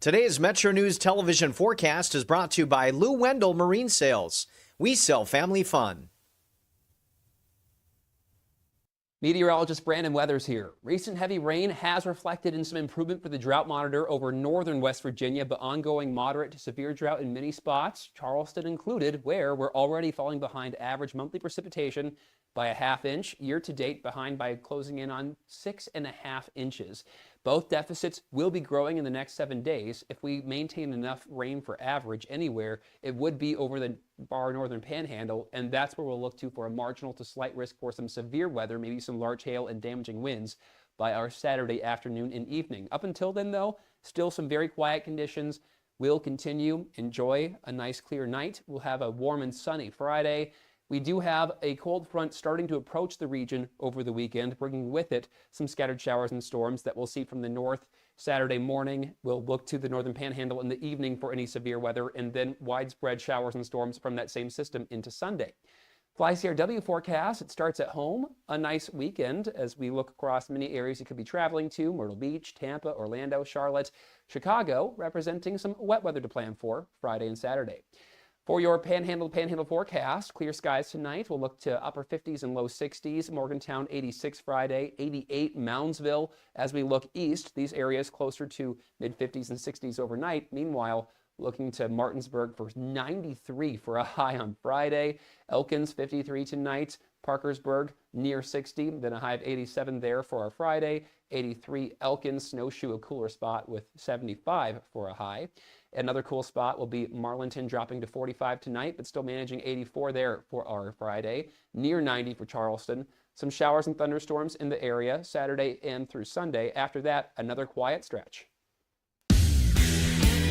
Today's Metro News television forecast is brought to you by Lou Wendell Marine Sales. We sell family fun. Meteorologist Brandon Weathers here. Recent heavy rain has reflected in some improvement for the drought monitor over northern West Virginia, but ongoing moderate to severe drought in many spots, Charleston included, where we're already falling behind average monthly precipitation by a ½ inch. Year to date, behind by closing in on 6.5 inches. Both deficits will be growing in the next 7 days. If we maintain enough rain for average anywhere, it would be over the far northern panhandle, and that's where we'll look to for a marginal to slight risk for some severe weather, maybe some large hail and damaging winds by our Saturday afternoon and evening. Up until then, though, still some very quiet conditions. We'll continue. Enjoy a nice clear night. We'll have a warm and sunny Friday. We do have a cold front starting to approach the region over the weekend, bringing with it some scattered showers and storms that we'll see from the north Saturday morning. We'll look to the northern panhandle in the evening for any severe weather, and then widespread showers and storms from that same system into Sunday. Fly CRW forecast, it starts at home. A nice weekend as we look across many areas you could be traveling to: Myrtle Beach, Tampa, Orlando, Charlotte, Chicago, representing some wet weather to plan for Friday and Saturday. For your panhandle forecast, clear skies tonight. We'll look to upper 50s and low 60s. Morgantown 86 Friday, 88 Moundsville. As we look east, these areas closer to mid 50s and 60s overnight. Meanwhile, looking to Martinsburg for 93 for a high on Friday. Elkins 53 tonight. Parkersburg near 60, then a high of 87 there for our Friday. 83 Elkins, Snowshoe, a cooler spot with 75 for a high. Another cool spot will be Marlinton, dropping to 45 tonight, but still managing 84 there for our Friday. Near 90 for Charleston. Some showers and thunderstorms in the area Saturday and through Sunday. After that, another quiet stretch.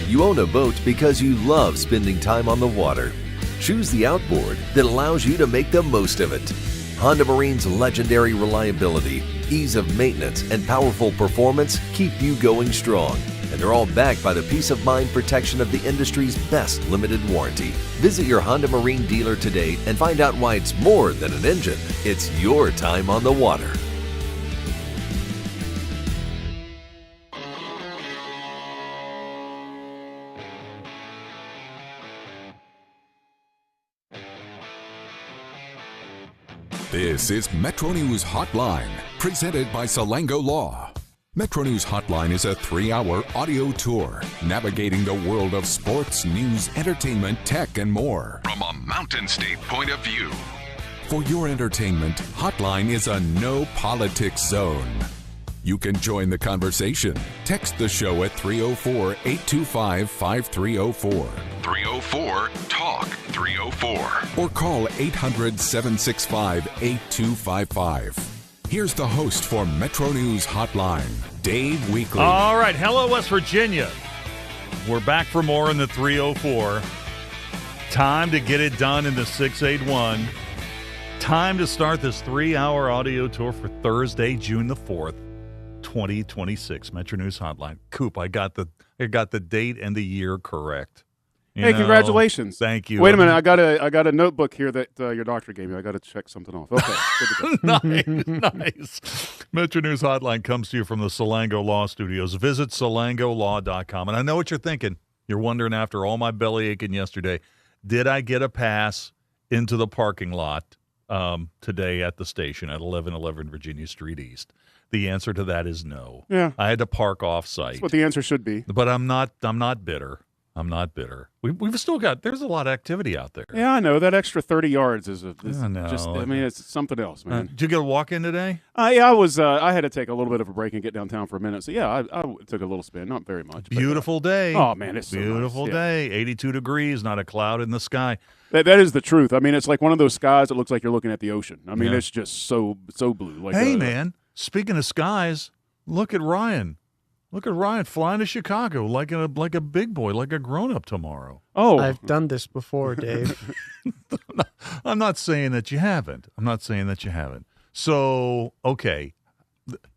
You own a boat because you love spending time on the water. Choose the outboard that allows you to make the most of it. Honda Marine's legendary reliability, ease of maintenance, and powerful performance keep you going strong. And they're all backed by the peace of mind protection of the industry's best limited warranty. Visit your Honda Marine dealer today and find out why it's more than an engine. It's your time on the water. This is Metro News Hotline, presented by Salango Law. Metro News Hotline is a 3-hour audio tour navigating the world of sports, news, entertainment, tech, and more from a Mountain State point of view. For your entertainment, Hotline is a no politics zone. You can join the conversation. Text the show at 304-825-5304. 304-TALK-304. Or call 800-765-8255. Here's the host for Metro News Hotline, Dave Weekley. All right. Hello, West Virginia. We're back for more in the 304. Time to get it done in the 681. Time to start this 3-hour audio tour for Thursday, June the 4th, 2026. Metro News Hotline. Coop, I got the date and the year correct. Hey, congratulations. Thank you. Wait a minute. I got a notebook here that your doctor gave me. I got to check something off. Okay. Good to go. Nice. Metro News Hotline comes to you from the Salango Law Studios. Visit salangolaw.com. And I know what you're thinking. You're wondering, after all my belly aching yesterday, did I get a pass into the parking lot today at the station at 1111 Virginia Street East? The answer to that is no. Yeah. I had to park off-site. That's what the answer should be. But I'm not bitter. I'm not bitter. We've still got, there's a lot of activity out there. Yeah, I know. That extra 30 yards is I know. It's something else, man. Did you get a walk-in today? Yeah, I had to take a little bit of a break and get downtown for a minute. So, yeah, I took a little spin. Not very much. Beautiful day. Oh, man, it's so beautiful nice. day. 82 degrees, not a cloud in the sky. That is the truth. I mean, it's like one of those skies that looks like you're looking at the ocean. I mean, Yeah. It's just so blue. Like Hey, man, speaking of skies, look at Ryan. Look at Ryan flying to Chicago like a big boy, like a grown-up tomorrow. Oh. I've done this before, Dave. I'm not saying that you haven't. So, okay,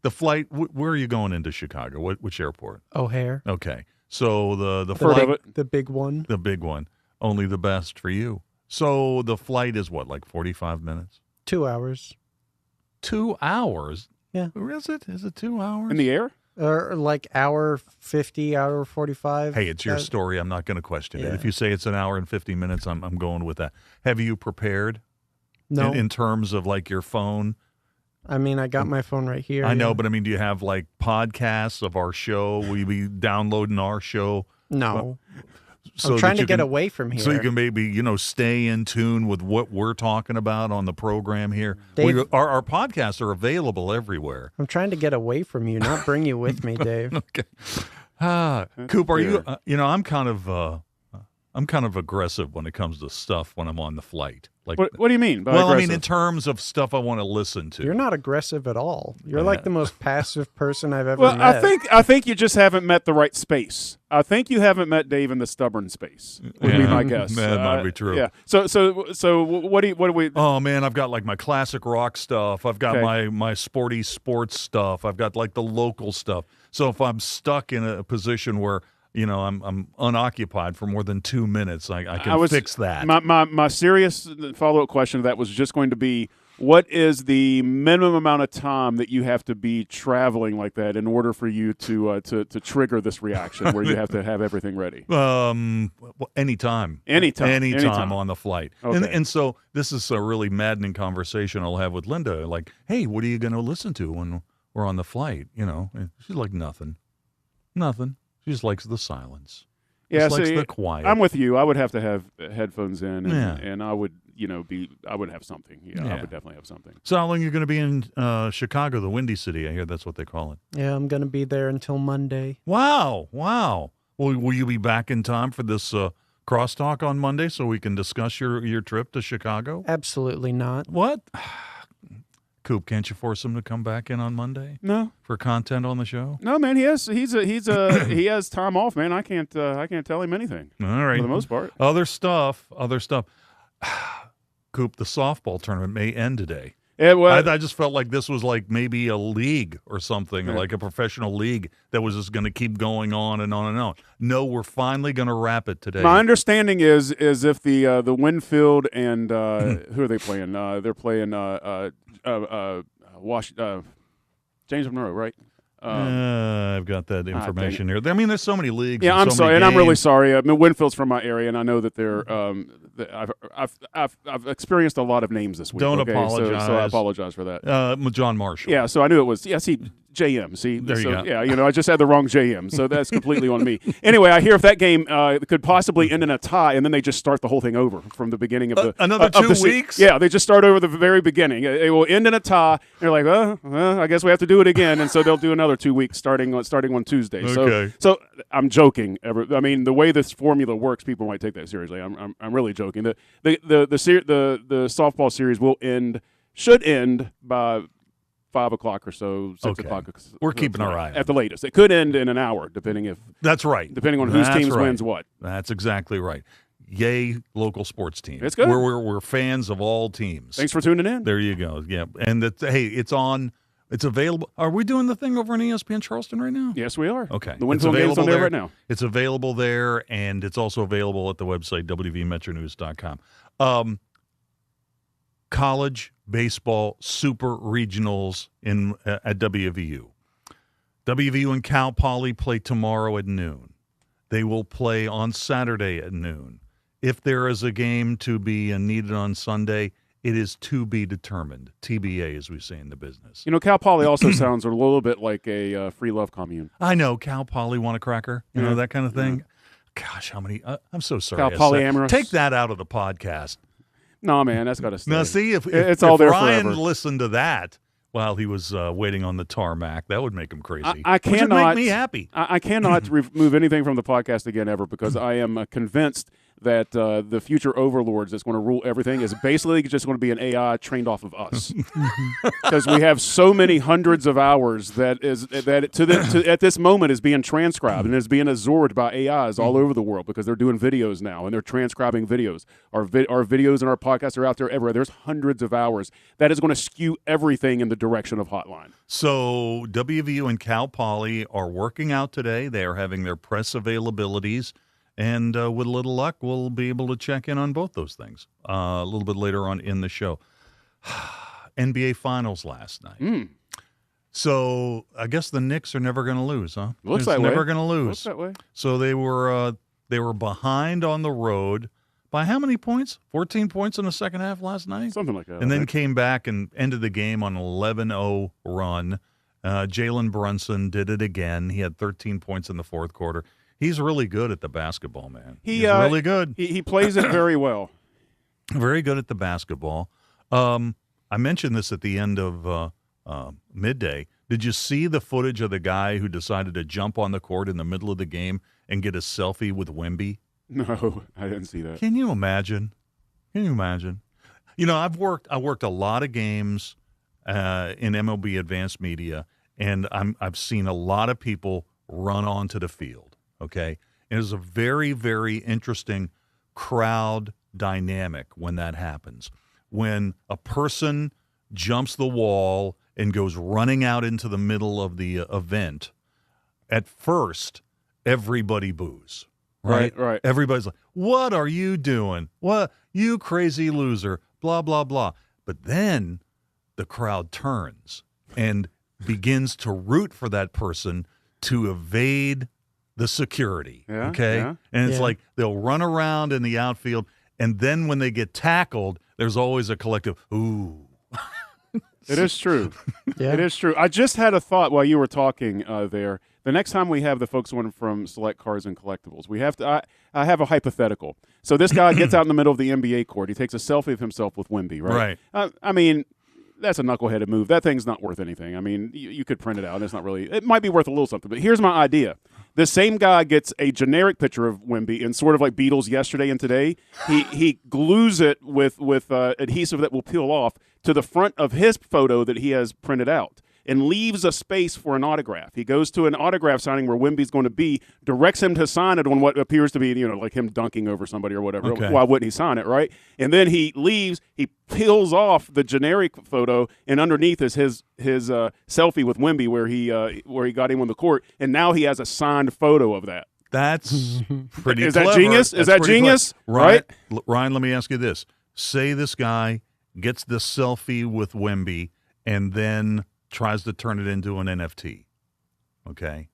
the flight, where are you going into Chicago? Which airport? O'Hare. Okay, so the Heard flight, of it. The big one. the big one, only the best for you. So the flight is what, like 45 minutes? 2 hours. 2 hours? Yeah. Is it? Is it 2 hours? In the air? Or like hour 50, hour 45. Hey, it's your story. I'm not going to question it. Yeah. If you say it's an hour and 50 minutes, I'm going with that. Have you prepared? No. In terms of like your phone? I mean, I got my phone right here. I know, but I mean, do you have like podcasts of our show? Will you be downloading our show? No. So I'm trying to you get can- away from here. So you can maybe, stay in tune with what we're talking about on the program here. Dave- Our podcasts are available everywhere. I'm trying to get away from you, not bring you with me, Dave. Okay. Coop, are you, I'm kind of aggressive when it comes to stuff when I'm on the flight. Like, What do you mean by well, I aggressive? mean, in terms of stuff I want to listen to. You're not aggressive at all. You're like the most passive person I've ever Well, met. I think you just haven't met the right space. I think you haven't met Dave in the stubborn space. Would be my guess. That might be true. Yeah. So what do we? Oh man, I've got like my classic rock stuff. I've got my sporty sports stuff. I've got like the local stuff. So if I'm stuck in a position where I'm unoccupied for more than 2 minutes, I can fix that. My serious follow-up question to that was just going to be, what is the minimum amount of time that you have to be traveling like that in order for you to trigger this reaction where you have to have everything ready? Anytime on the flight. Okay. And so this is a really maddening conversation I'll have with Linda. Like, hey, what are you going to listen to when we're on the flight? And she's like, nothing. She just likes the silence. Yeah, just likes the quiet. I'm with you. I would have to have headphones in, and I would, I would have something. Yeah, I would definitely have something. So how long are you going to be in Chicago, the Windy City? I hear that's what they call it. Yeah, I'm going to be there until Monday. Wow. Will you be back in time for this crosstalk on Monday so we can discuss your trip to Chicago? Absolutely not. What? Coop, can't you force him to come back in on Monday? No. For content on the show? No, man. He has time off, man. I can't tell him anything. All right. For the most part. Other stuff. Coop, the softball tournament may end today. Yeah, well, I just felt like this was like maybe a league or something, like a professional league that was just going to keep going on and on and on. No, we're finally going to wrap it today. my understanding is if the Winfield and who are they playing? They're playing James Monroe, right? I've got that information here. I mean, there's so many leagues. Yeah, and I'm so sorry, many and I'm really games. sorry. I mean, Winfield's from my area, and I know that they're. I've experienced a lot of names this week. Don't okay? apologize. So I apologize for that. John Marshall. Yeah, so I knew it was. Yeah, see, JM. See, There you go. Yeah, I just had the wrong JM, so that's completely on me. Anyway, I hear if that game could possibly end in a tie, and then they just start the whole thing over from the beginning of the another of 2 the weeks. Yeah, they just start over the very beginning. It will end in a tie. They're like, well, I guess we have to do it again, and so they'll do another 2 weeks starting on Tuesday. Okay. So I'm joking. I mean, the way this formula works, people might take that seriously. I'm really joking. The softball series should end by 5 o'clock or so, 6 Okay. o'clock. We're keeping our eye on at the latest. It could end in an hour, depending That's right. on whose That's teams right. wins what. That's exactly right. Yay, local sports team. It's good. We're fans of all teams. Thanks for tuning in. There you go. Yeah, and it's on. It's available. Are we doing the thing over on ESPN Charleston right now? Yes, we are. Okay. The Winfield game's on there right now. It's available there, and it's also available at the website, wvmetronews.com. College baseball super regionals at WVU. WVU and Cal Poly play tomorrow at noon. They will play on Saturday at noon. If there is a game to be needed on Sunday, it is to be determined. TBA, as we say in the business. Cal Poly also sounds a little bit like a free love commune. I know. Cal Poly want a cracker? You know, Yeah. that kind of thing? Gosh, how many? I'm so sorry. Cal polyamorous. Take that out of the podcast. No, man, that's got to stay. Now, see, if Ryan forever. listened to that while he was waiting on the tarmac, that would make him crazy. I Which would cannot make me happy. I cannot remove anything from the podcast again ever because I am convinced that the future overlords that's going to rule everything is basically just going to be an AI trained off of us because we have so many hundreds of hours that at this moment is being transcribed and is being absorbed by AIs all over the world because they're doing videos now and they're transcribing videos. Our videos and our podcasts are out there everywhere. There's hundreds of hours. That is going to skew everything in the direction of Hotline. So WVU and Cal Poly are working out today. They are having their press availabilities. And with a little luck, we'll be able to check in on both those things a little bit later on in the show. NBA Finals last night. So I guess the Knicks are never going to lose, huh? Looks It's that way. never going to lose. Looks that way. So they were behind on the road by how many points? 14 points in the second half last night? Something like that. And I then think. came back and ended the game on an 11-0 run. Jalen Brunson did it again. He had 13 points in the fourth quarter. He's really good at the basketball, man. He's really good. He plays it very well. Very good at the basketball. I mentioned this at the end of midday. Did you see the footage of the guy who decided to jump on the court in the middle of the game and get a selfie with Wemby? No, I didn't see that. Can you imagine? Can you imagine? You know, I worked a lot of games in MLB Advanced Media, and I've seen a lot of people run onto the field. Okay, it is a very, very interesting crowd dynamic when that happens. When a person jumps the wall and goes running out into the middle of the event, at first everybody boos. Right. Everybody's like, "What are you doing? What, you crazy loser?" Blah, blah, blah. But then the crowd turns and begins to root for that person to evade the security. Yeah, okay? yeah. And it's like they'll run around in the outfield, and then when they get tackled, there's always a collective, ooh. It is true. Yeah. It is true. I just had a thought while you were talking there. The next time we have the folks on from Select Cars and Collectibles, we have to. I have a hypothetical. So this guy gets out in the middle of the NBA court. He takes a selfie of himself with Wemby, right? Right. I mean, that's a knuckleheaded move. That thing's not worth anything. I mean, you could print it out. And it's not really. It might be worth a little something. But here's my idea. The same guy gets a generic picture of Wemby in sort of like Beatles Yesterday and Today. He glues it with adhesive that will peel off to the front of his photo that he has printed out and leaves a space for an autograph. He goes to an autograph signing where Wemby's going to be, directs him to sign it on what appears to be, like him dunking over somebody or whatever. Okay. Why wouldn't he sign it, right? And then he leaves, he peels off the generic photo, and underneath is his selfie with Wemby where he got him on the court, and now he has a signed photo of that. That's pretty Is clever. that genius? Is That's that pretty genius? clever. Right? Ryan, let me ask you this. Say this guy gets the selfie with Wemby and then tries to turn it into an NFT. Okay.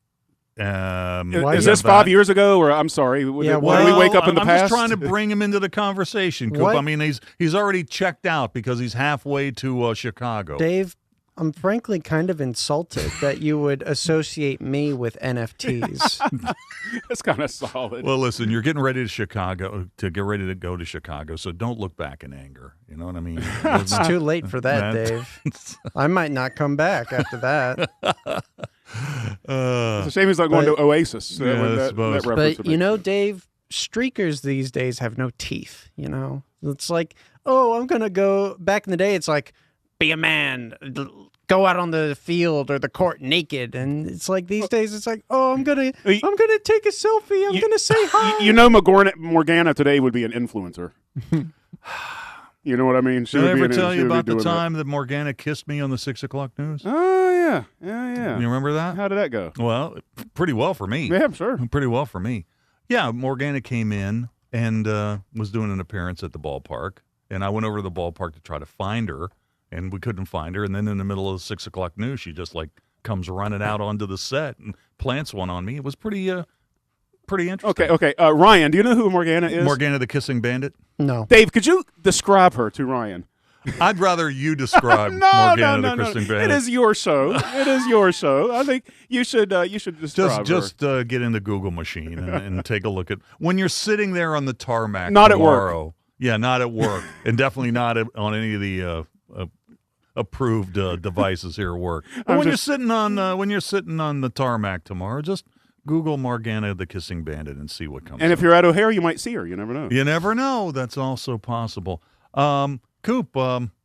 Is this 5 years ago, or I'm sorry? When did we wake up in the past? I'm just trying to bring him into the conversation, Coop. What? I mean, he's already checked out because he's halfway to Chicago. Dave, I'm frankly kind of insulted that you would associate me with NFTs. That's kind of solid. Well, listen, you're getting ready to get ready to go to Chicago, so don't look back in anger. You know what I mean? It's too late for that, Dave. I might not come back after that. It's a shame he's not going to Oasis. I suppose. But, Dave, streakers these days have no teeth, It's like, I'm going to go. Back in the day, it's like, be a man, go out on the field or the court naked. And it's like these days, it's like, I'm going to take a selfie. I'm going to say hi. Morgana today would be an influencer. You know what I mean? Did I ever tell you about the time that Morgana kissed me on the 6 o'clock news? Oh, yeah. You remember that? How did that go? Well, pretty well for me. Yeah, sure. Pretty well for me. Yeah, Morgana came in and was doing an appearance at the ballpark. And I went over to the ballpark to try to find her, and we couldn't find her. And then in the middle of the 6 o'clock news, she just comes running out onto the set and plants one on me. It was pretty interesting. Okay. Ryan, do you know who Morgana is? Morgana the Kissing Bandit? No. Dave, could you describe her to Ryan? I'd rather you describe Morgana the Kissing Bandit. It is your show. I think you should describe just get in the Google machine and take a look at when you're sitting there on the tarmac. Not tomorrow. at work. Yeah, not at work, and definitely not on any of the approved devices here at work. But when you're sitting on the tarmac tomorrow, just Google Morgana the Kissing Bandit and see what comes. And if you're at O'Hare, you might see her. You never know. You never know. That's also possible. Coop,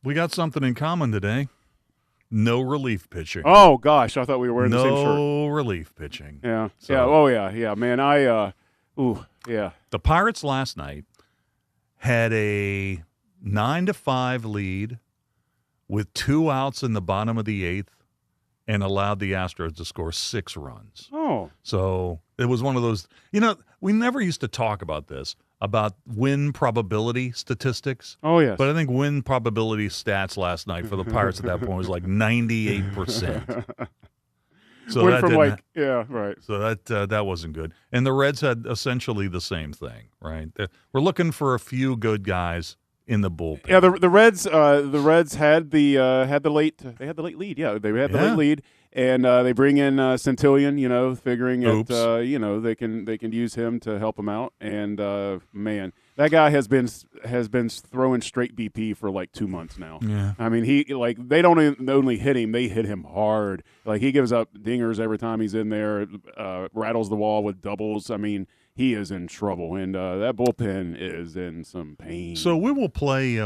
we got something in common today. No relief pitching. Oh gosh, I thought we were wearing the same shirt. No relief pitching. Yeah. So, yeah. Oh yeah, man. Yeah. The Pirates last night had a 9-5 lead with 2 outs in the bottom of the 8th and allowed the Astros to score 6 runs. Oh. So it was one of those, we never used to talk about this, about win probability statistics. Oh, yes. But I think win probability stats last night for the Pirates at that point was like 98%. So Went that from didn't yeah, right. So that wasn't good. And the Reds had essentially the same thing, right? We're looking for a few good guys in the bullpen. Yeah, the Reds had the late lead. Yeah, they had the late lead, and they bring in Centillion, figuring that they can use him to help them out. And man, that guy has been throwing straight BP for like 2 months now. Yeah, I mean they don't only hit him, they hit him hard. Like he gives up dingers every time he's in there, rattles the wall with doubles. I mean, he is in trouble, and that bullpen is in some pain. So we'll play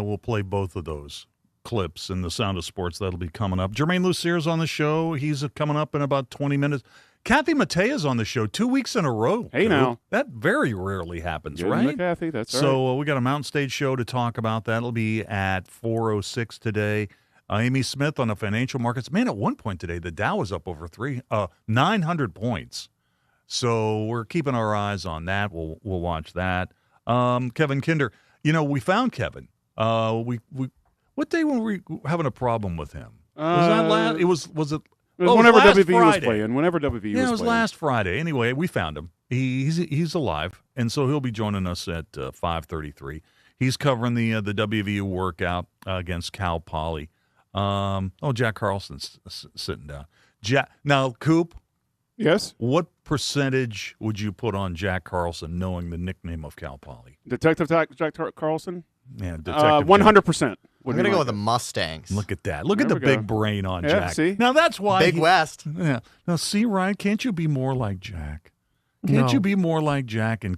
both of those clips in the Sound of Sports. That'll be coming up. Germain Lussier's on the show. He's coming up in about 20 minutes. Kathy Mattea's on the show 2 weeks in a row. Hey, now. That very rarely happens, Good right? Kathy, that's right. So we got a Mountain Stage show to talk about. That'll be at 4:06 today. Amy Smith on the financial markets. Man, at one point today, the Dow was up over 900 points. So we're keeping our eyes on that. We'll watch that. Kevin Kinder, we found Kevin. What day were we having a problem with him? Was that last? It was it? It was whenever last WVU was Friday. playing. Whenever WVU was playing. Yeah, it was last Friday. Anyway, we found him. He's alive, and so he'll be joining us at 5:33. He's covering the WVU workout against Cal Poly. Jack Carlson's sitting down. Now, Coop. Yes. What percentage would you put on Jack Carlson, knowing the nickname of Cal Poly? Detective Jack Carlson? Yeah, Detective 100%. I'm going to go with the Mustangs. Look at that. Look at the big brain on Jack. See? Now, that's why. Big West. Yeah. Now, see, Ryan, can't you be more like Jack? Can't you be more like Jack and,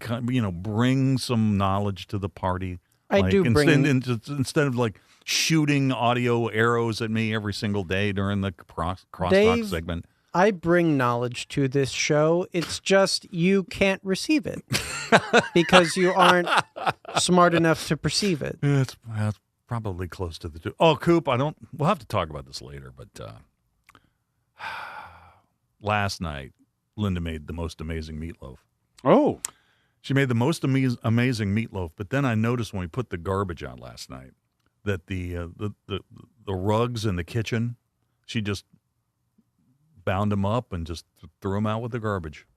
bring some knowledge to the party? I do bring. Instead of, shooting audio arrows at me every single day during the crosstalk Dave, segment. I bring knowledge to this show. It's just you can't receive it because you aren't smart enough to perceive it. Yeah, it's probably close to the two. Oh, Coop, we'll have to talk about this later, but last night, Linda made the most amazing meatloaf. Oh. She made the most amazing meatloaf, but then I noticed when we put the garbage out last night that the rugs in the kitchen, she just bound them up and just threw them out with the garbage.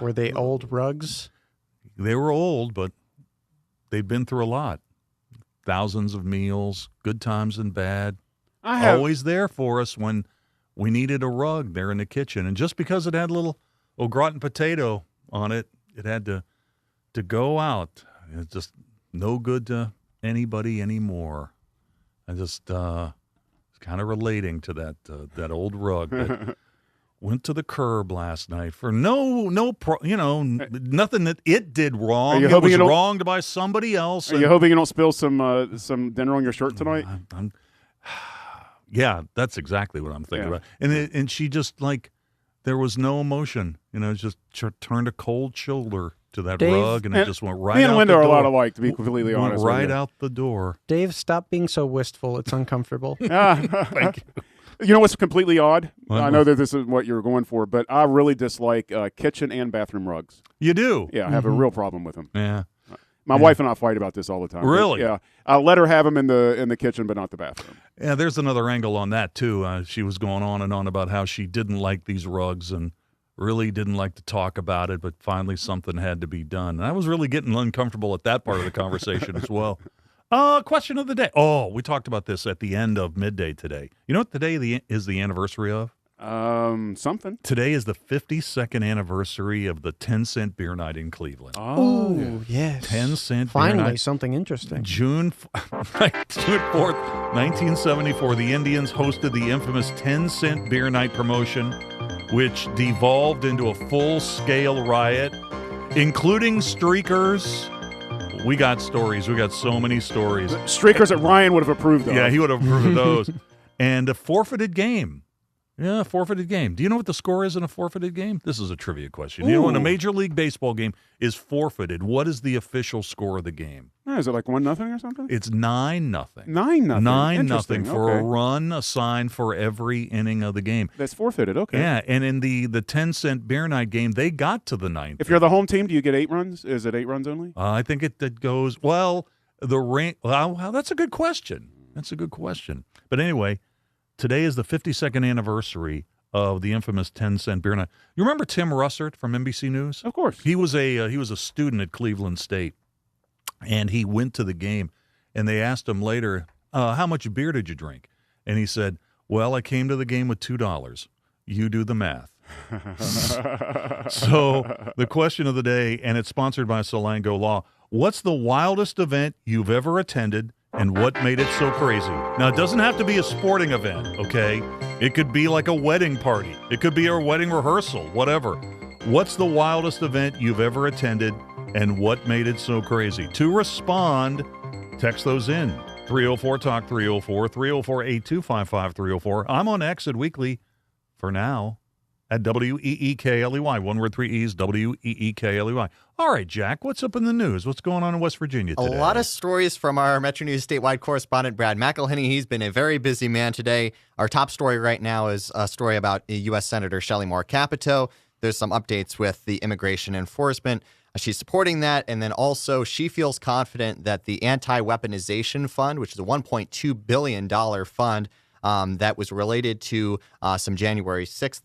Were they old rugs? They were old, but they'd been through a lot. Thousands of meals, good times and bad. Always there for us when we needed a rug there in the kitchen. And just because it had a little au gratin potato on it, it had to go out. It's just no good to anybody anymore. I just kind of relating to that old rug that went to the curb last night for nothing that it did wrong. It was wronged by somebody else. Are you hoping you don't spill some dinner on your shirt tonight? Yeah, that's exactly what I'm thinking about. And she just there was no emotion. Just turned a cold shoulder to that rug, and it just went right out the door. Me and Linda are a lot alike, to be completely honest. Right out the door. Dave, stop being so wistful. It's uncomfortable. Thank you. You know what's completely odd? I know that this is what you're going for, but I really dislike kitchen and bathroom rugs. You do? Yeah, I have a real problem with them. Yeah. My wife and I fight about this all the time. Really? Yeah. I'll let her have them in the kitchen, but not the bathroom. Yeah, there's another angle on that, too. She was going on and on about how she didn't like these rugs and really didn't like to talk about it, but finally something had to be done. And I was really getting uncomfortable at that part of the conversation as well. Question of the day. Oh, we talked about this at the end of midday today. You know what today is the anniversary of? Something. Today is the 52nd anniversary of the 10-cent beer night in Cleveland. Oh, yes. 10-cent beer Finally, night. something interesting. June 4th, 1974, the Indians hosted the infamous 10-cent beer night promotion, which devolved into a full-scale riot, including streakers. We got stories. We got so many stories. Streakers that Ryan would have approved of. Yeah, he would have approved of those. And a forfeited game. Yeah, forfeited game. Do you know what the score is in a forfeited game? This is a trivia question. You know, when a Major League Baseball game is forfeited, what is the official score of the game? Is it like 1-0 or something? It's 9-0. 9-0. 9-0 for okay. a run assigned for every inning of the game. That's forfeited, okay. Yeah, and in the 10-cent beer night game, they got to the ninth. If you're the home team, do you get 8 runs? Is it 8 runs only? I think it goes, well, well, that's a good question. That's a good question. But anyway, today is the 52nd anniversary of the infamous 10-cent beer night. You remember Tim Russert from NBC News? Of course. He was a student at Cleveland State, and he went to the game, and they asked him later, how much beer did you drink? And he said, well, I came to the game with $2. You do the math. So the question of the day, and it's sponsored by Salango Law, what's the wildest event you've ever attended, and what made it so crazy? Now, it doesn't have to be a sporting event, okay? It could be like a wedding party. It could be a wedding rehearsal, whatever. What's the wildest event you've ever attended, and what made it so crazy? To respond, text those in. 304-TALK 304, 304-8255 304. I'm on X at Weekly for now at WEEKLEY. One word, 3 E's, WEEKLEY. All right, Jack, what's up in the news? What's going on in West Virginia today? A lot of stories from our Metro News statewide correspondent, Brad McElhenney. He's been a very busy man today. Our top story right now is a story about U.S. Senator Shelley Moore Capito. There's some updates with the immigration enforcement. She's supporting that, and then also she feels confident that the Anti-Weaponization Fund, which is a $1.2 billion fund that was related to some January 6th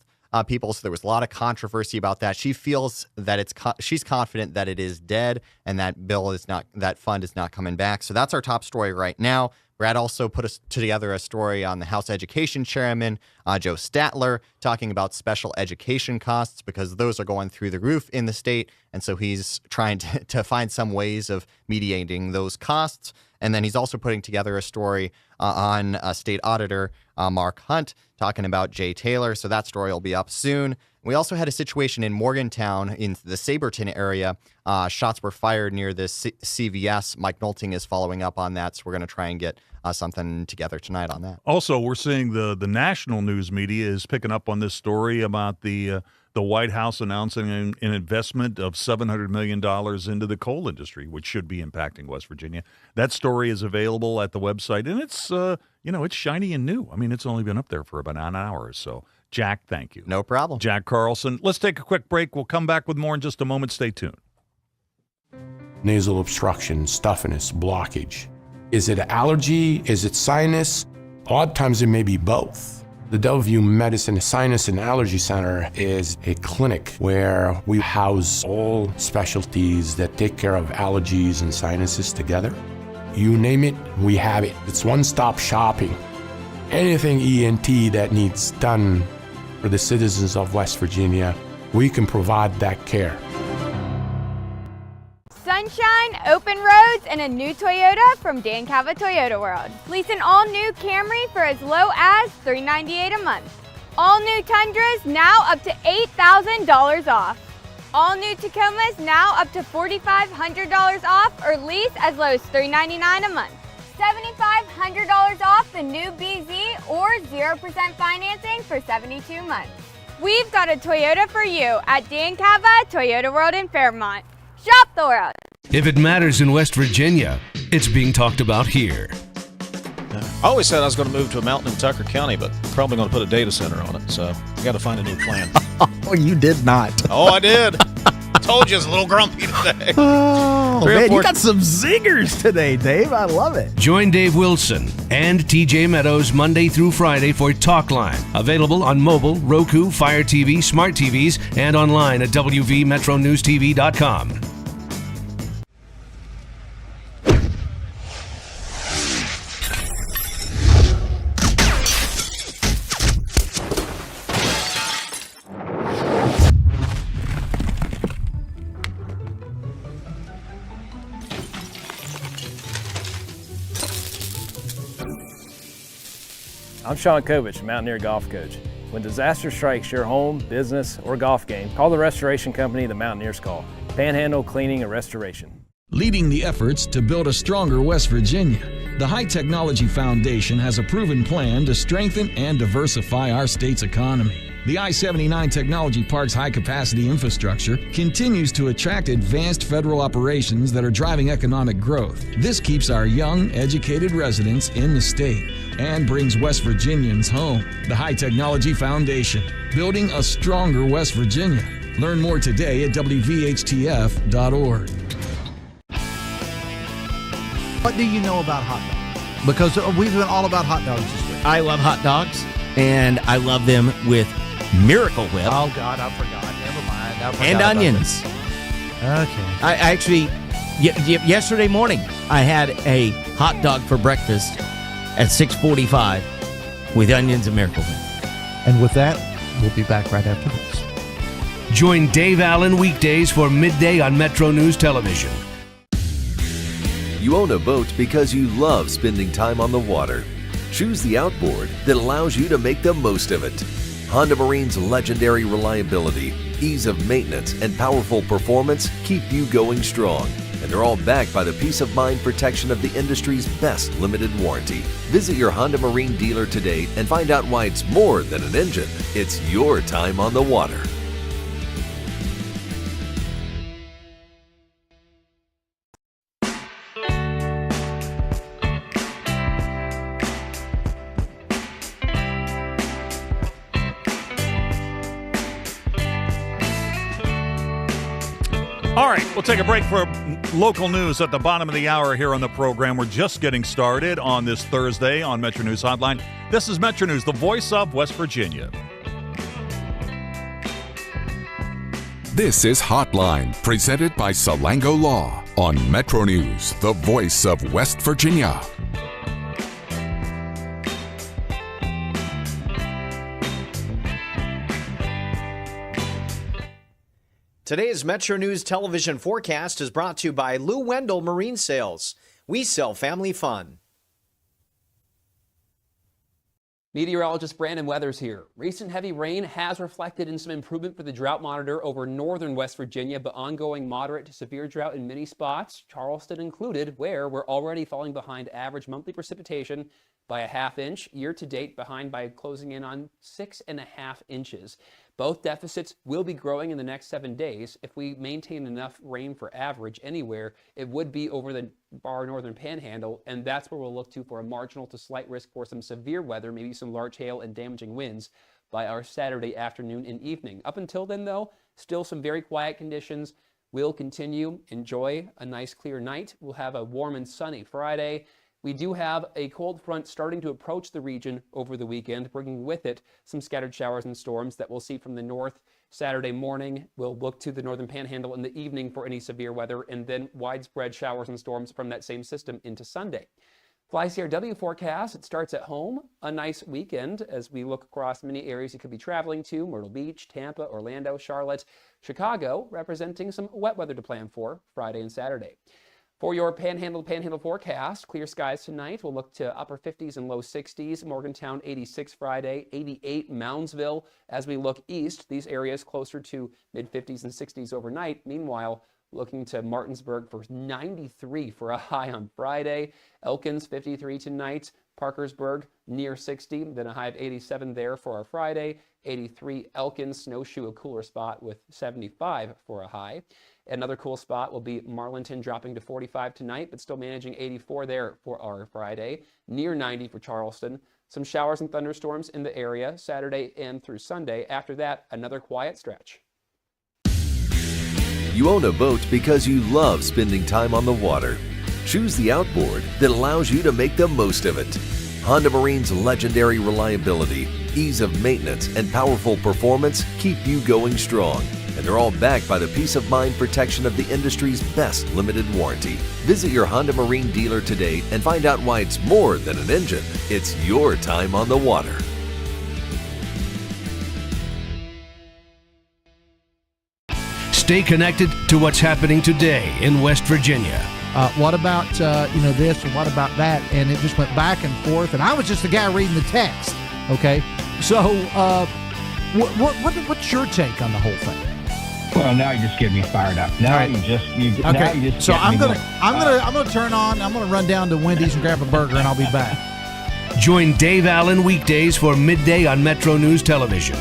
people, so there was a lot of controversy about that. She feels that she's confident that it is dead, and that fund is not coming back. So that's our top story right now. Brad also put together a story on the House Education Chairman, Joe Statler, talking about special education costs because those are going through the roof in the state. And so he's trying to find some ways of mediating those costs. And then he's also putting together a story on State Auditor Mark Hunt talking about Jay Taylor. So that story will be up soon. We also had a situation in Morgantown in the Saberton area. Shots were fired near the CVS. Mike Nolting is following up on that, so we're going to try and get something together tonight on that. Also, we're seeing the national news media is picking up on this story about the White House announcing an investment of $700 million into the coal industry, which should be impacting West Virginia. That story is available at the website, and it's it's shiny and new. I mean, it's only been up there for about an hour or so. Jack, thank you. No problem. Jack Carlson. Let's take a quick break. We'll come back with more in just a moment. Stay tuned. Nasal obstruction, stuffiness, blockage. Is it allergy? Is it sinus? A lot of times it may be both. The WVU Medicine Sinus and Allergy Center is a clinic where we house all specialties that take care of allergies and sinuses together. You name it, we have it. It's one-stop shopping. Anything ENT that needs done for the citizens of West Virginia, we can provide that care. Sunshine, open roads, and a new Toyota from Dan Cava Toyota World. Lease an all-new Camry for as low as $398 a month. All new Tundras now up to $8,000 off. All new Tacomas now up to $4,500 off or lease as low as $399 a month. $7,500 off the new BZ or 0% financing for 72 months. We've got a Toyota for you at Dan Cava Toyota World in Fairmont. Shop the world. If it matters in West Virginia, it's being talked about here. I always said I was going to move to a mountain in Tucker County, but probably going to put a data center on it, so I got to find a new plan. Oh, you did not. Oh, I did. Told you I was a little grumpy today. Oh, man, you got some zingers today, Dave. I love it. Join Dave Wilson and TJ Meadows Monday through Friday for Talkline. Available on mobile, Roku, Fire TV, smart TVs, and online at WVMetroNewsTV.com. I'm Sean Kovich, Mountaineer Golf Coach. When disaster strikes your home, business, or golf game, call the restoration company the Mountaineers call. Panhandle Cleaning and Restoration. Leading the efforts to build a stronger West Virginia, the High Technology Foundation has a proven plan to strengthen and diversify our state's economy. The I-79 Technology Park's high-capacity infrastructure continues to attract advanced federal operations that are driving economic growth. This keeps our young, educated residents in the state and brings West Virginians home. The High Technology Foundation, building a stronger West Virginia. Learn more today at WVHTF.org. What do you know about hot dogs? Because we've been all about hot dogs this week. I love hot dogs, and I love them with Miracle Whip. Oh, God, I forgot. Never mind. And onions. Okay. I actually, yesterday morning, I had a hot dog for breakfast at 6:45 with onions and Miracle Whip. And with that, we'll be back right after this. Join Dave Allen weekdays for midday on Metro News Television. You own a boat because you love spending time on the water. Choose the outboard that allows you to make the most of it. Honda Marine's legendary reliability, ease of maintenance, and powerful performance keep you going strong. And they're all backed by the peace of mind protection of the industry's best limited warranty. Visit your Honda Marine dealer today and find out why it's more than an engine. It's your time on the water. All right, we'll take a break for local news at the bottom of the hour here on the program. We're just getting started on this Thursday on Metro News Hotline. This is Metro News, the voice of West Virginia. This is Hotline, presented by Salango Law on Metro News, the voice of West Virginia. Today's Metro News television forecast is brought to you by Lou Wendell Marine Sales. We sell family fun. Meteorologist Brandon Weathers here. Recent heavy rain has reflected in some improvement for the drought monitor over northern West Virginia, but ongoing moderate to severe drought in many spots, Charleston included, where we're already falling behind average monthly precipitation by a ½ inch. Year to date, behind by closing in on 6.5 inches. Both deficits will be growing in the next 7 days. If we maintain enough rain for average anywhere, it would be over the far northern panhandle, and that's where we'll look to for a marginal to slight risk for some severe weather, maybe some large hail and damaging winds by our Saturday afternoon and evening. Up until then, though, still some very quiet conditions. We'll continue. Enjoy a nice clear night. We'll have a warm and sunny Friday. We do have a cold front starting to approach the region over the weekend, bringing with it some scattered showers and storms that we'll see from the north Saturday morning. We'll look to the northern panhandle in the evening for any severe weather, and then widespread showers and storms from that same system into Sunday. Fly CRW forecast, it starts at home. A nice weekend as we look across many areas you could be traveling to: Myrtle Beach, Tampa, Orlando, Charlotte, Chicago, representing some wet weather to plan for Friday and Saturday. For your panhandle forecast, clear skies tonight. We'll look to upper 50s and low 60s. Morgantown 86 Friday, 88 Moundsville. As we look east, these areas closer to mid 50s and 60s overnight. Meanwhile, looking to Martinsburg for 93 for a high on Friday. Elkins 53 tonight. Parkersburg near 60, then a high of 87 there for our Friday. 83 Elkins, Snowshoe a cooler spot with 75 for a high. Another cool spot will be Marlinton, dropping to 45 tonight, but still managing 84 there for our Friday. Near 90 for Charleston. Some showers and thunderstorms in the area Saturday and through Sunday. After that, another quiet stretch. You own a boat because you love spending time on the water. Choose the outboard that allows you to make the most of it. Honda Marine's legendary reliability, ease of maintenance, and powerful performance keep you going strong. And they're all backed by the peace of mind protection of the industry's best limited warranty. Visit your Honda Marine dealer today and find out why it's more than an engine. It's your time on the water. Stay connected to what's happening today in West Virginia. What about this, or what about that? And it just went back and forth. And I was just the guy reading the text. Okay, so what's your take on the whole thing? Well, now you just get me fired up. Now right. you just Okay, so get I'm me gonna run down to Wendy's and grab a burger, and I'll be back. Join Dave Allen weekdays for midday on Metro News Television.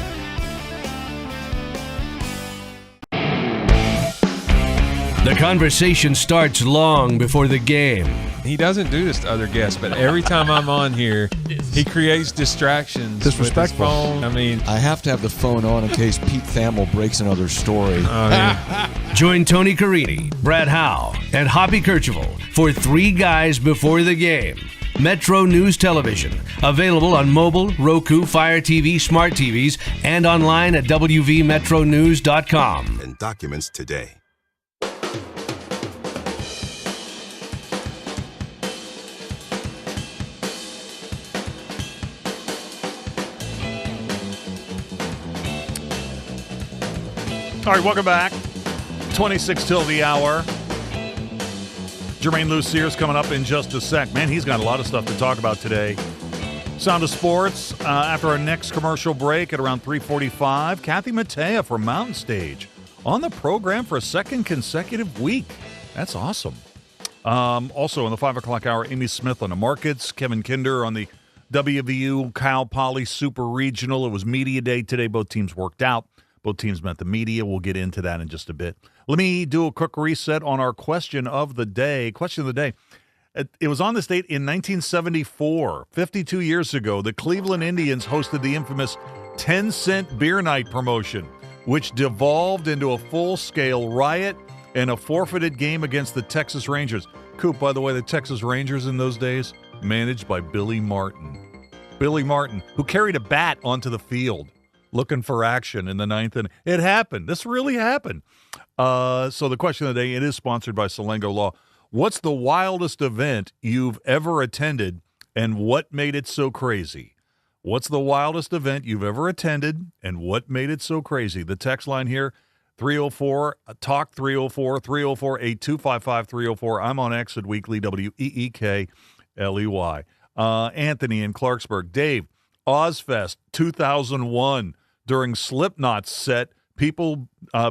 The conversation starts long before the game. He doesn't do this to other guests, but every time I'm on here, he creates distractions. Disrespectful. With his phone. I mean, I have to have the phone on in case Pete Thamel breaks another story. Join Tony Carini, Brad Howe, and Hoppy Kercheval for Three Guys Before the Game. Metro News Television. Available on mobile, Roku, Fire TV, smart TVs, and online at wvmetronews.com. And documents today. All right, welcome back. 26 till the hour. Germain Lussier is coming up in just a sec. Man, he's got a lot of stuff to talk about today. Sound of Sports after our next commercial break at around 3:45. Kathy Mattea from Mountain Stage on the program for a second consecutive week. That's awesome. Also in the 5 o'clock hour, Amy Smith on the markets. Kevin Kinder on the WVU Cal Poly Super Regional. It was Media Day today. Both teams worked out. Both teams met the media. We'll get into that in just a bit. Let me do a quick reset on our question of the day. Question of the day. It was on this date in 1974, 52 years ago. The Cleveland Indians hosted the infamous 10-cent beer night promotion, which devolved into a full-scale riot and a forfeited game against the Texas Rangers. Coop, by the way, the Texas Rangers in those days, managed by Billy Martin. Billy Martin, who carried a bat onto the field, looking for action in the ninth inning. It happened. This really happened. So the question of the day, it is sponsored by Salango Law. What's the wildest event you've ever attended, and what made it so crazy? What's the wildest event you've ever attended, and what made it so crazy? The text line here, 304-TALK, 304-8255-304. I'm on X at Weekly, WEEKLEY. Anthony in Clarksburg. Dave, Ozfest 2001. During Slipknot's set, people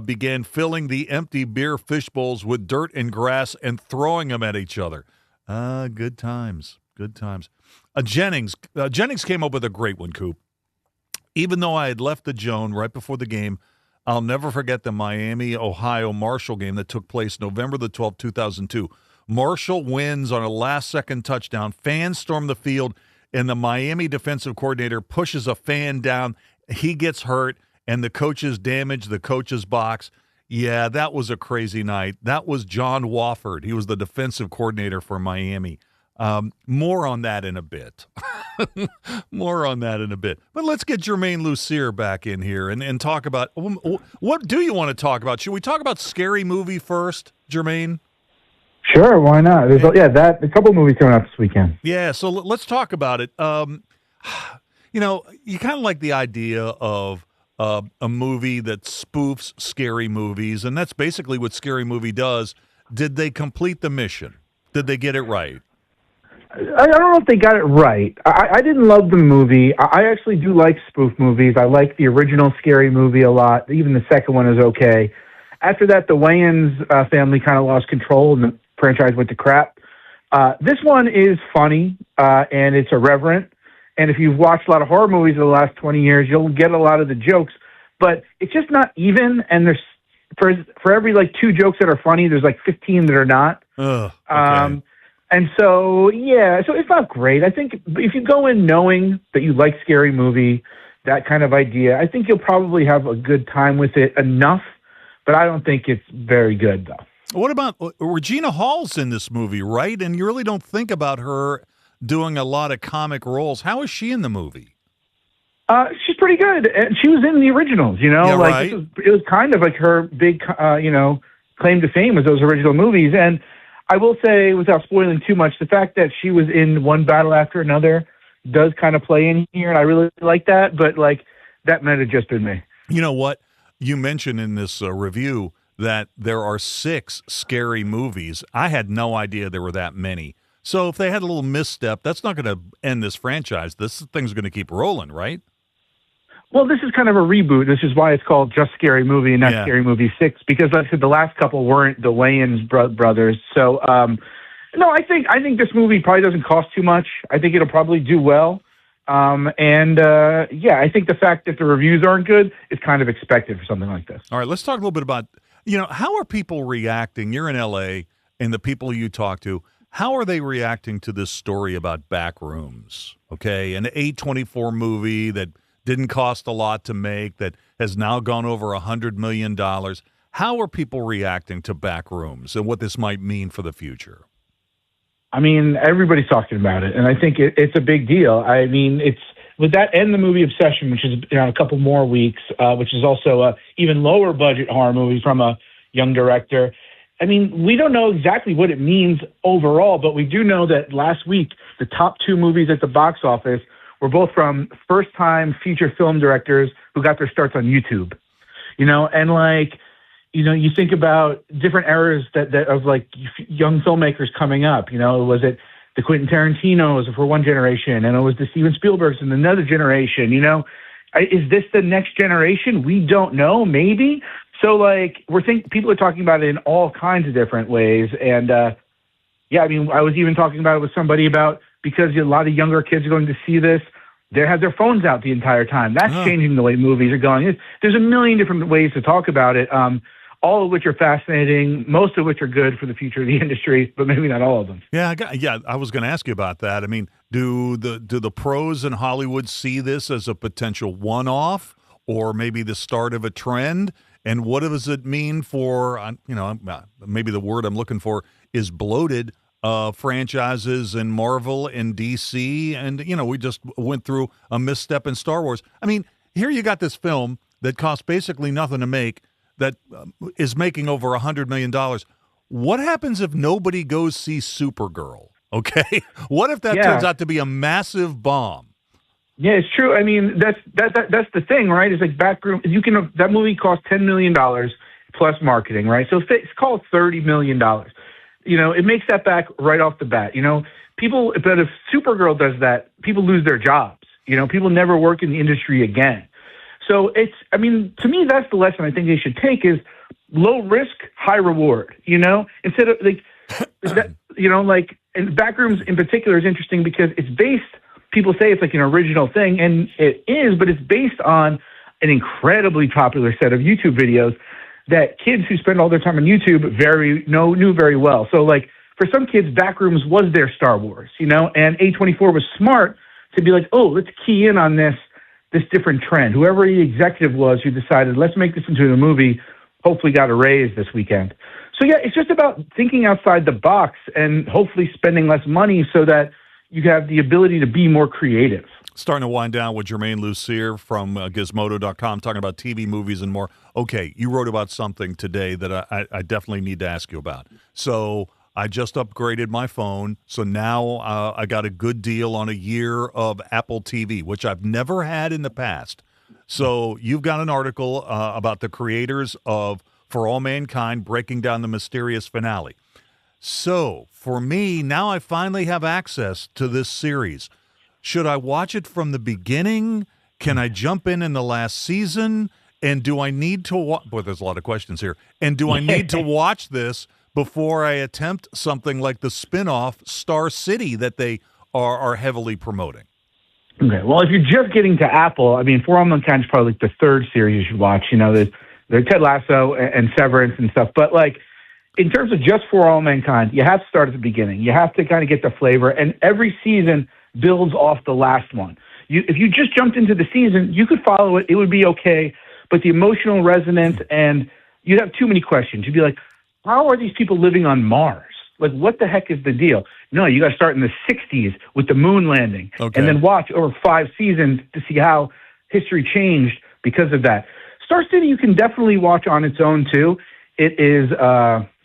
began filling the empty beer fish bowls with dirt and grass and throwing them at each other. Good times. Good times. Jennings came up with a great one, Coop. Even though I had left the Joan right before the game, I'll never forget the Miami, Ohio Marshall game that took place November the 12th, 2002. Marshall wins on a last-second touchdown. Fans storm the field, and the Miami defensive coordinator pushes a fan down. He gets hurt, and the coaches damage the coach's box. Yeah, that was a crazy night. That was John Wofford. He was the defensive coordinator for Miami. More on that in a bit. More on that in a bit. But let's get Germain Lussier back in here and talk about what do you want to talk about? Should we talk about Scary Movie first, Germain? Sure, why not? There's a couple movies coming out this weekend. Yeah, so let's talk about it. You know, you kind of like the idea of a movie that spoofs scary movies, and that's basically what Scary Movie does. Did they complete the mission? Did they get it right? I don't know if they got it right. I didn't love the movie. I actually do like spoof movies. I like the original Scary Movie a lot. Even the second one is okay. After that, the Wayans family kind of lost control, and the franchise went to crap. This one is funny, and it's irreverent. And if you've watched a lot of horror movies in the last 20 years, you'll get a lot of the jokes. But it's just not even, and there's for every, 2 jokes that are funny, there's 15 that are not. Okay. And so it's not great. I think if you go in knowing that you like Scary Movie, that kind of idea, I think you'll probably have a good time with it enough, but I don't think it's very good, though. What about Regina Hall's in this movie, right? And you really don't think about her doing a lot of comic roles. How is she in the movie? She's pretty good. And she was in the originals, Yeah, right. It was kind of like her big, claim to fame was those original movies. And I will say, without spoiling too much, the fact that she was in one battle after another does kind of play in here, and I really like that. But that might have just been me. You know what? You mentioned in this review that there are 6 scary movies. I had no idea there were that many. So if they had a little misstep, that's not going to end this franchise. This thing's going to keep rolling, right? Well, this is kind of a reboot. This is why it's called Just Scary Movie and not Scary Movie 6, because like I said, the last couple weren't the Wayans brothers. So, no, I think this movie probably doesn't cost too much. I think it'll probably do well. I think the fact that the reviews aren't good is kind of expected for something like this. All right, let's talk a little bit about, how are people reacting? You're in L.A., and the people you talk to, how are they reacting to this story about Backrooms? Okay, an A24 movie that didn't cost a lot to make, that has now gone over $100 million. How are people reacting to Backrooms and what this might mean for the future? I mean, everybody's talking about it, and I think it's a big deal. I mean, it's with that and the movie Obsession, which is a couple more weeks, which is also a even lower budget horror movie from a young director. I mean, we don't know exactly what it means overall, but we do know that last week, the top two movies at the box office were both from first-time feature film directors who got their starts on YouTube. You think about different eras that of like young filmmakers coming up. Was it the Quentin Tarantinos for one generation, and it was the Steven Spielbergs in another generation? Is this the next generation? We don't know. Maybe. So people are talking about it in all kinds of different ways, and I was even talking about it with somebody about, because a lot of younger kids are going to see this, they have their phones out the entire time. That's changing the way movies are going. There's a million different ways to talk about it, all of which are fascinating, most of which are good for the future of the industry, but maybe not all of them. Yeah, I was going to ask you about that. I mean, do the pros in Hollywood see this as a potential one-off or maybe the start of a trend? And what does it mean for, maybe the word I'm looking for is bloated, franchises in Marvel and DC, and we just went through a misstep in Star Wars. I mean, here you got this film that cost basically nothing to make that is making over $100 million. What happens if nobody goes see Supergirl? Okay, what if that turns out to be a massive bomb? Yeah, it's true. I mean, that's the thing, right? It's like Backrooms. That movie cost $10 million plus marketing, right? So it's called $30 million. It makes that back right off the bat. But if Supergirl does that, people lose their jobs. People never work in the industry again. So to me, that's the lesson I think they should take is low risk, high reward, instead of and Backrooms in particular is interesting because it's based, people say it's like an original thing, and it is, but it's based on an incredibly popular set of YouTube videos that kids who spend all their time on YouTube knew very well. So for some kids, Backrooms was their Star Wars, and A24 was smart to be like, oh, let's key in on this different trend. Whoever the executive was who decided, let's make this into a movie, hopefully got a raise this weekend. So yeah, it's just about thinking outside the box and hopefully spending less money so that you have the ability to be more creative. Starting to wind down with Germain Lussier from Gizmodo.com, talking about TV, movies, and more. Okay, you wrote about something today that I definitely need to ask you about. So I just upgraded my phone, so now I got a good deal on a year of Apple TV, which I've never had in the past. So you've got an article about the creators of For All Mankind breaking down the mysterious finale. So, for me, now I finally have access to this series. Should I watch it from the beginning? Can I jump in the last season? And do I need to watch... Boy, there's a lot of questions here. And do I need to watch this before I attempt something like the spin-off Star City that they are heavily promoting? Okay, well, if you're just getting to Apple, For All Mankind is probably the third series you should watch. There's Ted Lasso and Severance and stuff. But, in terms of just For All Mankind, you have to start at the beginning. You have to kind of get the flavor, and every season builds off the last one. If you just jumped into the season, you could follow it. It would be okay, but the emotional resonance, and you'd have too many questions. You'd be like, how are these people living on Mars? What the heck is the deal? No, you got to start in the 60s with the moon landing, and then watch over 5 seasons to see how history changed because of that. Star City you can definitely watch on its own, too. It is...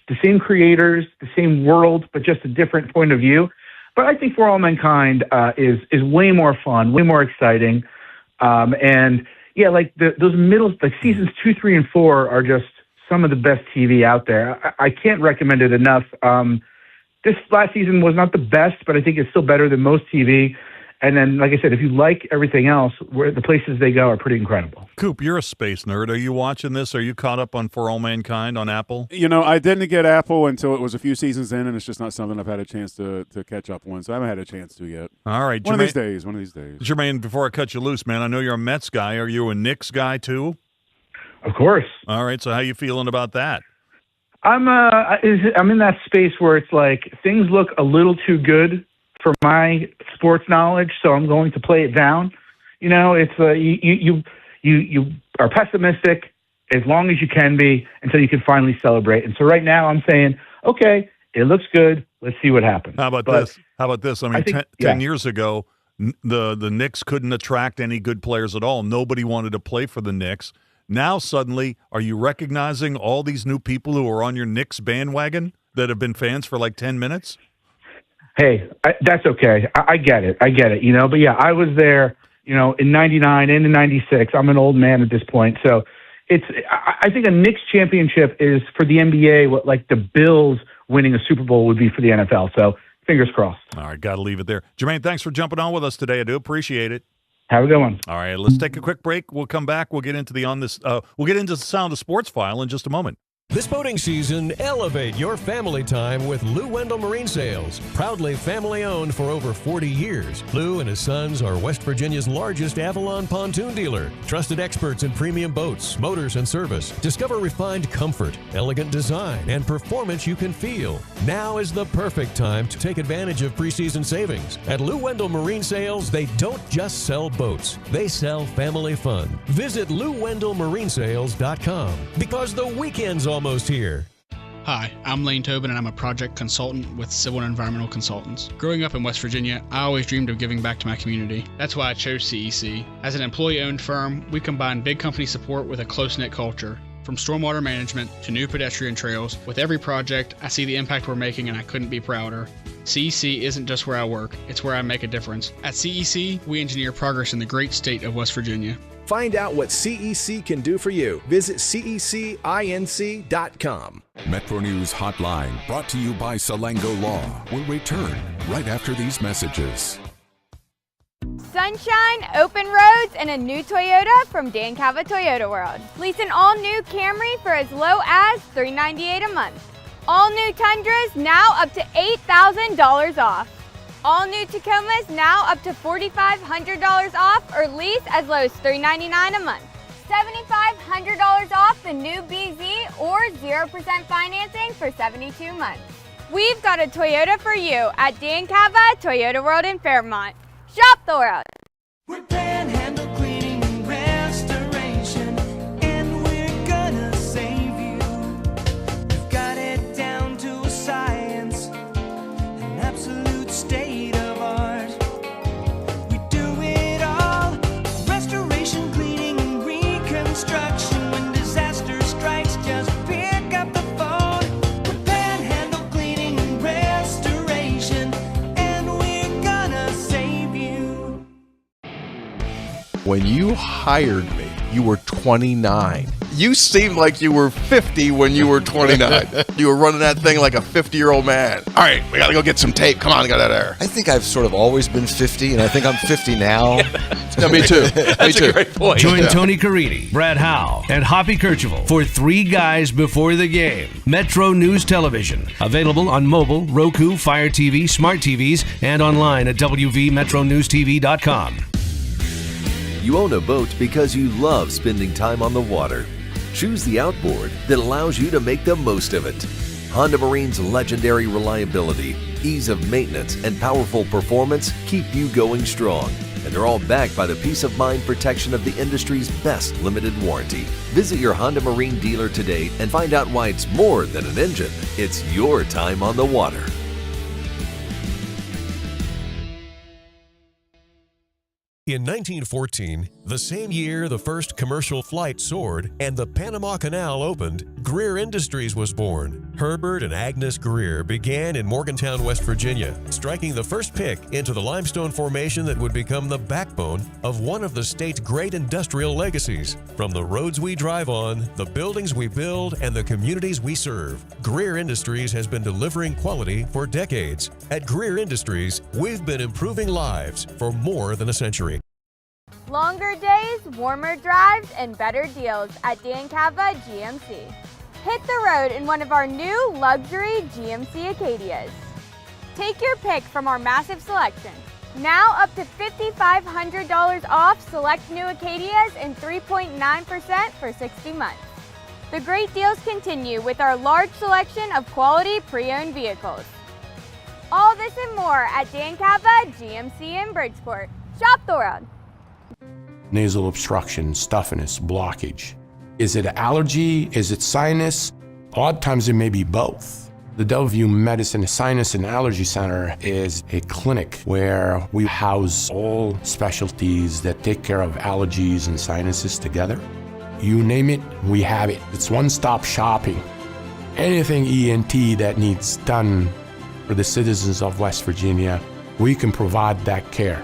the same creators, the same world, but just a different point of view. But I think For All Mankind is way more fun, way more exciting. Those middle, seasons 2, 3, and 4 are just some of the best TV out there. I can't recommend it enough. This last season was not the best, but I think it's still better than most TV. And then, like I said, if you like everything else, where the places they go are pretty incredible. Coop, you're a space nerd. Are you watching this? Are you caught up on For All Mankind on Apple? I didn't get Apple until it was a few seasons in, and it's just not something I've had a chance to catch up on. So I haven't had a chance to yet. All right. One of these days. Germain, before I cut you loose, man, I know you're a Mets guy. Are you a Knicks guy too? Of course. All right. So how you feeling about that? I'm in that space where it's like things look a little too good for my sports knowledge, so I'm going to play it down. It's you are pessimistic as long as you can be until you can finally celebrate. And so right now I'm saying, okay, it looks good. Let's see what happens. How about this? I mean, 10 years ago, the Knicks couldn't attract any good players at all. Nobody wanted to play for the Knicks. Now suddenly, are you recognizing all these new people who are on your Knicks bandwagon that have been fans for like 10 minutes? Hey, that's okay. I get it. But yeah, I was there, in 99 and in 96. I'm an old man at this point. So I think a Knicks championship is for the NBA what like the Bills winning a Super Bowl would be for the NFL. So fingers crossed. All right, got to leave it there. Germain, thanks for jumping on with us today. I do appreciate it. Have a good one. All right, let's take a quick break. We'll come back. We'll get into the Sound of Sports file in just a moment. This boating season, elevate your family time with Lou Wendell Marine Sales. Proudly family-owned for over 40 years, Lou and his sons are West Virginia's largest Avalon pontoon dealer. Trusted experts in premium boats, motors, and service. Discover refined comfort, elegant design, and performance you can feel. Now is the perfect time to take advantage of preseason savings. At Lou Wendell Marine Sales, they don't just sell boats. They sell family fun. Visit LouWendellMarineSales.com because the weekend's almost here. Hi, I'm Lane Tobin and I'm a project consultant with Civil and Environmental Consultants. Growing up in West Virginia, I always dreamed of giving back to my community. That's why I chose CEC. As an employee-owned firm, we combine big company support with a close-knit culture. From stormwater management to new pedestrian trails, with every project, I see the impact we're making and I couldn't be prouder. CEC isn't just where I work, it's where I make a difference. At CEC, we engineer progress in the great state of West Virginia. Find out what CEC can do for you. Visit cecinc.com. Metro News Hotline, brought to you by Salango Law, will return right after these messages. Sunshine, open roads, and a new Toyota from Dan Cava Toyota World. Lease an all-new Camry for as low as $398 a month. All new Tundras now up to $8,000 off. All new Tacomas now up to $4,500 off or lease as low as $399 a month. $7,500 off the new BZ or 0% financing for 72 months. We've got a Toyota for you at Dan Cava Toyota World in Fairmont. Shop the world. We're Panhandle Cleaning and Restoration, and we're gonna save you. We've got it down to a science, an absolute state of art. We do it all, restoration, cleaning, and reconstruction. When disaster strikes, just pick up the phone. We're Panhandle Cleaning and Restoration, and we're gonna save you. When you hired me, you were 29. You seemed like you were 50 when you were 29. You were running that thing like a 50-year-old man. All right, we got to go get some tape. Come on, get out of there. I think I've sort of always been 50, and I think I'm 50 now. No, me too. That's me a too. great point. Join Tony Carini, Brad Howe, and Hoppy Kercheval for Three Guys Before the Game. Metro News Television. Available on mobile, Roku, Fire TV, smart TVs, and online at WVMetroNewsTV.com. You own a boat because you love spending time on the water. Choose the outboard that allows you to make the most of it. Honda Marine's legendary reliability, ease of maintenance, and powerful performance keep you going strong. And they're all backed by the peace of mind protection of the industry's best limited warranty. Visit your Honda Marine dealer today and find out why it's more than an engine. It's your time on the water. In 1914, The same year the first commercial flight soared and the Panama Canal opened, Greer Industries was born. Herbert and Agnes Greer began in Morgantown, West Virginia, striking the first pick into the limestone formation that would become the backbone of one of the state's great industrial legacies. From the roads we drive on, the buildings we build, and the communities we serve, Greer Industries has been delivering quality for decades. At Greer Industries, we've been improving lives for more than a century. Longer days, warmer drives, and better deals at Dan Cava GMC. Hit the road in one of our new luxury GMC Acadias. Take your pick from our massive selection. Now up to $5,500 off select new Acadias and 3.9% for 60 months. The great deals continue with our large selection of quality pre-owned vehicles. All this and more at Dan Cava GMC in Bridgeport. Shop the world. Nasal obstruction, stuffiness, blockage. Is it allergy? Is it sinus? A lot of times it may be both. The WVU Medicine Sinus and Allergy Center is a clinic where we house all specialties that take care of allergies and sinuses together. You name it, we have it. It's one-stop shopping. Anything ENT that needs done for the citizens of West Virginia, we can provide that care.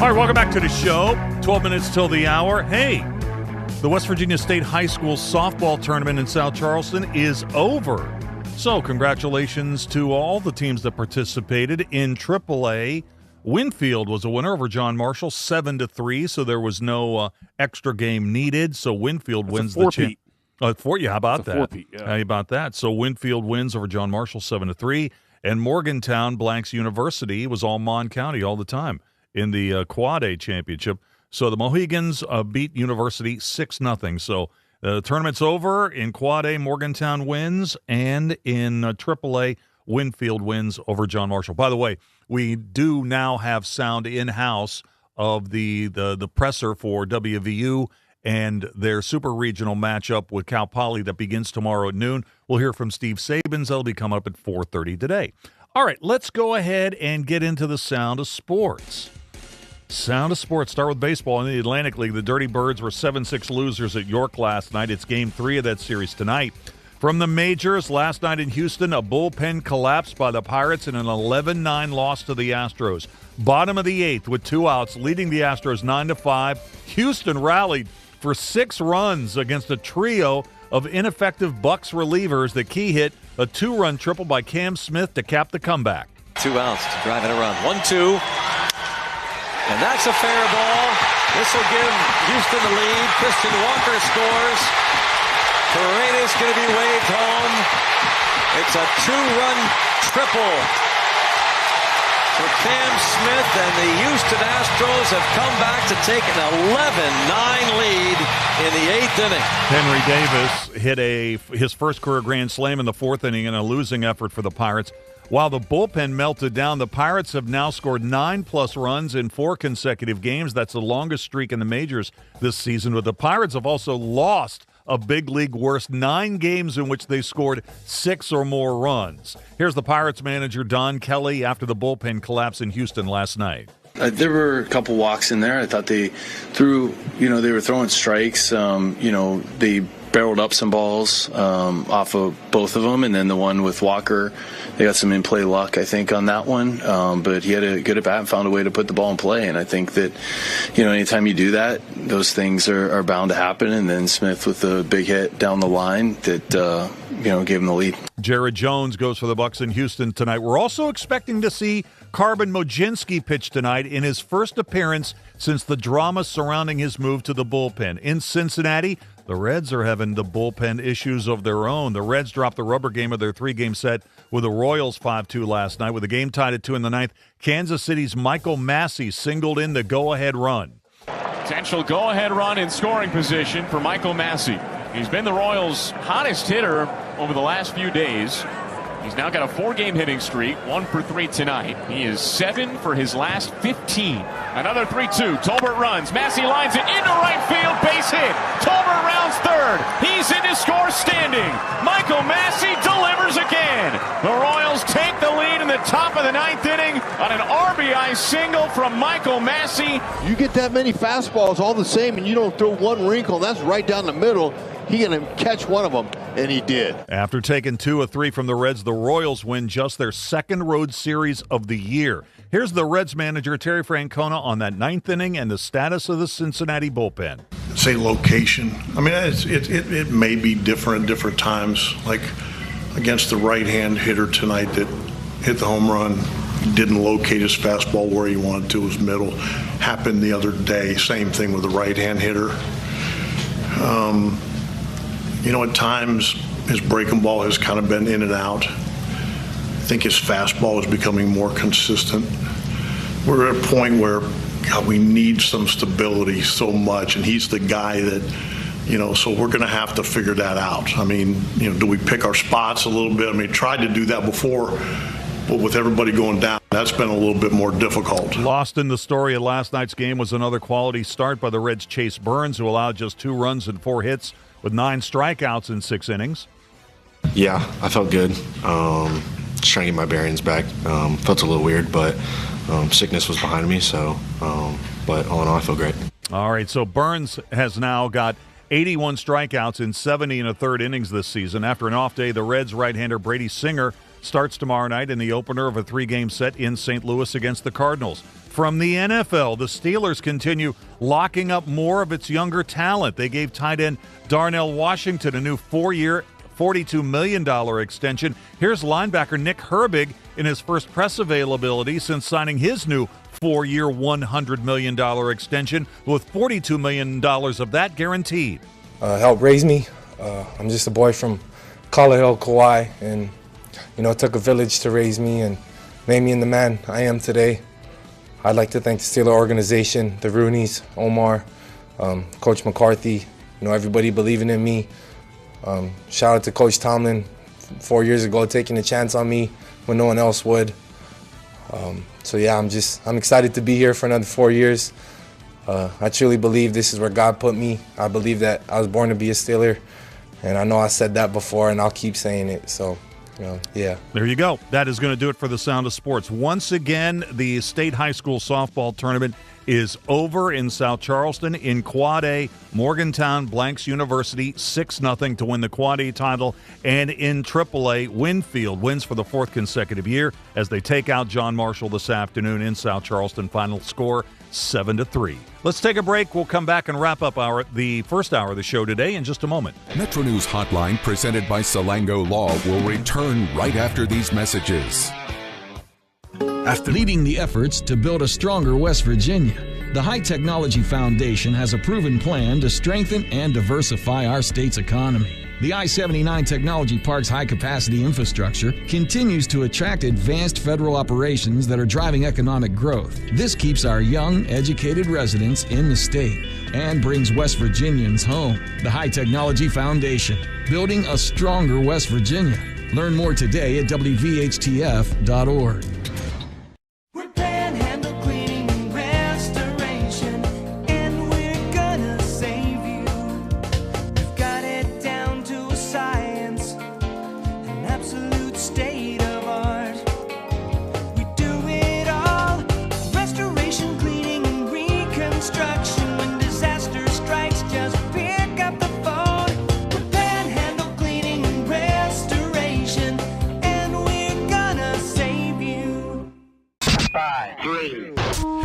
All right, welcome back to the show. 12 minutes till the hour. Hey, the West Virginia State High School softball tournament in South Charleston is over. So congratulations to all the teams that participated in AAA. Winfield was a winner over John Marshall, 7-3, so there was no extra game needed. So Winfield wins the championship. How about that? How about that? So Winfield wins over John Marshall, 7-3. And Morgantown blanks University. Was all Mon County all the time in the Quad A championship. So the Mohegans beat University 6-0. So the tournament's over. In Quad A, Morgantown wins, and in AAA, Winfield wins over John Marshall. By the way, we do now have sound in-house of the presser for WVU and their super regional matchup with Cal Poly that begins tomorrow at noon. We'll hear from Steve Sabins. That'll be coming up at 4:30 today. All right, let's go ahead and get into the sound of sports. Sound of sports. Start with baseball. In the Atlantic League, the Dirty Birds were 7-6 losers at York last night. It's Game 3 of that series tonight. From the majors, last night in Houston, a bullpen collapsed by the Pirates in an 11-9 loss to the Astros. Bottom of the 8th with 2 outs, leading the Astros 9-5. Houston rallied for 6 runs against a trio of ineffective Bucks relievers. The key hit, a 2-run triple by Cam Smith to cap the comeback. 2 outs to drive in a run. 1-2. And that's a fair ball. This will give Houston the lead. Christian Walker scores. Paredes going to be waved home. It's a 2-run triple for Cam Smith, and the Houston Astros have come back to take an 11-9 lead in the 8th inning. Henry Davis hit his first career grand slam in the 4th inning in a losing effort for the Pirates. While the bullpen melted down, the Pirates have now scored 9+ runs in 4 consecutive games. That's the longest streak in the majors this season. But the Pirates have also lost a big league worst 9 games in which they scored 6 or more runs. Here's the Pirates manager, Don Kelly, after the bullpen collapse in Houston last night. There were a couple walks in there. I thought they were throwing strikes. They barreled up some balls off of both of them, and then the one with Walker, they got some in-play luck, I think, on that one. But he had a good at-bat and found a way to put the ball in play, and I think that, anytime you do that, those things are bound to happen, and then Smith with a big hit down the line that, gave him the lead. Jared Jones goes for the Bucks in Houston tonight. We're also expecting to see Carbon Moginski pitch tonight in his first appearance since the drama surrounding his move to the bullpen. In Cincinnati, the Reds are having the bullpen issues of their own. The Reds dropped the rubber game of their 3-game set with the Royals 5-2 last night. With the game tied at 2 in the 9th, Kansas City's Michael Massey singled in the go-ahead run. Potential go-ahead run in scoring position for Michael Massey. He's been the Royals' hottest hitter over the last few days. He's now got a 4-game hitting streak, 1 for 3 tonight. He is 7 for his last 15. Another 3-2. Tolbert runs. Massey lines it into right field. Base hit. Tolbert rounds third. He's in to score standing. Michael Massey delivers again. The Royals take the lead in the top of the 9th inning on an RBI single from Michael Massey. You get that many fastballs all the same and you don't throw one wrinkle, and that's right down the middle. He going to catch one of them, and he did. After taking 2 of 3 from the Reds, the Royals win just their 2nd road series of the year. Here's the Reds manager, Terry Francona, on that 9th inning and the status of the Cincinnati bullpen. Say location. I mean, it may be different at different times. Like against the right-hand hitter tonight that hit the home run, didn't locate his fastball where he wanted to, his middle. Happened the other day, same thing with the right-hand hitter. At times his breaking ball has kind of been in and out. I think his fastball is becoming more consistent. We're at a point where, God, we need some stability so much, and he's the guy that, so we're going to have to figure that out. I mean, do we pick our spots a little bit? I mean, tried to do that before, but with everybody going down, that's been a little bit more difficult. Lost in the story of last night's game was another quality start by the Reds' Chase Burns, who allowed just 2 runs and 4 hits with 9 strikeouts in 6 innings. Yeah, I felt good. Just trying to get my bearings back. Felt a little weird, but sickness was behind me, so but all in all, I feel great. All right, so Burns has now got 81 strikeouts in 70 1/3 innings this season. After an off day, the Reds right-hander Brady Singer starts tomorrow night in the opener of a 3-game set in St. Louis against the Cardinals. From the NFL, the Steelers continue locking up more of its younger talent. They gave tight end Darnell Washington a new 4-year, $42 million extension. Here's linebacker Nick Herbig in his first press availability since signing his new 4-year, $100 million extension, with $42 million of that guaranteed. Helped raise me. I'm just a boy from Collar Hill, Kauai, and it took a village to raise me and made me in the man I am today. I'd like to thank the Steeler organization, the Rooneys, Omar, Coach McCarthy, everybody believing in me. Shout out to Coach Tomlin 4 years ago, taking a chance on me when no one else would. So yeah, I'm excited to be here for another 4 years. I truly believe this is where God put me. I believe that I was born to be a Steeler, and I know I said that before, and I'll keep saying it. So. Yeah. There you go. That is going to do it for the Sound of Sports. Once again, the state high school softball tournament is over in South Charleston. In Quad A, Morgantown Blanks University 6-0 to win the Quad A title. And in AAA, Winfield wins for the 4th consecutive year as they take out John Marshall this afternoon in South Charleston. Final score 7-3. Let's take a break. We'll come back and wrap up the first hour of the show today in just a moment. Metro News Hotline, presented by Salango Law, will return right after these messages. After leading the efforts to build a stronger West Virginia, the High Technology Foundation has a proven plan to strengthen and diversify our state's economy. The I-79 Technology Park's high-capacity infrastructure continues to attract advanced federal operations that are driving economic growth. This keeps our young, educated residents in the state and brings West Virginians home. The High Technology Foundation, building a stronger West Virginia. Learn more today at WVHTF.org.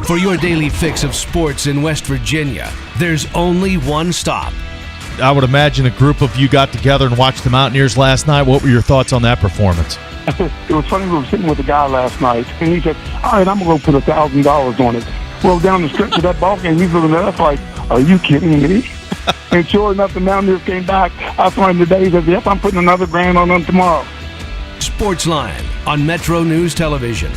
For your daily fix of sports in West Virginia, there's only one stop. I would imagine a group of you got together and watched the Mountaineers last night. What were your thoughts on that performance? It was funny, we were sitting with a guy last night, and he said, all right, I'm going to go put $1,000 on it. Well, down the stretch of that ball game, he's looking at us like, are you kidding me? And sure enough, the Mountaineers came back. I saw him today. He said, yep, I'm putting another $1,000 on them tomorrow. Sportsline on Metro News Television.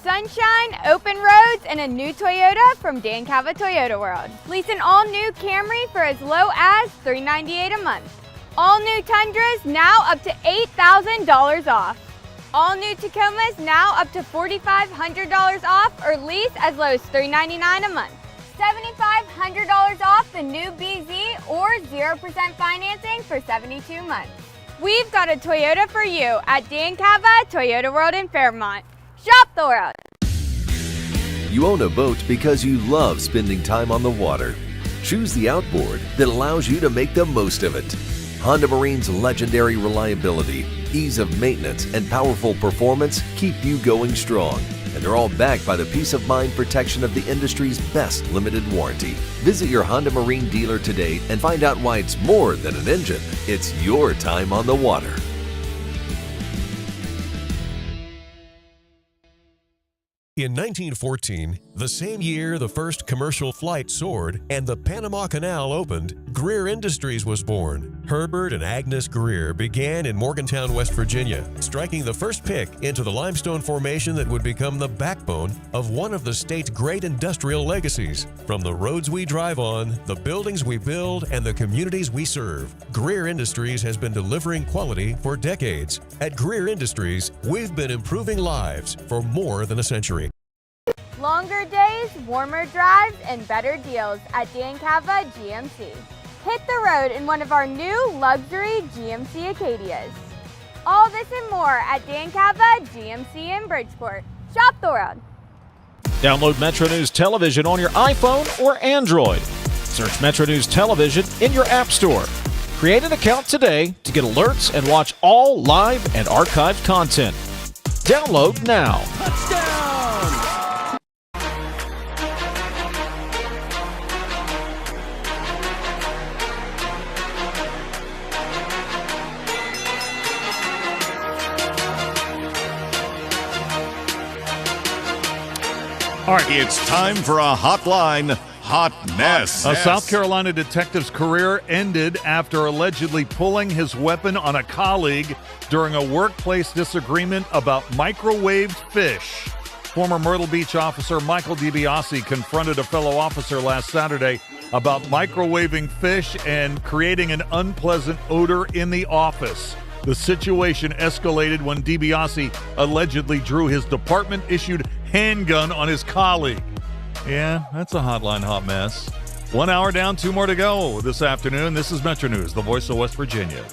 Sunshine, open roads, and a new Toyota from Dan Cava Toyota World. Lease an all-new Camry for as low as $398 a month. All new Tundras now up to $8,000 off. All new Tacomas now up to $4,500 off or lease as low as $399 a month. $7,500 off the new BZ or 0% financing for 72 months. We've got a Toyota for you at Dan Cava Toyota World in Fairmont. Shop the world. You own a boat because you love spending time on the water. Choose the outboard that allows you to make the most of it. Honda Marine's legendary reliability, ease of maintenance, and powerful performance keep you going strong. And they're all backed by the peace of mind protection of the industry's best limited warranty. Visit your Honda Marine dealer today and find out why it's more than an engine. It's your time on the water. In 1914, the same year the first commercial flight soared and the Panama Canal opened, Greer Industries was born. Herbert and Agnes Greer began in Morgantown, West Virginia, striking the first pick into the limestone formation that would become the backbone of one of the state's great industrial legacies. From the roads we drive on, the buildings we build, and the communities we serve, Greer Industries has been delivering quality for decades. At Greer Industries, we've been improving lives for more than a century. Longer days, warmer drives, and better deals at Dan Cava GMC. Hit the road in one of our new luxury GMC Acadias. All this and more at Dan Cava GMC in Bridgeport. Shop the world. Download Metro News Television on your iPhone or Android. Search Metro News Television in your app store. Create an account today to get alerts and watch all live and archived content. Download now. All right, it's time for a hotline hot mess. A South Carolina detective's career ended after allegedly pulling his weapon on a colleague during a workplace disagreement about microwaved fish. Former Myrtle Beach officer Michael DiBiase confronted a fellow officer last Saturday about microwaving fish and creating an unpleasant odor in the office. The situation escalated when DiBiase allegedly drew his department-issued handgun on his colleague. Yeah, that's a hotline hot mess. 1 hour down, 2 more to go this afternoon. This is Metro News, the voice of West Virginia.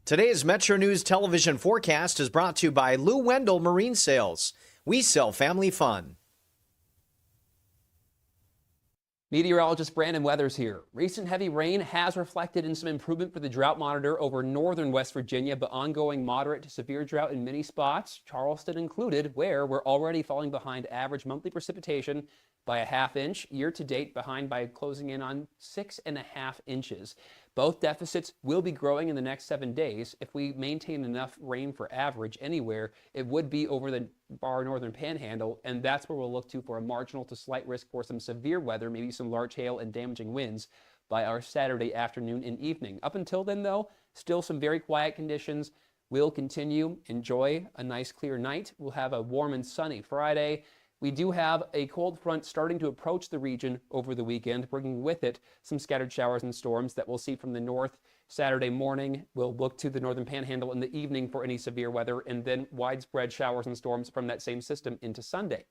Today's Metro News television forecast is brought to you by Lou Wendell Marine Sales. We sell family fun. Meteorologist Brandon Weathers here. Recent heavy rain has reflected in some improvement for the drought monitor over northern West Virginia, but ongoing moderate to severe drought in many spots, Charleston included, where we're already falling behind average monthly precipitation by a ½ inch, year to date behind by closing in on 6.5 inches. Both deficits will be growing in the next 7 days. If we maintain enough rain for average anywhere, it would be over the far northern panhandle, and that's where we'll look to for a marginal to slight risk for some severe weather, maybe some large hail and damaging winds by our Saturday afternoon and evening. Up until then, though, still some very quiet conditions. We'll continue. Enjoy a nice clear night. We'll have a warm and sunny Friday. We do have a cold front starting to approach the region over the weekend, bringing with it some scattered showers and storms that we'll see from the north Saturday morning. We'll look to the northern panhandle in the evening for any severe weather, and then widespread showers and storms from that same system into Sunday.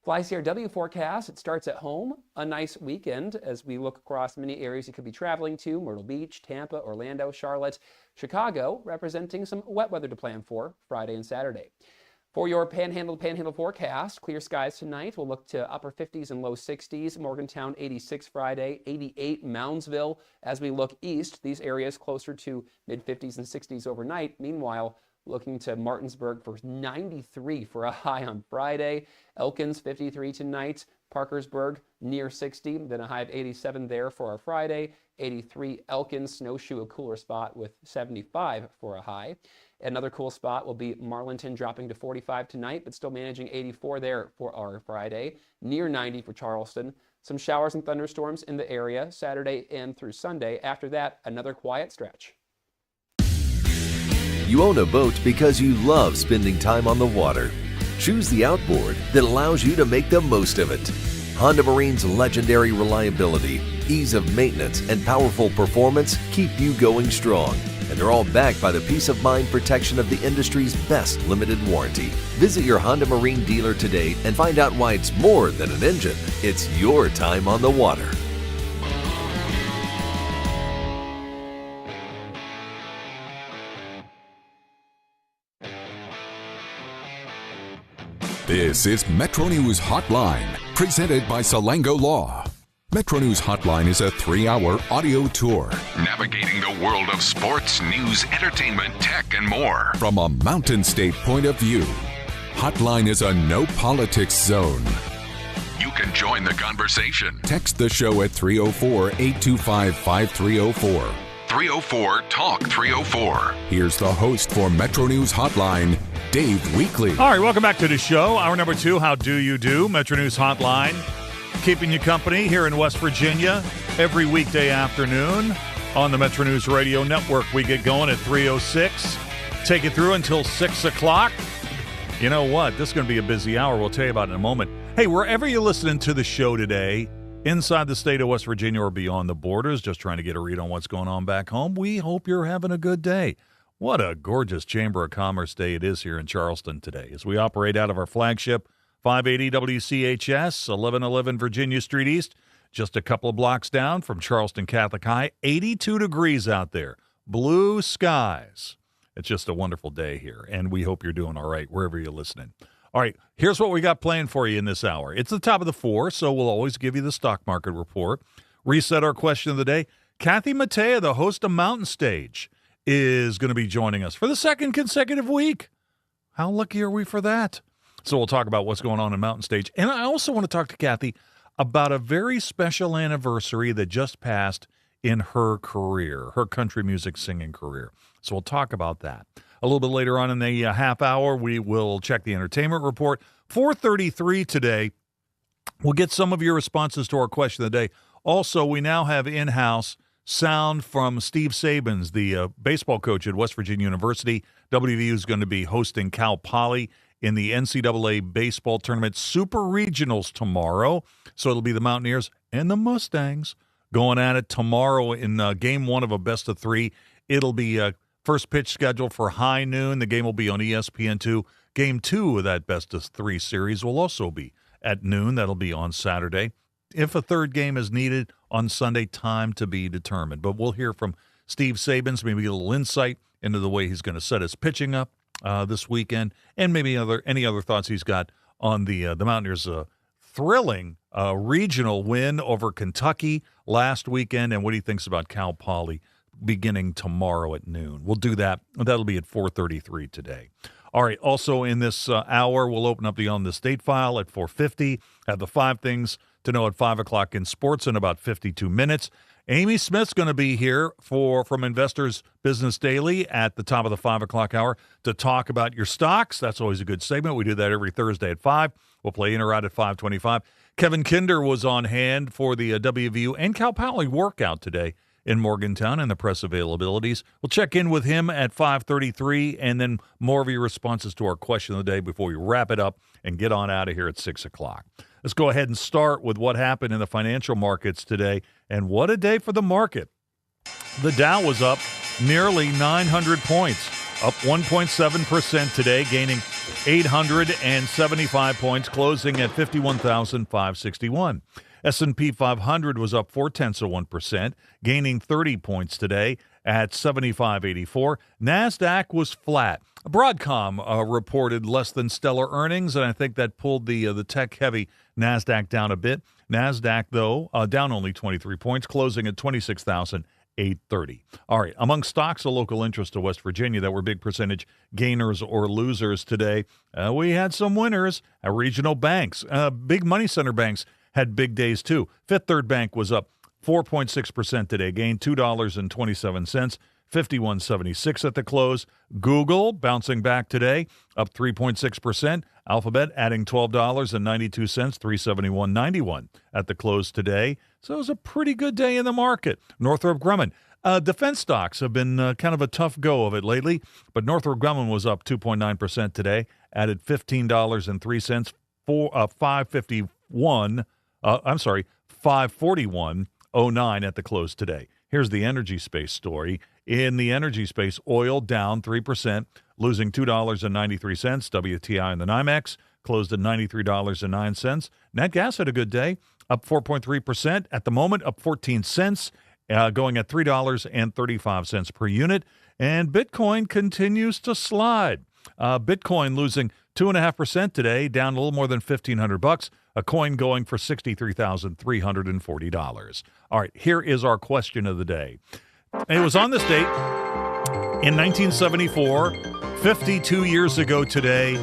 Fly CRW forecast, it starts at home. A nice weekend as we look across many areas you could be traveling to: Myrtle Beach, Tampa, Orlando, Charlotte, Chicago, representing some wet weather to plan for Friday and Saturday. For your panhandle forecast, clear skies tonight. We'll look to upper 50s and low 60s. Morgantown 86 Friday, 88 Moundsville. As we look east, these areas closer to mid 50s and 60s overnight. Meanwhile, looking to Martinsburg for 93 for a high on Friday. Elkins 53 tonight. Parkersburg near 60, then a high of 87 there for our Friday. 83 Elkins, Snowshoe, a cooler spot with 75 for a high. Another cool spot will be Marlinton, dropping to 45 tonight, but still managing 84 there for our Friday. Near 90 for Charleston. Some showers and thunderstorms in the area Saturday and through Sunday. After that, another quiet stretch. You own a boat because you love spending time on the water. Choose the outboard that allows you to make the most of it. Honda Marine's legendary reliability, ease of maintenance, and powerful performance keep you going strong. And they're all backed by the peace of mind protection of the industry's best limited warranty. Visit your Honda Marine dealer today and find out why it's more than an engine. It's your time on the water. This is Metro News Hotline, presented by Salango Law. Metro News Hotline is a 3-hour audio tour, navigating the world of sports, news, entertainment, tech, and more from a Mountain State point of view. Hotline is a no politics zone. You can join the conversation. Text the show at 304-825-5304. 304-TALK-304. Here's the host for Metro News Hotline, Dave Weekley. All right, welcome back to the show. Hour number 2, How Do You Do? Metro News Hotline, keeping you company here in West Virginia every weekday afternoon on the Metro News Radio Network. We get going at 3:06, take it through until 6 o'clock. You know what? This is going to be a busy hour. We'll tell you about it in a moment. Hey, wherever you're listening to the show today, inside the state of West Virginia or beyond the borders, just trying to get a read on what's going on back home, we hope you're having a good day. What a gorgeous Chamber of Commerce day it is here in Charleston today as we operate out of our flagship 580 WCHS, 1111 Virginia Street East, just a couple of blocks down from Charleston Catholic High. 82 degrees out there, blue skies. It's just a wonderful day here, and we hope you're doing all right wherever you're listening. All right, here's what we got planned for you in this hour. It's the top of the 4, so we'll always give you the stock market report. Reset our question of the day. Kathy Mattea, the host of Mountain Stage, is going to be joining us for the second consecutive week. How lucky are we for that? So we'll talk about what's going on in Mountain Stage. And I also want to talk to Kathy about a very special anniversary that just passed in her career, her country music singing career. So we'll talk about that. A little bit later on in the half hour, we will check the entertainment report. 4:33 today, we'll get some of your responses to our question of the day. Also, we now have in-house sound from Steve Sabins, the baseball coach at West Virginia University. WVU is going to be hosting Cal Poly in the NCAA baseball tournament Super Regionals tomorrow. So it'll be the Mountaineers and the Mustangs going at it tomorrow in Game 1 of a best-of-3. It'll be first pitch scheduled for high noon. The game will be on ESPN2. Game 2 of that best-of-3 series will also be at noon. That'll be on Saturday. If a third game is needed on Sunday, time to be determined. But we'll hear from Steve Sabins, maybe get a little insight into the way he's going to set his pitching up this weekend, and maybe any other thoughts he's got on the Mountaineers' thrilling regional win over Kentucky last weekend, and what he thinks about Cal Poly beginning tomorrow at noon. We'll do that. That'll be at 4:33 today. All right, also in this hour, we'll open up the On the State file at 4:50, have the 5 things to know at 5 o'clock in sports in about 52 minutes. Amy Smith's going to be here from Investors Business Daily at the top of the 5 o'clock hour to talk about your stocks. That's always a good segment. We do that every Thursday at 5. We'll play in or out at 5:25. Kevin Kinder was on hand for the WVU and Cal Poly workout today in Morgantown and the press availabilities. We'll check in with him at 5:33, and then more of your responses to our question of the day before we wrap it up and get on out of here at 6 o'clock. Let's go ahead and start with what happened in the financial markets today, and what a day for the market. The Dow was up nearly 900 points, up 1.7% today, gaining 875 points, closing at 51,561. S&P 500 was up 0.4%, gaining 30 points today at 75.84. NASDAQ was flat. Broadcom reported less than stellar earnings, and I think that pulled the tech-heavy NASDAQ down a bit. NASDAQ, though, down only 23 points, closing at 26,830. All right, among stocks of local interest to West Virginia that were big percentage gainers or losers today, we had some winners. Regional banks, big money center banks, had big days, too. Fifth Third Bank was up 4.6% today, gained $2.27, 51.76 at the close. Google bouncing back today, up 3.6%. Alphabet adding $12.92, 371.91 at the close today. So it was a pretty good day in the market. Northrop Grumman. Defense stocks have been kind of a tough go of it lately, but Northrop Grumman was up 2.9% today, added $15.03, 541.09 at the close today. Here's the energy space story. In the energy space, oil down 3%, losing $2.93. WTI in the NYMEX closed at $93.09. Nat gas had a good day, up 4.3%. At the moment, up 14 cents, going at $3.35 per unit. And Bitcoin continues to slide. Bitcoin losing 2.5% today, down a little more than $1,500. A coin going for $63,340. All right, here is our question of the day. It was on this date in 1974, 52 years ago today,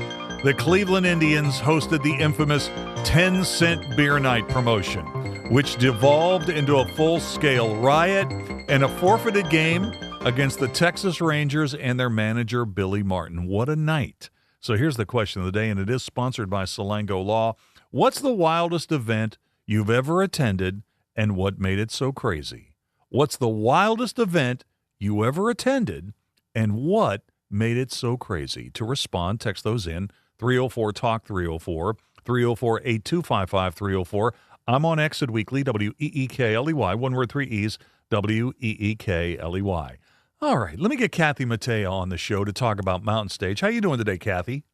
the Cleveland Indians hosted the infamous 10-cent beer night promotion, which devolved into a full-scale riot and a forfeited game against the Texas Rangers and their manager, Billy Martin. What a night. So here's the question of the day, and it is sponsored by Salango Law. What's the wildest event you've ever attended, and what made it so crazy? What's the wildest event you ever attended, and what made it so crazy? To respond, text those in, 304-TALK-304, 304-8255-304. I'm on Exit Weekly, W-E-E-K-L-E-Y, one word, 3 E's, W-E-E-K-L-E-Y. All right, let me get Kathy Mattea on the show to talk about Mountain Stage. How you doing today, Kathy?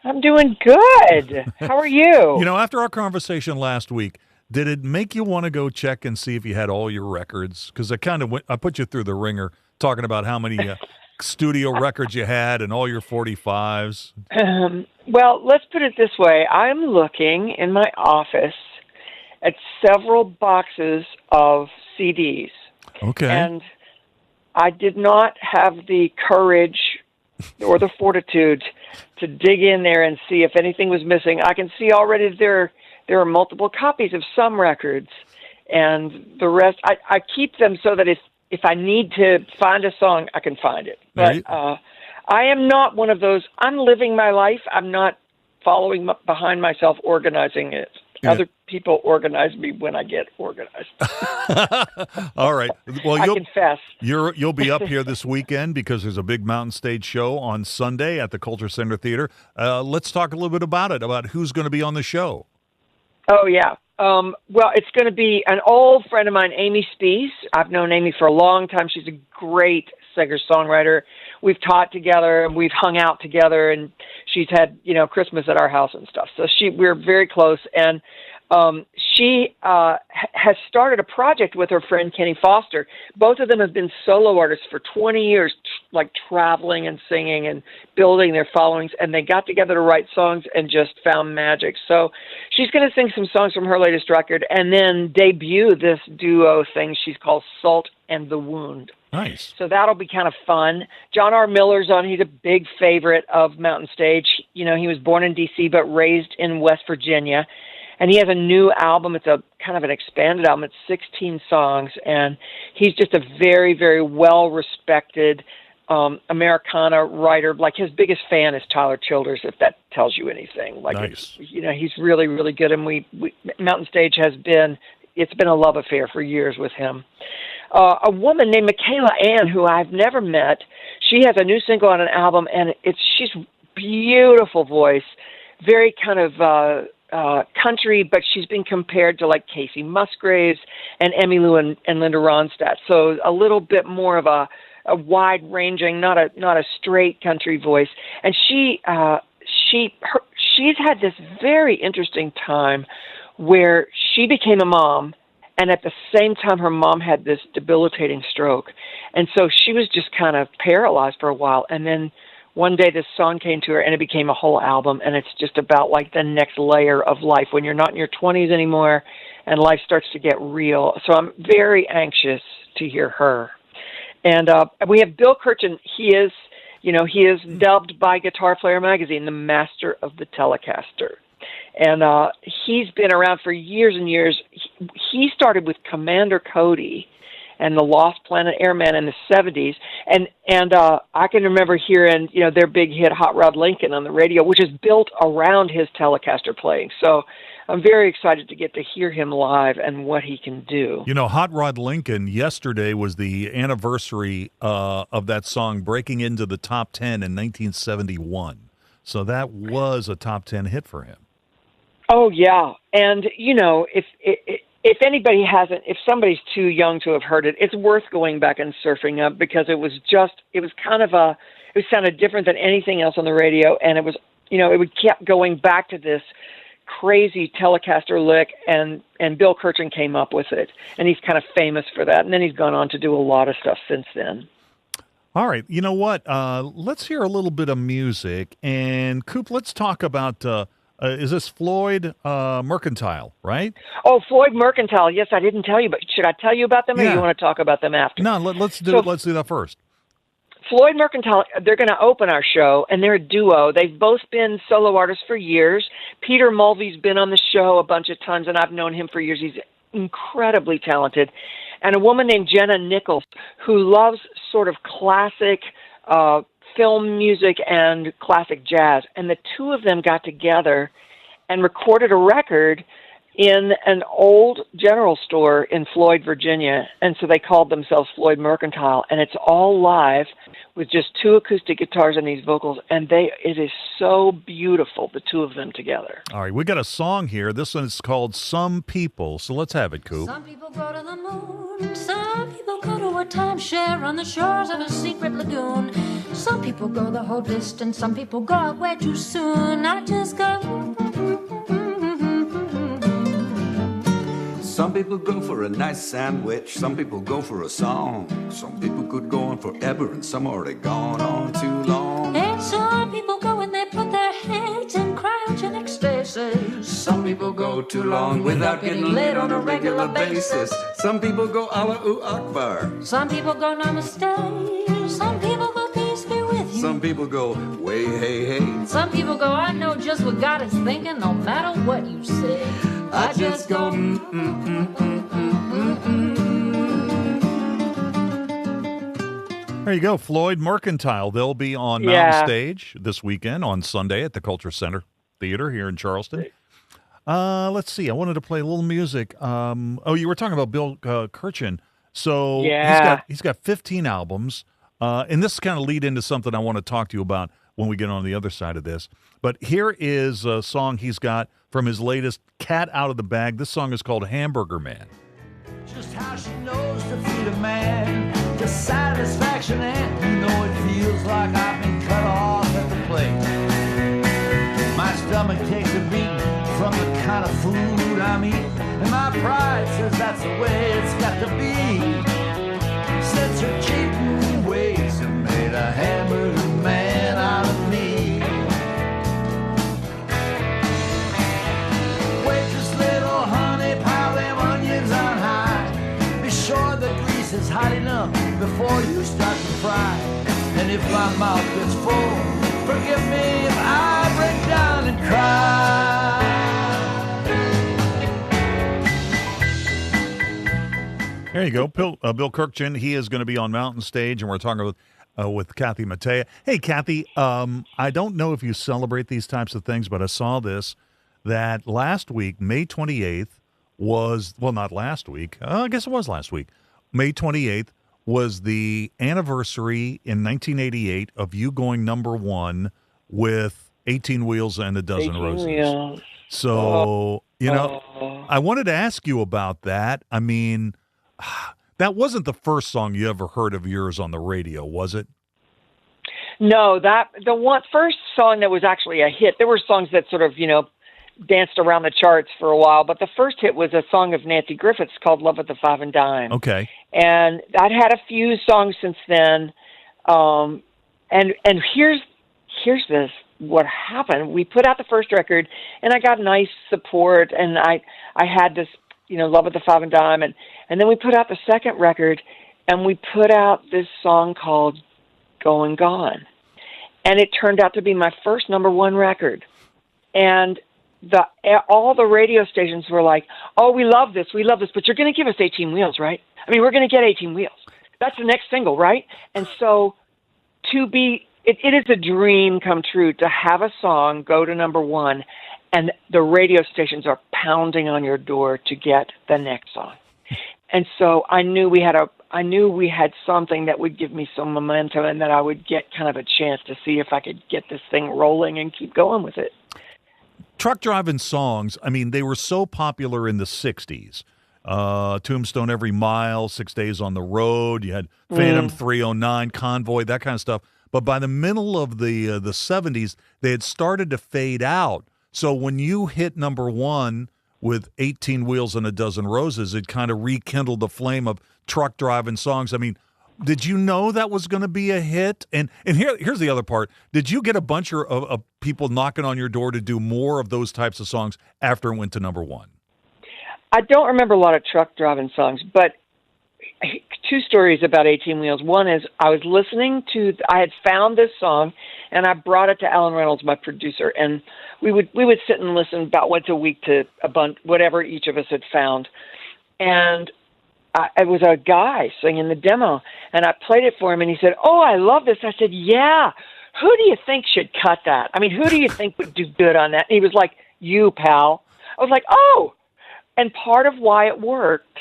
I'm doing good. How are you? You know, after our conversation last week, did it make you want to go check and see if you had all your records? Because I put you through the ringer talking about how many studio records you had and all your 45s. Well, let's put it this way. I'm looking in my office at several boxes of CDs. Okay. And I did not have the courage or the fortitude to dig in there and see if anything was missing. I can see already there are multiple copies of some records, and the rest, I keep them so that if I need to find a song, I can find it. But I am not one of those, I'm living my life, I'm not following behind myself organizing it. Yeah. Other people organize me when I get organized. All right. Well, I confess. You'll be up here this weekend because there's a big Mountain Stage show on Sunday at the Culture Center Theater. Let's talk a little bit about who's going to be on the show. Oh, yeah. Well, it's going to be an old friend of mine, Amy Spees. I've known Amy for a long time. She's a great singer-songwriter. We've taught together and we've hung out together, and she's had, Christmas at our house and stuff. So we're very close. And she has started a project with her friend Kenny Foster. Both of them have been solo artists for 20 years, like traveling and singing and building their followings, and they got together to write songs and just found magic. So she's going to sing some songs from her latest record and then debut this duo thing she's called Salt and the Wound. Nice. So that'll be kind of fun. John R. Miller's on. He's a big favorite of Mountain Stage. You know, he was born in D.C. but raised in West Virginia. And he has a new album. It's a kind of an expanded album. It's 16 songs. And he's just a very, very well-respected Americana writer. Like, his biggest fan is Tyler Childers, if that tells you anything. Like, nice. You know, he's really, really good. And Mountain Stage it's been a love affair for years with him. A woman named Michaela Ann, who I've never met, she has a new single on an album, and she's beautiful voice, very kind of country, but she's been compared to like Casey Musgraves and Emmylou and Linda Ronstadt. So a little bit more of a wide-ranging, not a straight country voice. And she's had this very interesting time where she became a mom, and at the same time her mom had this debilitating stroke. And so she was just kind of paralyzed for a while. And then one day this song came to her, and it became a whole album, and it's just about like the next layer of life when you're not in your 20s anymore and life starts to get real. So I'm very anxious to hear her. And we have Bill Kirchen. He is dubbed by Guitar Player magazine the master of the Telecaster. And he's been around for years and years. He started with Commander Cody and the Lost Planet Airman in the 70s. And I can remember hearing, their big hit Hot Rod Lincoln on the radio, which is built around his Telecaster playing. So I'm very excited to get to hear him live and what he can do. Hot Rod Lincoln, yesterday was the anniversary of that song breaking into the top 10 in 1971. So that was a top 10 hit for him. Oh, yeah. And, if anybody hasn't, if somebody's too young to have heard it, it's worth going back and surfing up because it sounded different than anything else on the radio. And it was, it kept going back to this crazy Telecaster lick, and Bill Kirchen came up with it. And he's kind of famous for that. And then he's gone on to do a lot of stuff since then. All right. You know what? Let's hear a little bit of music. And Coop, let's talk about... is this Floyd Mercantile, right? Oh, Floyd Mercantile. Yes, I didn't tell you, but should I tell you about them, or you want to talk about them after? No, let's do that first. Floyd Mercantile, they're going to open our show, and they're a duo. They've both been solo artists for years. Peter Mulvey's been on the show a bunch of times, and I've known him for years. He's incredibly talented. And a woman named Jenna Nichols, who loves sort of classic film music and classic jazz, and the two of them got together and recorded a record in an old general store in Floyd, Virginia, and so they called themselves Floyd Mercantile, and it's all live with just two acoustic guitars and these vocals, and it is so beautiful, the two of them together. All right, we got a song here. This one is called Some People, so let's have it, Coop. Some people go to the moon, some people go to a timeshare on the shores of a secret lagoon. Some people go the whole distance, some people go out way too soon. I just go. Some people go for a nice sandwich, some people go for a song. Some people could go on forever, and some already gone on too long. And some people go and they put their heads in cryogenic stasis. Some people go too long without getting laid on a regular basis. Some people go Allahu Akbar. Some people go namaste. Some people go peace be with you. Some people go way hey hey. Some people go I know just what God is thinking no matter what you say. I just go There you go, Floyd Mercantile. They'll be on Mountain Stage this weekend on Sunday at the Culture Center Theater here in Charleston. Let's see. I wanted to play a little music. You were talking about Bill Kirchen. So he's got 15 albums, and this kind of lead into something I want to talk to you about when we get on the other side of this. But here is a song he's got from his latest Cat Out of the Bag. This song is called Hamburger Man. Just how she knows to feed a man to satisfaction, and it feels like I've been cut off at the plate. My stomach takes a beating from the kind of food I'm eating, and my pride says that's the way it's got to be. Since her cheating ways have made a dry. And if my mouth gets full, forgive me if I break down and cry. There you go. Bill Kirkchin, he is going to be on Mountain Stage, and we're talking with Kathy Mattea. Hey, Kathy, I don't know if you celebrate these types of things, but I saw this, that last week, May 28th, was, well, not last week. I guess it was last week. May 28th was the anniversary in 1988 of you going number one with 18 Wheels and a Dozen 18 Roses. Wheels. So, I wanted to ask you about that. I mean, that wasn't the first song you ever heard of yours on the radio, was it? No, the first song that was actually a hit. There were songs that sort of, danced around the charts for a while, but the first hit was a song of Nancy Griffith's called "Love at the Five and Dime." Okay. And I'd had a few songs since then. And here's this. What happened? We put out the first record, and I got nice support, and I had this, "Love at the Five and Dime," and then we put out the second record, and we put out this song called "Going Gone," and it turned out to be my first number one record. And all the radio stations were like, "Oh, we love this, but you're going to give us 18 Wheels, right? I mean, we're going to get 18 Wheels. That's the next single, right?" And so it is a dream come true to have a song go to number one, and the radio stations are pounding on your door to get the next song. And so I knew we had something that would give me some momentum, and that I would get kind of a chance to see if I could get this thing rolling and keep going with it. Truck driving songs, I mean, they were so popular in the 60s. Tombstone Every Mile, 6 Days on the Road, you had Phantom 309, Convoy, that kind of stuff. But by the middle of the 70s, they had started to fade out. So when you hit number one with 18 Wheels and a Dozen Roses, it kind of rekindled the flame of truck driving songs. I mean, did you know that was going to be a hit? And here's the other part. Did you get a bunch of people knocking on your door to do more of those types of songs after it went to number one? I don't remember a lot of truck driving songs, but two stories about 18 Wheels. One is I had found this song, and I brought it to Alan Reynolds, my producer, and we would sit and listen about once a week to a bunch, whatever each of us had found. And it was a guy singing the demo, and I played it for him, and he said, "Oh, I love this." I said, "Yeah. Who do you think should cut that? I mean, who do you think would do good on that?" And he was like, "You, pal." I was like, "Oh." And part of why it worked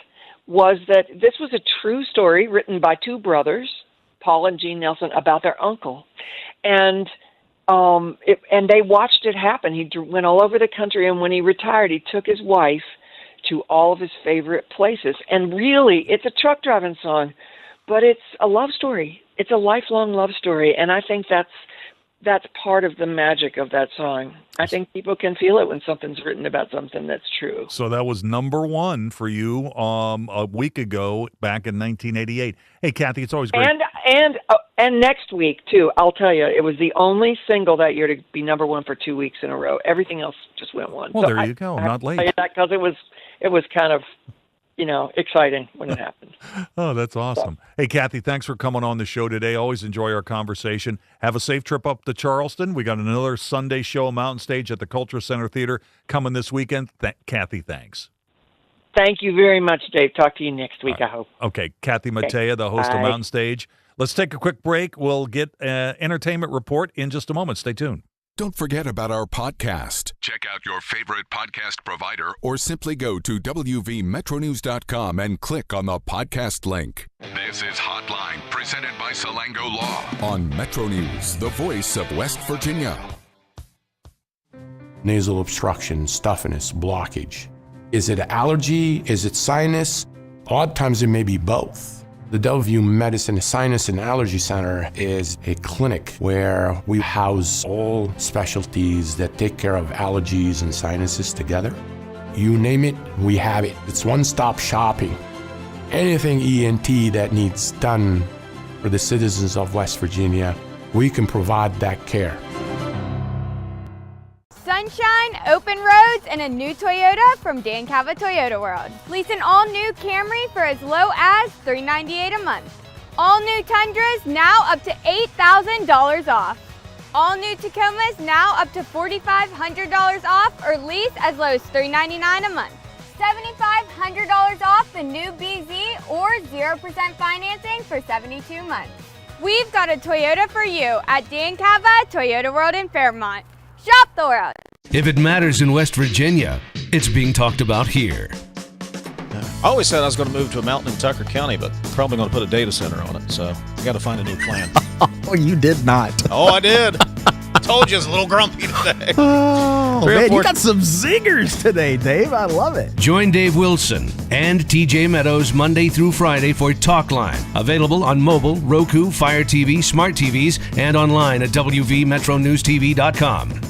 was that this was a true story written by two brothers, Paul and Gene Nelson, about their uncle. And they watched it happen. He went all over the country, and when he retired, he took his wife to all of his favorite places. And really, it's a truck driving song, but it's a love story. It's a lifelong love story, and I think that's part of the magic of that song. I think people can feel it when something's written about something that's true. So that was number one for you a week ago, back in 1988. Hey, Kathy, it's always great. And next week, too, I'll tell you, it was the only single that year to be number one for 2 weeks in a row. Everything else just went one. Well, so there you go. Not late. Because it was kind of, exciting when it happened. Oh, that's awesome. So, hey, Kathy, thanks for coming on the show today. Always enjoy our conversation. Have a safe trip up to Charleston. We got another Sunday show, Mountain Stage at the Culture Center Theater coming this weekend. Kathy, thanks. Thank you very much, Dave. Talk to you next week, I hope. Okay, Kathy Mattea, the host of Mountain Stage. Let's take a quick break. We'll get an entertainment report in just a moment. Stay tuned. Don't forget about our podcast. Check out your favorite podcast provider or simply go to WVMetroNews.com and click on the podcast link. This is Hotline, presented by Salango Law on Metro News, the voice of West Virginia. Nasal obstruction, stuffiness, blockage. Is it allergy? Is it sinus? A lot of times it may be both. The WVU Medicine Sinus and Allergy Center is a clinic where we house all specialties that take care of allergies and sinuses together. You name it, we have it. It's one-stop shopping. Anything ENT that needs done for the citizens of West Virginia, we can provide that care. Sunshine, open roads, and a new Toyota from Dan Cava Toyota World. Lease an all-new Camry for as low as $398 a month. All new Tundras now up to $8,000 off. All new Tacomas now up to $4,500 off or lease as low as $399 a month. $7,500 off the new BZ or 0% financing for 72 months. We've got a Toyota for you at Dan Cava Toyota World in Fairmont. Shop the world. If it matters in West Virginia, it's being talked about here. I always said I was going to move to a mountain in Tucker County, but probably going to put a data center on it, so I got to find a new plan. Oh, you did not. Oh, I did. Told you I was a little grumpy today. Oh, man, you got some zingers today, Dave. I love it. Join Dave Wilson and TJ Meadows Monday through Friday for Talkline. Available on mobile, Roku, Fire TV, smart TVs, and online at WVMetroNewsTV.com.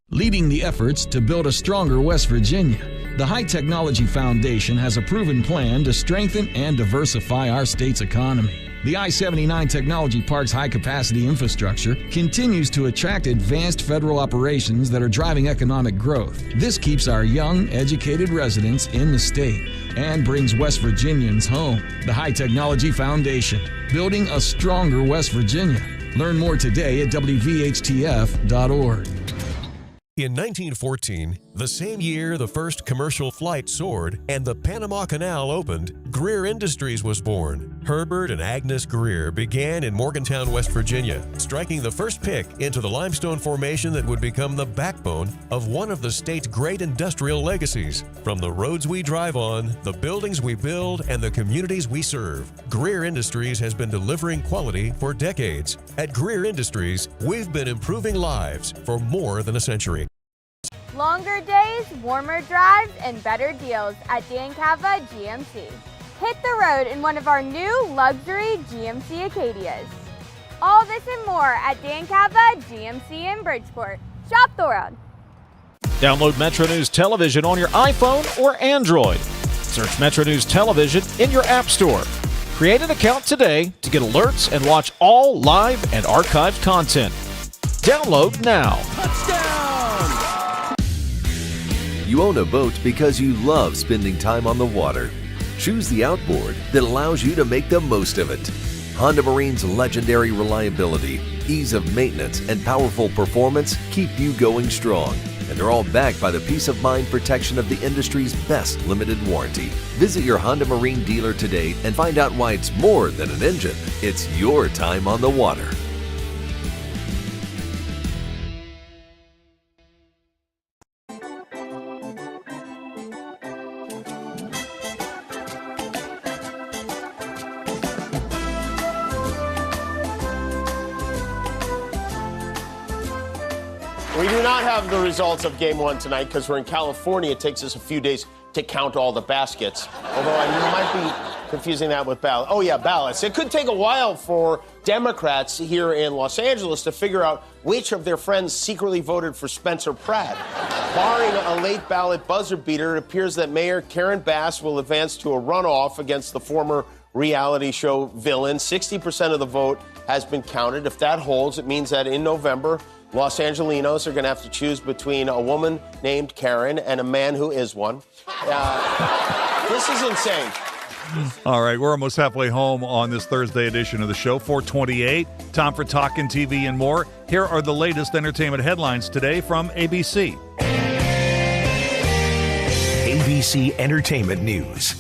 Leading the efforts to build a stronger West Virginia, the High Technology Foundation has a proven plan to strengthen and diversify our state's economy. The I-79 Technology Park's high-capacity infrastructure continues to attract advanced federal operations that are driving economic growth. This keeps our young, educated residents in the state and brings West Virginians home. The High Technology Foundation, building a stronger West Virginia. Learn more today at WVHTF.org. In 1914, the same year the first commercial flight soared and the Panama Canal opened, Greer Industries was born. Herbert and Agnes Greer began in Morgantown, West Virginia, striking the first pick into the limestone formation that would become the backbone of one of the state's great industrial legacies. From the roads we drive on, the buildings we build, and the communities we serve, Greer Industries has been delivering quality for decades. At Greer Industries, we've been improving lives for more than a century. Longer days, warmer drives, and better deals at Dan Cava GMC. Hit the road in one of our new luxury GMC Acadias. All this and more at Dan Cava GMC in Bridgeport. Shop the world. Download Metro News Television on your iPhone or Android. Search Metro News Television in your App Store. Create an account today to get alerts and watch all live and archived content. Download now. You own a boat because you love spending time on the water. Choose the outboard that allows you to make the most of it. Honda Marine's legendary reliability, ease of maintenance, and powerful performance keep you going strong. And they're all backed by the peace of mind protection of the industry's best limited warranty. Visit your Honda Marine dealer today and find out why it's more than an engine. It's your time on the water. We do not have the results of Game 1 tonight because we're in California. It takes us a few days to count all the baskets. Although I might be confusing that with ballots. Oh, yeah, ballots. It could take a while for Democrats here in Los Angeles to figure out which of their friends secretly voted for Spencer Pratt. Barring a late ballot buzzer beater, it appears that Mayor Karen Bass will advance to a runoff against the former reality show villain. 60% of the vote has been counted. If that holds, it means that in November, Los Angelinos are going to have to choose between a woman named Karen and a man who is one. This is insane. All right, we're almost halfway home on this Thursday edition of the show, 4:28. Time for Talkin' TV and more. Here are the latest entertainment headlines today from ABC. ABC Entertainment News.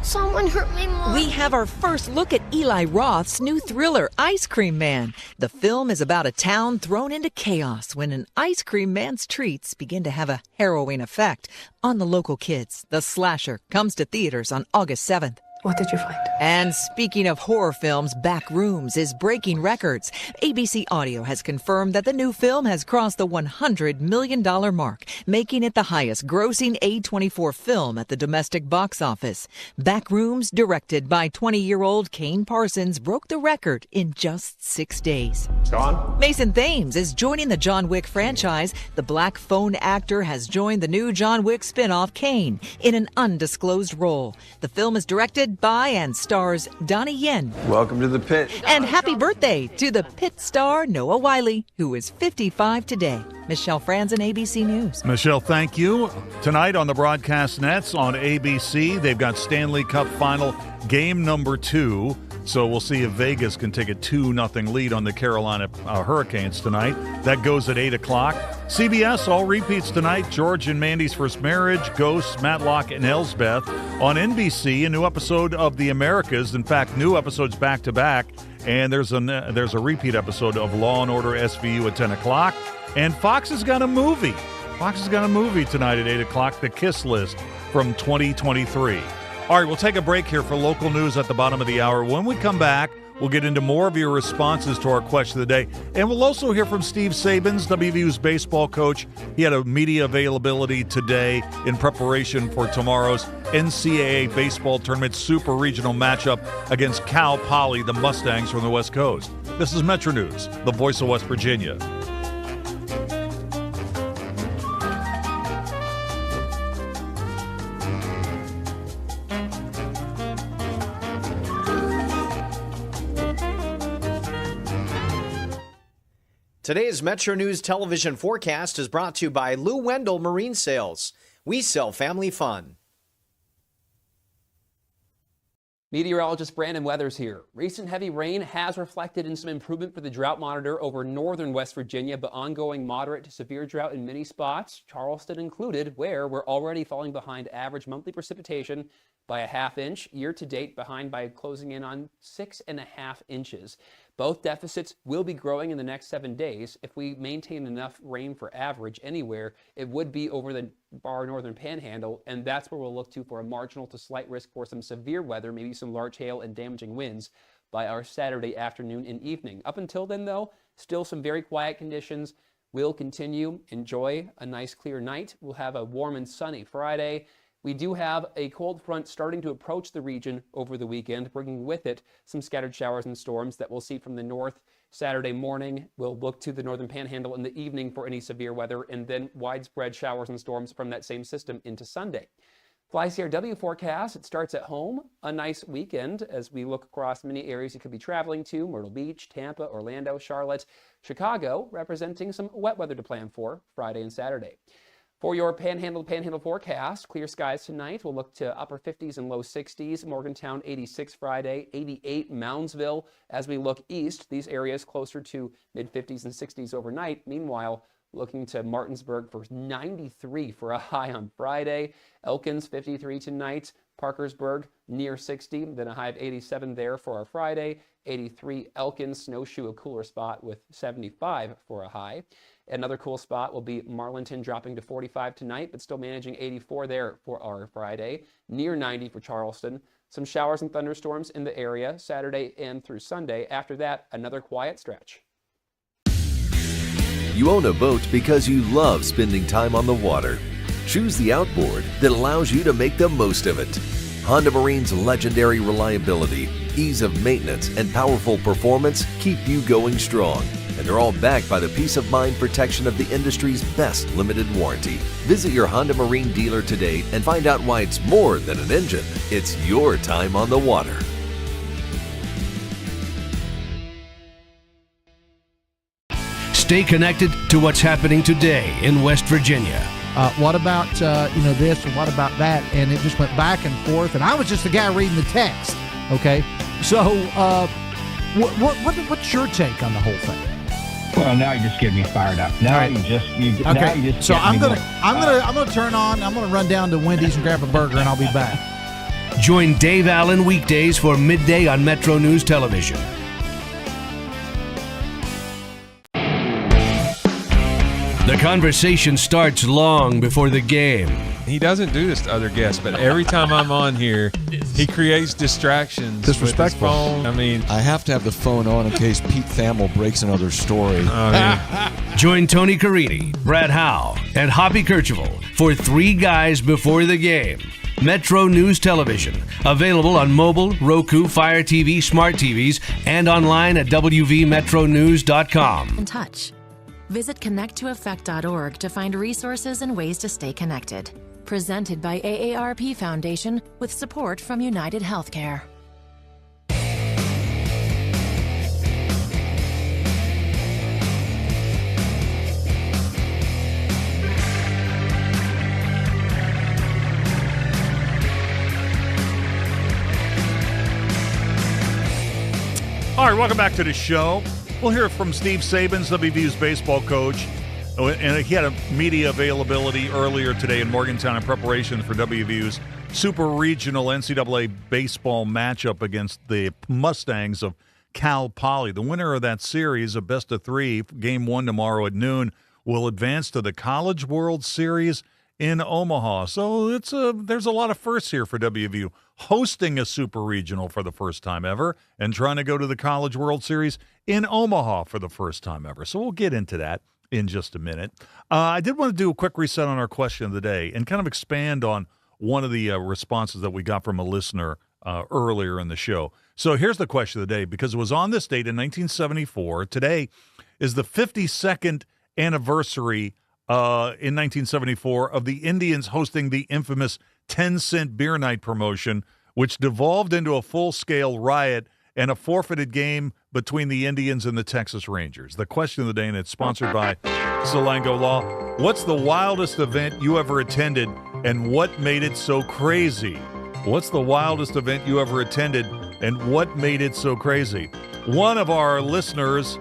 Someone hurt my mom. We have our first look at Eli Roth's new thriller, Ice Cream Man. The film is about a town thrown into chaos when an ice cream man's treats begin to have a harrowing effect on the local kids. The slasher comes to theaters on August 7th. What did you find? And speaking of horror films, Backrooms is breaking records. ABC Audio has confirmed that the new film has crossed the $100 million mark, making it the highest grossing A24 film at the domestic box office. Backrooms, directed by 20-year-old Kane Parsons, broke the record in just 6 days. John? Mason Thames is joining the John Wick franchise. The Black Phone actor has joined the new John Wick spinoff, Kane, in an undisclosed role. The film is directed by and stars Donnie Yen. Welcome to the pit. And happy birthday to the pit star Noah Wiley, who is 55 today. Michelle Franzen, ABC News. Michelle, thank you. Tonight on the broadcast nets on ABC, they've got Stanley Cup Final Game number 2. So we'll see if Vegas can take a 2-0 lead on the Carolina Hurricanes tonight. That goes at 8 o'clock. CBS, all repeats tonight. George and Mandy's First Marriage, Ghosts, Matlock, and Elsbeth. On NBC, a new episode of The Americas. In fact, new episodes back-to-back. And there's a repeat episode of Law & Order SVU at 10 o'clock. And Fox has got a movie. Fox has got a movie tonight at 8 o'clock, The Kiss List from 2023. All right, we'll take a break here for local news at the bottom of the hour. When we come back, we'll get into more of your responses to our question of the day. And we'll also hear from Steve Sabins, WVU's baseball coach. He had a media availability today in preparation for tomorrow's NCAA baseball tournament super regional matchup against Cal Poly, the Mustangs from the West Coast. This is Metro News, the voice of West Virginia. Today's Metro News television forecast is brought to you by Lou Wendell Marine Sales. We sell family fun. Meteorologist Brandon Weathers here. Recent heavy rain has reflected in some improvement for the drought monitor over northern West Virginia, but ongoing moderate to severe drought in many spots, Charleston included, where we're already falling behind average monthly precipitation by a ½ inch. Year to date, behind by closing in on 6.5 inches. Both deficits will be growing in the next 7 days. If we maintain enough rain for average anywhere, it would be over the far northern panhandle, and that's where we'll look to for a marginal to slight risk for some severe weather, maybe some large hail and damaging winds by our Saturday afternoon and evening. Up until then, though, still some very quiet conditions. We'll continue. Enjoy a nice clear night. We'll have a warm and sunny Friday. We do have a cold front starting to approach the region over the weekend, bringing with it some scattered showers and storms that we'll see from the north Saturday morning. We'll look to the northern panhandle in the evening for any severe weather, and then widespread showers and storms from that same system into Sunday. Fly CRW forecast, it starts at home. A nice weekend as we look across many areas you could be traveling to: Myrtle Beach, Tampa, Orlando, Charlotte, Chicago, representing some wet weather to plan for Friday and Saturday. For your panhandle forecast, clear skies tonight. We'll look to upper 50s and low 60s. Morgantown 86 Friday, 88 Moundsville. As we look east, these areas closer to mid 50s and 60s overnight. Meanwhile, looking to Martinsburg for 93 for a high on Friday. Elkins 53 tonight. Parkersburg near 60, then a high of 87 there for our Friday. 83 Elkins, Snowshoe, a cooler spot with 75 for a high. Another cool spot will be Marlinton, dropping to 45 tonight, but still managing 84 there for our Friday. Near 90 for Charleston. Some showers and thunderstorms in the area Saturday and through Sunday. After that, another quiet stretch. You own a boat because you love spending time on the water. Choose the outboard that allows you to make the most of it. Honda Marine's legendary reliability, ease of maintenance, and powerful performance keep you going strong. And they're all backed by the peace of mind protection of the industry's best limited warranty. Visit your Honda Marine dealer today and find out why it's more than an engine. It's your time on the water. Stay connected to what's happening today in West Virginia. What about this, or what about that? And it just went back and forth. And I was just the guy reading the text. Okay, so what's your take on the whole thing? Well, now you just get me fired up. Now right. you just okay. So I'm gonna turn on. I'm gonna run down to Wendy's and grab a burger, and I'll be back. Join Dave Allen weekdays for midday on Metro News Television. The conversation starts long before the game. He doesn't do this to other guests, but every time I'm on here, he creates distractions. Disrespectful. With his phone. I mean, I have to have the phone on in case Pete Thamel breaks another story. Join Tony Carini, Brad Howe, and Hoppy Kercheval for Three Guys Before the Game. Metro News Television. Available on mobile, Roku, Fire TV, smart TVs, and online at wvmetronews.com. In touch. Visit connecttoeffect.org to find resources and ways to stay connected. Presented by AARP Foundation with support from United Healthcare. right, welcome back to the show. We'll hear from Steve Sabins, WVU's baseball coach. And he had a media availability earlier today in Morgantown in preparation for WVU's Super Regional NCAA baseball matchup against the Mustangs of Cal Poly. The winner of that series, a best of three, game one tomorrow at noon, will advance to the College World Series in Omaha. So there's a lot of firsts here for WVU. Hosting a Super Regional for the first time ever and trying to go to the College World Series in Omaha for the first time ever. So we'll get into that in just a minute. I did want to do a quick reset on our question of the day and kind of expand on one of the responses that we got from a listener earlier in the show. So here's the question of the day, because it was on this date in 1974. Today is the 52nd anniversary in 1974 of the Indians hosting the infamous 10-cent beer night promotion, which devolved into a full-scale riot and a forfeited game between the Indians and the Texas Rangers. The question of the day, and it's sponsored by Salango Law. What's the wildest event you ever attended, and what made it so crazy? What's the wildest event you ever attended, and what made it so crazy? One of our listeners,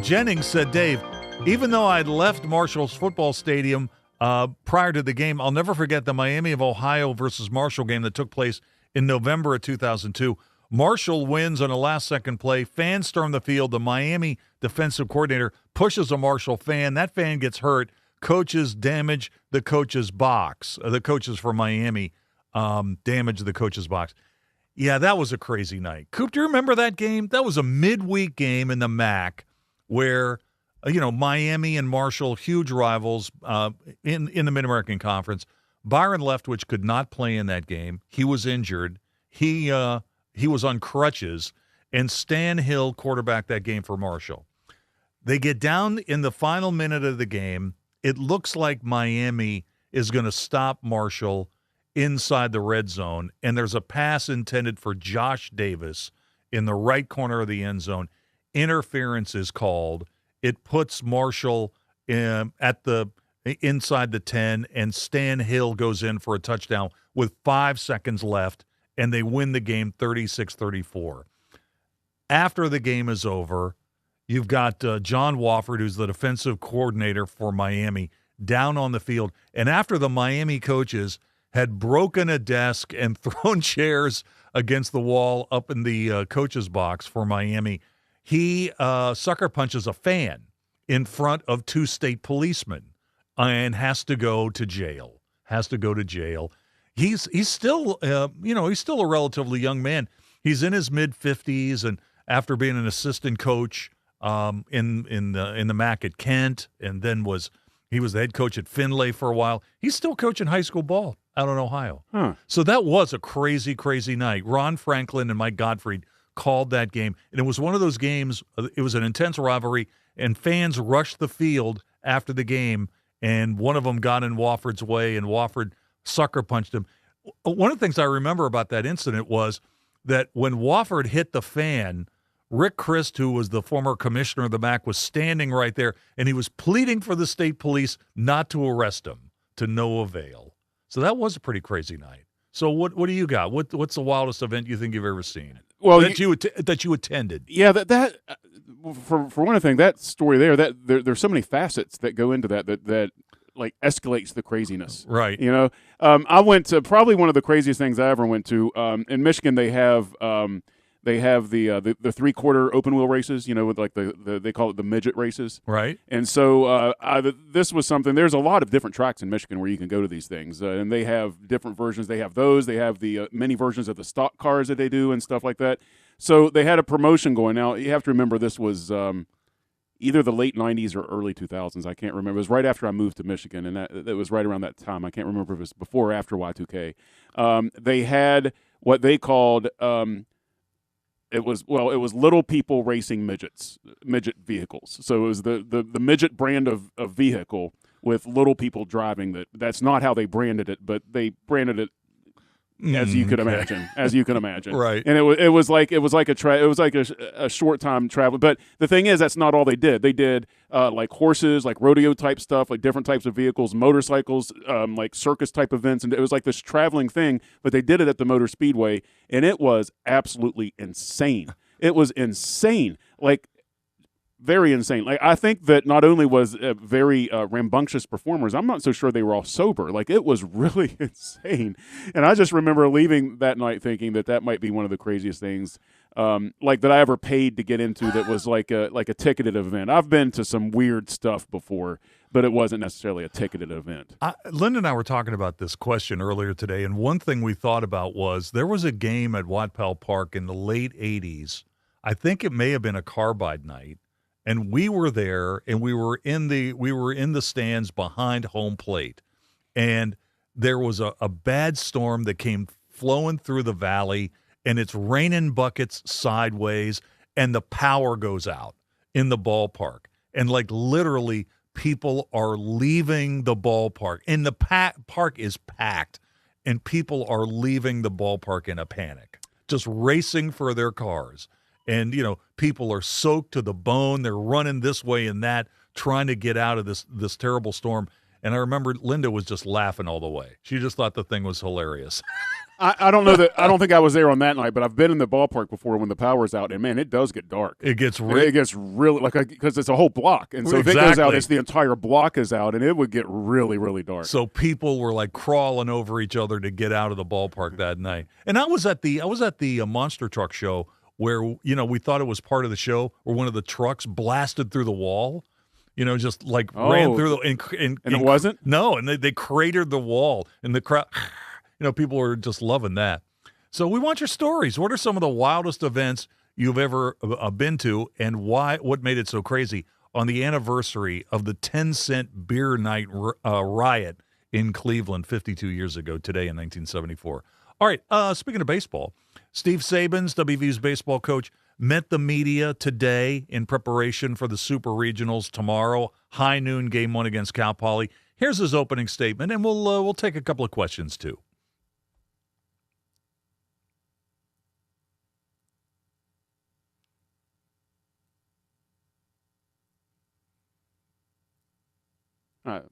Jennings, said, Dave, even though I'd left Marshall's football stadium prior to the game, I'll never forget the Miami of Ohio versus Marshall game that took place in November of 2002. Marshall wins on a last-second play. Fans storm the field. The Miami defensive coordinator pushes a Marshall fan. That fan gets hurt. Coaches damage the coach's box. The coaches for Miami damage the coach's box. Yeah, that was a crazy night. Coop, do you remember that game? That was a midweek game in the MAC where, Miami and Marshall, huge rivals in the Mid-American Conference. Byron Leftwich could not play in that game. He was injured. He was on crutches, and Stan Hill quarterbacked that game for Marshall. They get down in the final minute of the game. It looks like Miami is going to stop Marshall inside the red zone, and there's a pass intended for Josh Davis in the right corner of the end zone. Interference is called. It puts Marshall at the inside the 10, and Stan Hill goes in for a touchdown with 5 seconds left, and they win the game 36-34. After the game is over, you've got John Wofford, who's the defensive coordinator for Miami, down on the field. And after the Miami coaches had broken a desk and thrown chairs against the wall up in the coach's box for Miami, he sucker punches a fan in front of 2 state policemen and has to go to jail. He's still, he's still a relatively young man. He's in his mid-50s, and after being an assistant coach in the MAC at Kent, and then he was the head coach at Findlay for a while. He's still coaching high school ball out in Ohio. So that was a crazy, crazy night. Ron Franklin and Mike Gottfried called that game, and it was one of those games. It was an intense rivalry, and fans rushed the field after the game, and one of them got in Wofford's way, and Wofford sucker punched him. One of the things I remember about that incident was that when Wofford hit the fan, Rick Christ, who was the former commissioner of the MAC, was standing right there, and he was pleading for the state police not to arrest him, to no avail. So that was a pretty crazy night. So what do you got? What's the wildest event you think you've ever seen? Well, that you attended? Yeah, that for one thing, that story there's so many facets that go into that like escalates the craziness. Right. I went to probably one of the craziest things I ever went to. In Michigan, they have the 3/4 open wheel races, with like they call it the midget races. Right. And so this was something. There's a lot of different tracks in Michigan where you can go to these things, and they have different versions. They have those. They have the many versions of the stock cars that they do and stuff like that. So they had a promotion going. Now you have to remember this was either the late 90s or early 2000s. I can't remember. It was right after I moved to Michigan, and that was right around that time. I can't remember if it was before or after Y2K. They had what they called it was little people racing midget vehicles. So it was the midget brand of vehicle with little people driving. That's not how they branded it, but they branded it as you could imagine. Right. And it was like a short time travel. But the thing is, that's not all they did. They did like horses, like rodeo type stuff, like different types of vehicles, motorcycles, like circus type events, and it was like this traveling thing. But they did it at the Motor Speedway, and it was absolutely insane. It was insane, like very insane. Like I think that not only was very rambunctious performers, I'm not so sure they were all sober. Like it was really insane. And I just remember leaving that night thinking that might be one of the craziest things like that I ever paid to get into that was like a ticketed event. I've been to some weird stuff before, but it wasn't necessarily a ticketed event. Linda and I were talking about this question earlier today, and one thing we thought about was there was a game at Wattpell Park in the late 80s. I think it may have been a carbide night, and we were there, and we were in the stands behind home plate, and there was a bad storm that came flowing through the valley, and it's raining buckets sideways, and the power goes out in the ballpark, and like literally people are leaving the ballpark, and the park is packed, and people are leaving the ballpark in a panic, just racing for their cars. And, you know, people are soaked to the bone. They're running this way and that, trying to get out of this terrible storm. And I remember Linda was just laughing all the way. She just thought the thing was hilarious. I don't know that. I don't think I was there on that night, but I've been in the ballpark before when the power's out, and man, it does get dark. It gets really like because it's a whole block, and so if it goes out, it's the entire block is out, and it would get really, really dark. So people were like crawling over each other to get out of the ballpark that night. And I was at the monster truck show where, you know, we thought it was part of the show, where one of the trucks blasted through the wall. You know, just like ran through the and it wasn't? No, and they cratered the wall, and the crowd. You know, people were just loving that. So we want your stories. What are some of the wildest events you've ever been to, and why? What made it so crazy on the anniversary of the 10-cent beer night riot in Cleveland 52 years ago today in 1974? All right, speaking of baseball, Steve Sabins, WVU's baseball coach, met the media today in preparation for the Super Regionals tomorrow, high noon game 1 against Cal Poly. Here's his opening statement, and we'll take a couple of questions too.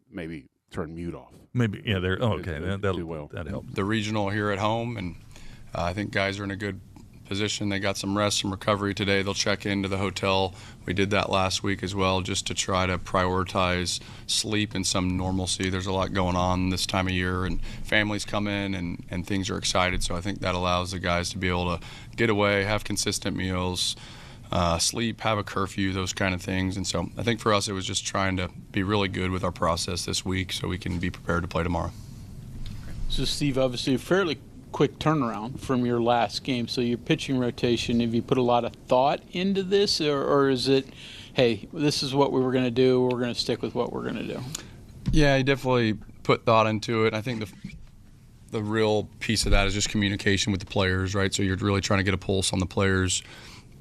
Maybe turn mute off. Maybe, yeah. They're okay. That'll do well. That helps. The regional here at home, and I think guys are in a good position. They got some rest, some recovery today. They'll check into the hotel. We did that last week as well, just to try to prioritize sleep and some normalcy. There's a lot going on this time of year, and families come in and things are excited. So I think that allows the guys to be able to get away, have consistent meals, sleep, have a curfew, those kind of things. And so I think for us, it was just trying to be really good with our process this week so we can be prepared to play tomorrow. So, Steve, obviously a fairly quick turnaround from your last game. So your pitching rotation, have you put a lot of thought into this, or is it, hey, this is what we were going to do, we're going to stick with what we're going to do? Yeah, I definitely put thought into it. I think the real piece of that is just communication with the players, right? So you're really trying to get a pulse on the players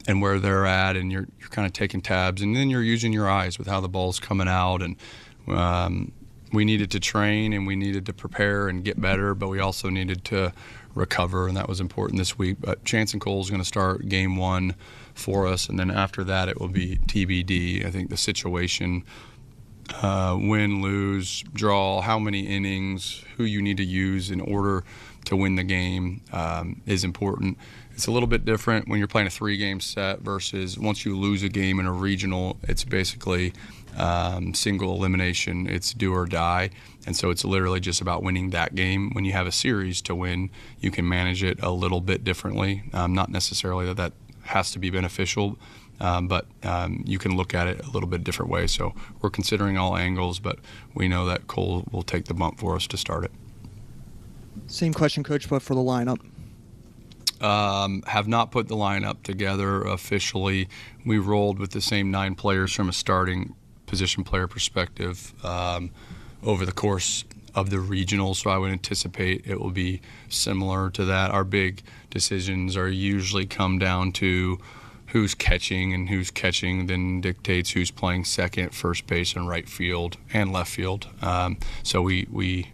and where they're at, and you're kind of taking tabs, and then you're using your eyes with how the ball's coming out. And we needed to train and we needed to prepare and get better, but we also needed to recover, and that was important this week. But Chance and Cole is going to start game 1 for us, and then after that it will be TBD. I think the situation, win, lose, draw, how many innings, who you need to use in order to win the game is important. It's a little bit different when you're playing a 3-game set versus once you lose a game in a regional, it's basically single elimination. It's do or die. And so it's literally just about winning that game. When you have a series to win, you can manage it a little bit differently. Not necessarily that has to be beneficial, but you can look at it a little bit different way. So we're considering all angles, but we know that Cole will take the bump for us to start it. Same question, Coach, but for the lineup. Have not put the lineup together officially. We rolled with the same 9 players from a starting position player perspective over the course of the regional, so I would anticipate it will be similar to that. Our big decisions are usually come down to who's catching, and who's catching then dictates who's playing second, first base, and right field and left field. So we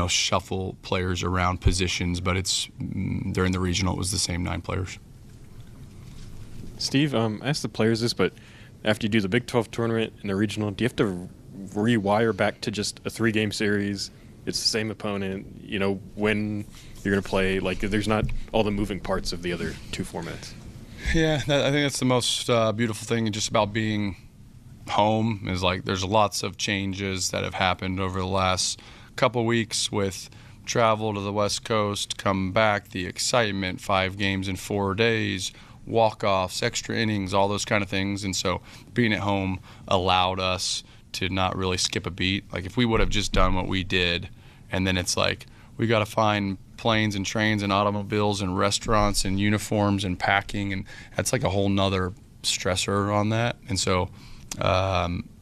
shuffle players around positions, but it's during the regional it was the same 9 players. Steve, I asked the players this, but after you do the Big 12 tournament and the regional, do you have to rewire back to just a 3-game series? It's the same opponent, when you're going to play, like there's not all the moving parts of the other 2 formats. Yeah, I think that's the most beautiful thing just about being home is like there's lots of changes that have happened over the last couple weeks with travel to the West Coast, come back, the excitement, 5 games in 4 days, walk-offs, extra innings, all those kind of things. And so being at home allowed us to not really skip a beat. Like if we would have just done what we did, and then it's like we got to find planes and trains and automobiles and restaurants and uniforms and packing, and that's like a whole nother stressor on that. And so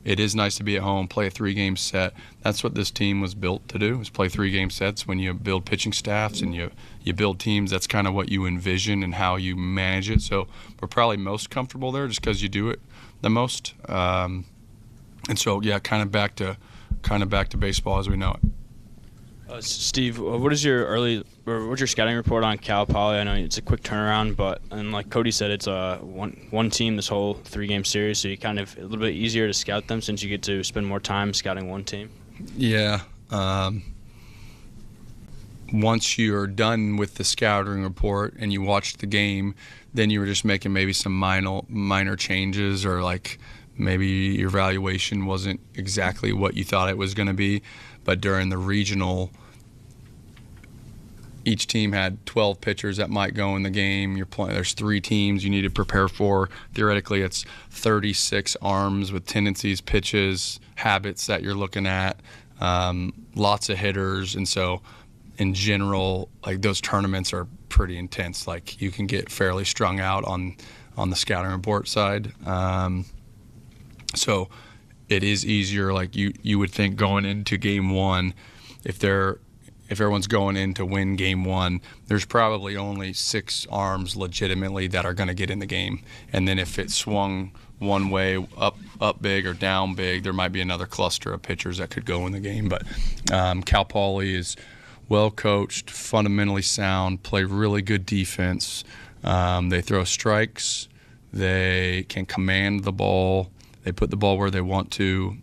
it is nice to be at home, play a 3-game set. That's what this team was built to do, is play 3-game sets. When you build pitching staffs and you build teams, that's kind of what you envision and how you manage it. So we're probably most comfortable there just because you do it the most. And so, yeah, kind of back to baseball as we know it. Steve, what's your scouting report on Cal Poly? I know it's a quick turnaround, but and like Cody said, it's one team this whole 3-game series, so you kind of a little bit easier to scout them since you get to spend more time scouting one team. Yeah. Once you're done with the scouting report and you watch the game, then you were just making maybe some minor changes, or like maybe your evaluation wasn't exactly what you thought it was going to be. But during the regional, each team had 12 pitchers that might go in the game. There's 3 teams you need to prepare for. Theoretically, it's 36 arms with tendencies, pitches, habits that you're looking at, lots of hitters. And so in general, like those tournaments are pretty intense. Like you can get fairly strung out on the scouting report side. So it is easier, like you would think going into game 1, if everyone's going in to win game 1, there's probably only 6 arms legitimately that are going to get in the game. And then if it swung one way, up big or down big, there might be another cluster of pitchers that could go in the game. But Cal Poly is well coached, fundamentally sound, play really good defense. They throw strikes. They can command the ball. They put the ball where they want to.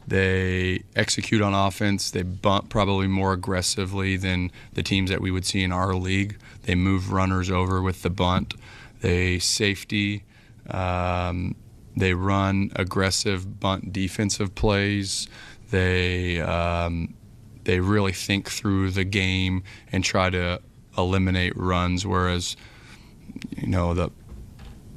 They execute on offense. They bunt probably more aggressively than the teams that we would see in our league. They move runners over with the bunt. They safety. They run aggressive bunt defensive plays. They really think through the game and try to eliminate runs, whereas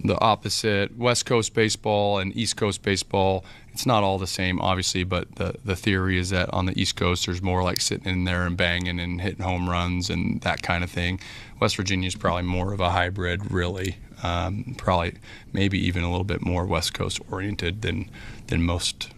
the opposite, West Coast baseball and East Coast baseball, it's not all the same, obviously, but the theory is that on the East Coast, there's more like sitting in there and banging and hitting home runs and that kind of thing. West Virginia is probably more of a hybrid, really. Probably maybe even a little bit more West Coast oriented than most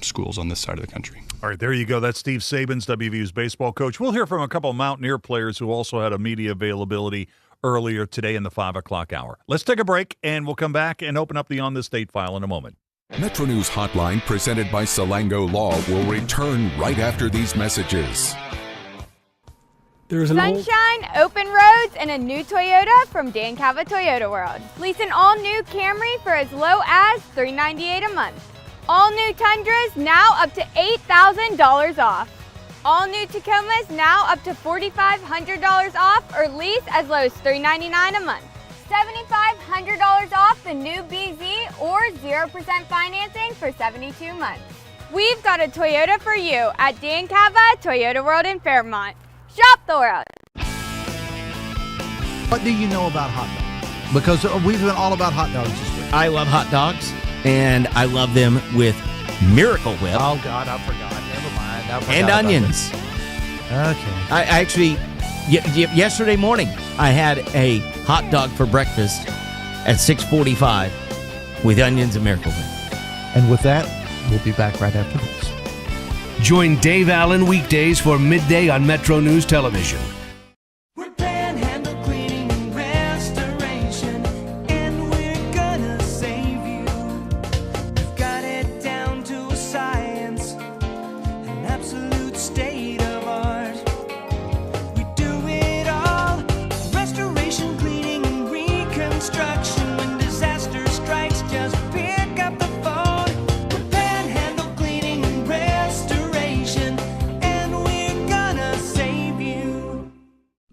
schools on this side of the country. All right, there you go. That's Steve Sabins, WVU's baseball coach. We'll hear from a couple of Mountaineer players who also had a media availability earlier today in the 5 o'clock hour. Let's take a break, and we'll come back and open up the On the State file in a moment. Metro News Hotline, presented by Salango Law, will return right after these messages. Sunshine, open roads, and a new Toyota from Dan Cava Toyota World. Lease an all-new Camry for as low as $398 a month. All new Tundras now up to $8,000 off. All new Tacomas now up to $4,500 off, or lease as low as $399 a month. $7,500 off the new BZ or 0% financing for 72 months. We've got a Toyota for you at Dan Cava Toyota World in Fairmont. Shop the world. What do you know about hot dogs? Because we've been all about hot dogs this week. I love hot dogs, and I love them with Miracle Whip. Oh, God, I forgot. Never mind. And onions. Okay. I actually, yesterday morning, I had a hot dog for breakfast at 6:45 with onions and Miracle Whip. And with that, we'll be back right after this. Join Dave Allen weekdays for midday on Metro News Television.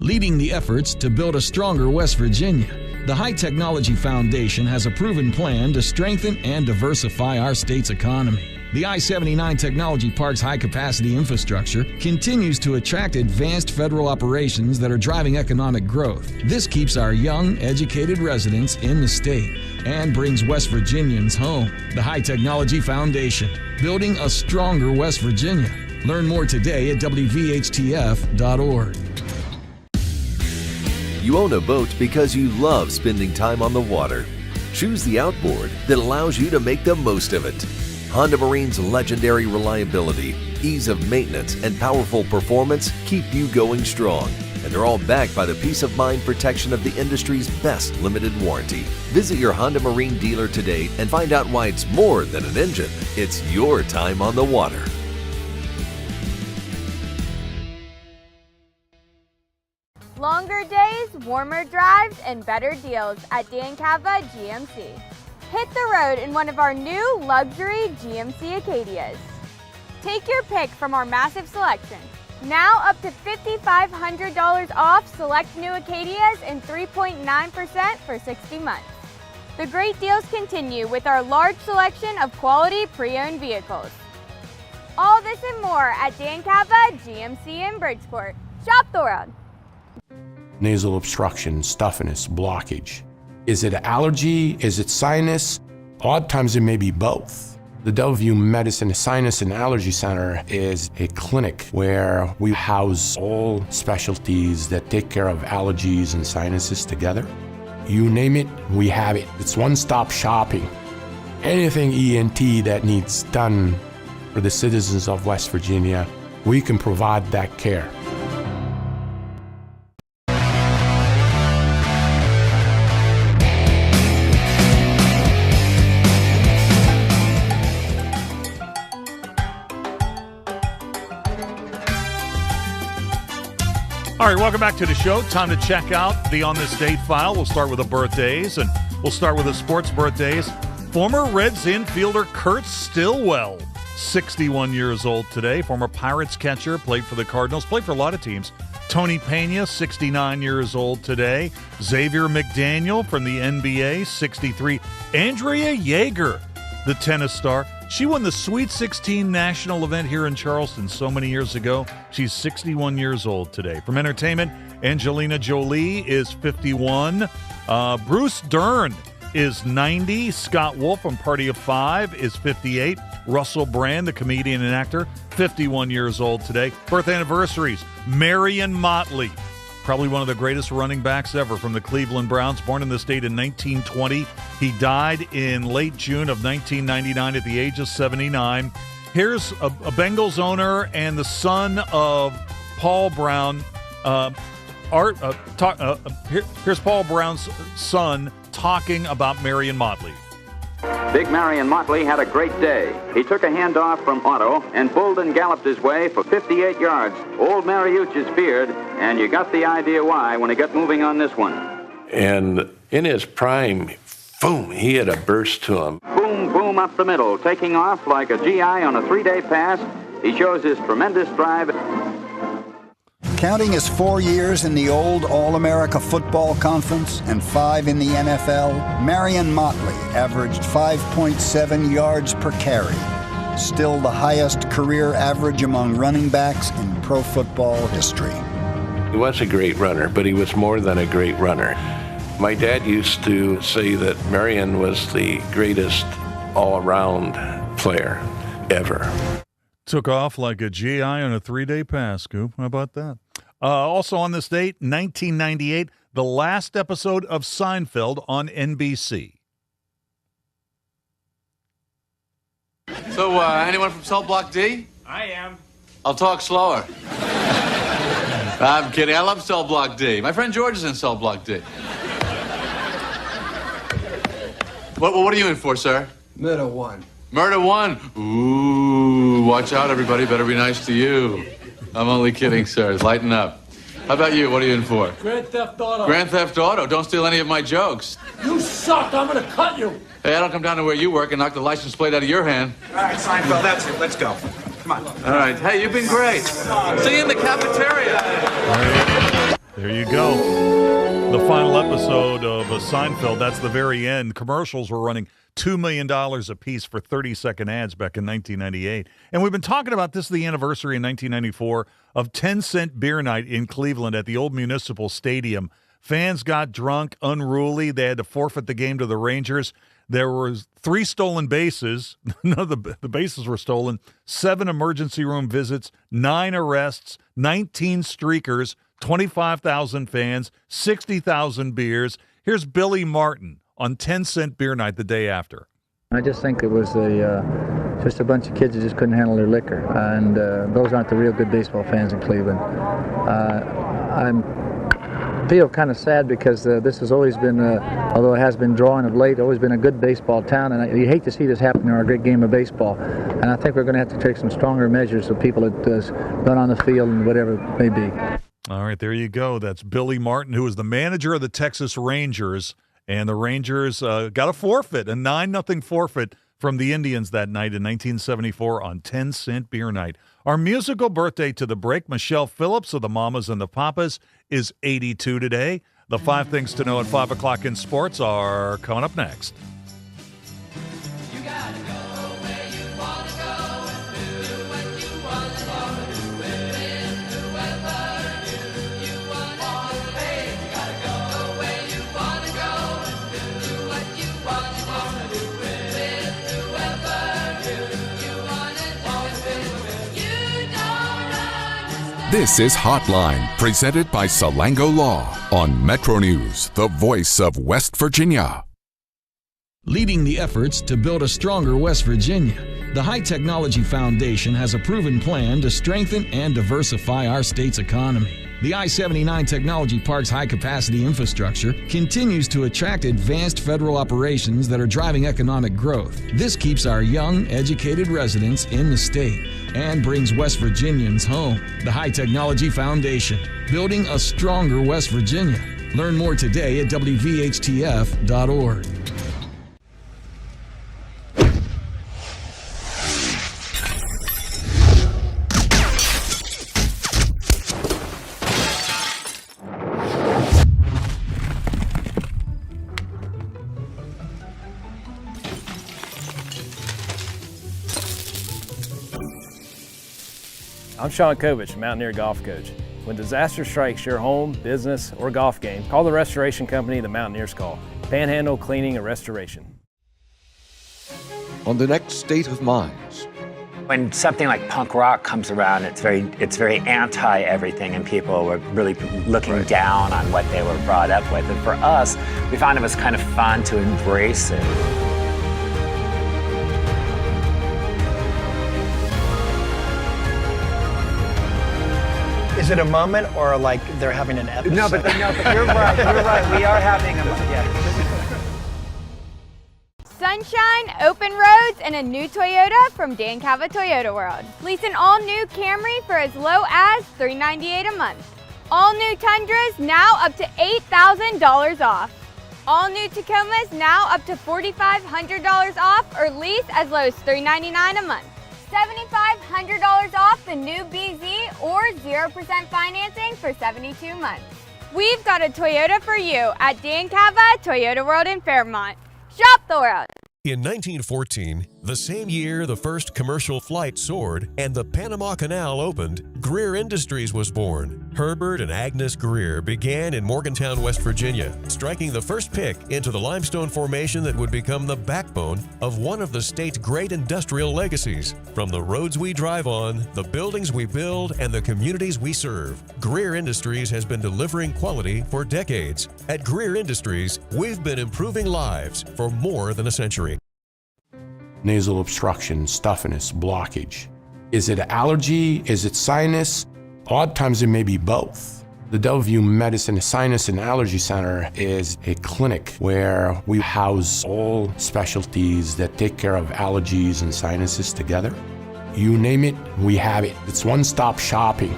Leading the efforts to build a stronger West Virginia. The High Technology Foundation has a proven plan to strengthen and diversify our state's economy. The I-79 Technology Park's high-capacity infrastructure continues to attract advanced federal operations that are driving economic growth. This keeps our young, educated residents in the state and brings West Virginians home. The High Technology Foundation, building a stronger West Virginia. Learn more today at WVHTF.org. You own a boat because you love spending time on the water. Choose the outboard that allows you to make the most of it. Honda Marine's legendary reliability, ease of maintenance, and powerful performance keep you going strong. And they're all backed by the peace of mind protection of the industry's best limited warranty. Visit your Honda Marine dealer today and find out why it's more than an engine. It's your time on the water. Longer days, warmer drives, and better deals at Dan Cava GMC. Hit the road in one of our new luxury GMC Acadias. Take your pick from our massive selection. Now up to $5,500 off select new Acadias and 3.9% for 60 months. The great deals continue with our large selection of quality pre-owned vehicles. All this and more at Dan Cava GMC in Bridgeport. Shop the world. Nasal obstruction, stuffiness, blockage. Is it allergy? Is it sinus? A lot of times it may be both. The WVU Medicine Sinus and Allergy Center is a clinic where we house all specialties that take care of allergies and sinuses together. You name it, we have it. It's one-stop shopping. Anything ENT that needs done for the citizens of West Virginia, we can provide that care. All right, welcome back to the show. Time to check out the On This Date file. We'll start with the birthdays, and we'll start with the sports birthdays. Former Reds infielder Kurt Stillwell, 61 years old today. Former Pirates catcher, played for the Cardinals, played for a lot of teams. Tony Pena, 69 years old today. Xavier McDaniel from the NBA, 63. Andrea Jaeger, the tennis star. She won the Sweet 16 national event here in Charleston so many years ago. She's 61 years old today. From entertainment, Angelina Jolie is 51. Bruce Dern is 90. Scott Wolf from Party of Five is 58. Russell Brand, the comedian and actor, 51 years old today. Birth anniversaries, Marion Motley, probably one of the greatest running backs ever from the Cleveland Browns, born in the state in 1920. He died in late June of 1999 at the age of 79. Here's a Bengals owner and the son of Paul Brown. Here's Paul Brown's son talking about Marion Motley. Big Marion Motley had a great day. He took a handoff from Otto and pulled and galloped his way for 58 yards. Old Mariucci is feared, and you got the idea why when he got moving on this one. And in his prime, boom, he had a burst to him. Boom, boom up the middle, taking off like a GI on a 3-day pass. He shows his tremendous drive. Counting his 4 years in the old All-America Football Conference and 5 in the NFL, Marion Motley averaged 5.7 yards per carry, still the highest career average among running backs in pro football history. He was a great runner, but he was more than a great runner. My dad used to say that Marion was the greatest all-around player ever. Took off like a GI on a 3-day pass, Coop. How about that? Also on this date, 1998, the last episode of Seinfeld on NBC. So, anyone from Cell Block D? I am. I'll talk slower. I'm kidding. I love Cell Block D. My friend George is in Cell Block D. What are you in for, sir? Murder 1. Murder 1? Ooh, watch out, everybody. Better be nice to you. I'm only kidding, sir. Lighten up. How about you? What are you in for? Grand Theft Auto. Grand Theft Auto. Don't steal any of my jokes. You suck. I'm going to cut you. Hey, I don't come down to where you work and knock the license plate out of your hand. All right, Seinfeld, that's it. Let's go. Come on. All right. Hey, you've been great. See you in the cafeteria. There you go. The final episode of Seinfeld, that's the very end. Commercials were running $2 million a piece for 30-second ads back in 1998. And we've been talking about this, the anniversary in 1994 of 10-cent beer night in Cleveland at the old Municipal Stadium. Fans got drunk, unruly. They had to forfeit the game to the Rangers. There was 3 stolen bases. None of the bases were stolen. 7 emergency room visits, 9 arrests, 19 streakers, 25,000 fans, 60,000 beers. Here's Billy Martin on 10-cent beer night the day after. I just think it was just a bunch of kids that just couldn't handle their liquor, and those aren't the real good baseball fans in Cleveland. I feel kind of sad because this has always been, although it has been drawing of late, always been a good baseball town, and you hate to see this happen in our great game of baseball. And I think we're going to have to take some stronger measures of people that run on the field and whatever it may be. All right, there you go. That's Billy Martin, who is the manager of the Texas Rangers. And the Rangers got a forfeit, a 9-0 forfeit from the Indians that night in 1974 on 10-cent beer night. Our musical birthday to the break, Michelle Phillips of the Mamas and the Papas, is 82 today. The 5 things to know at 5 o'clock in sports are coming up next. This is Hotline, presented by Salango Law on Metro News, the voice of West Virginia. Leading the efforts to build a stronger West Virginia, the High Technology Foundation has a proven plan to strengthen and diversify our state's economy. The I-79 Technology Park's high-capacity infrastructure continues to attract advanced federal operations that are driving economic growth. This keeps our young, educated residents in the state and brings West Virginians home. The High Technology Foundation, building a stronger West Virginia. Learn more today at WVHTF.org. I'm Sean Kovich, Mountaineer Golf Coach. When disaster strikes your home, business, or golf game, call the restoration company the Mountaineers call. Panhandle Cleaning and Restoration. On the next State of Minds. When something like punk rock comes around, it's very anti everything, and people were really looking down on what they were brought up with. And for us, we found it was kind of fun to embrace it. Is it a moment or like they're having an episode? No, but you're right. You're right. We are having a moment. Yeah. Sunshine, open roads, and a new Toyota from Dan Cava Toyota World. Lease an all-new Camry for as low as $398 a month. All new Tundras now up to $8,000 off. All new Tacomas now up to $4,500 off, or lease as low as $399 a month. $7,500 off the new BZ or 0% financing for 72 months. We've got a Toyota for you at Dan Cava Toyota World in Fairmont. Shop the world. In 1914, the same year the first commercial flight soared and the Panama Canal opened, Greer Industries was born. Herbert and Agnes Greer began in Morgantown, West Virginia, striking the first pick into the limestone formation that would become the backbone of one of the state's great industrial legacies. From the roads we drive on, the buildings we build, and the communities we serve, Greer Industries has been delivering quality for decades. At Greer Industries, we've been improving lives for more than a century. Nasal obstruction, stuffiness, blockage. Is it allergy? Is it sinus? Odd times it may be both. The WVU Medicine Sinus and Allergy Center is a clinic where we house all specialties that take care of allergies and sinuses together. You name it, we have it. It's one-stop shopping.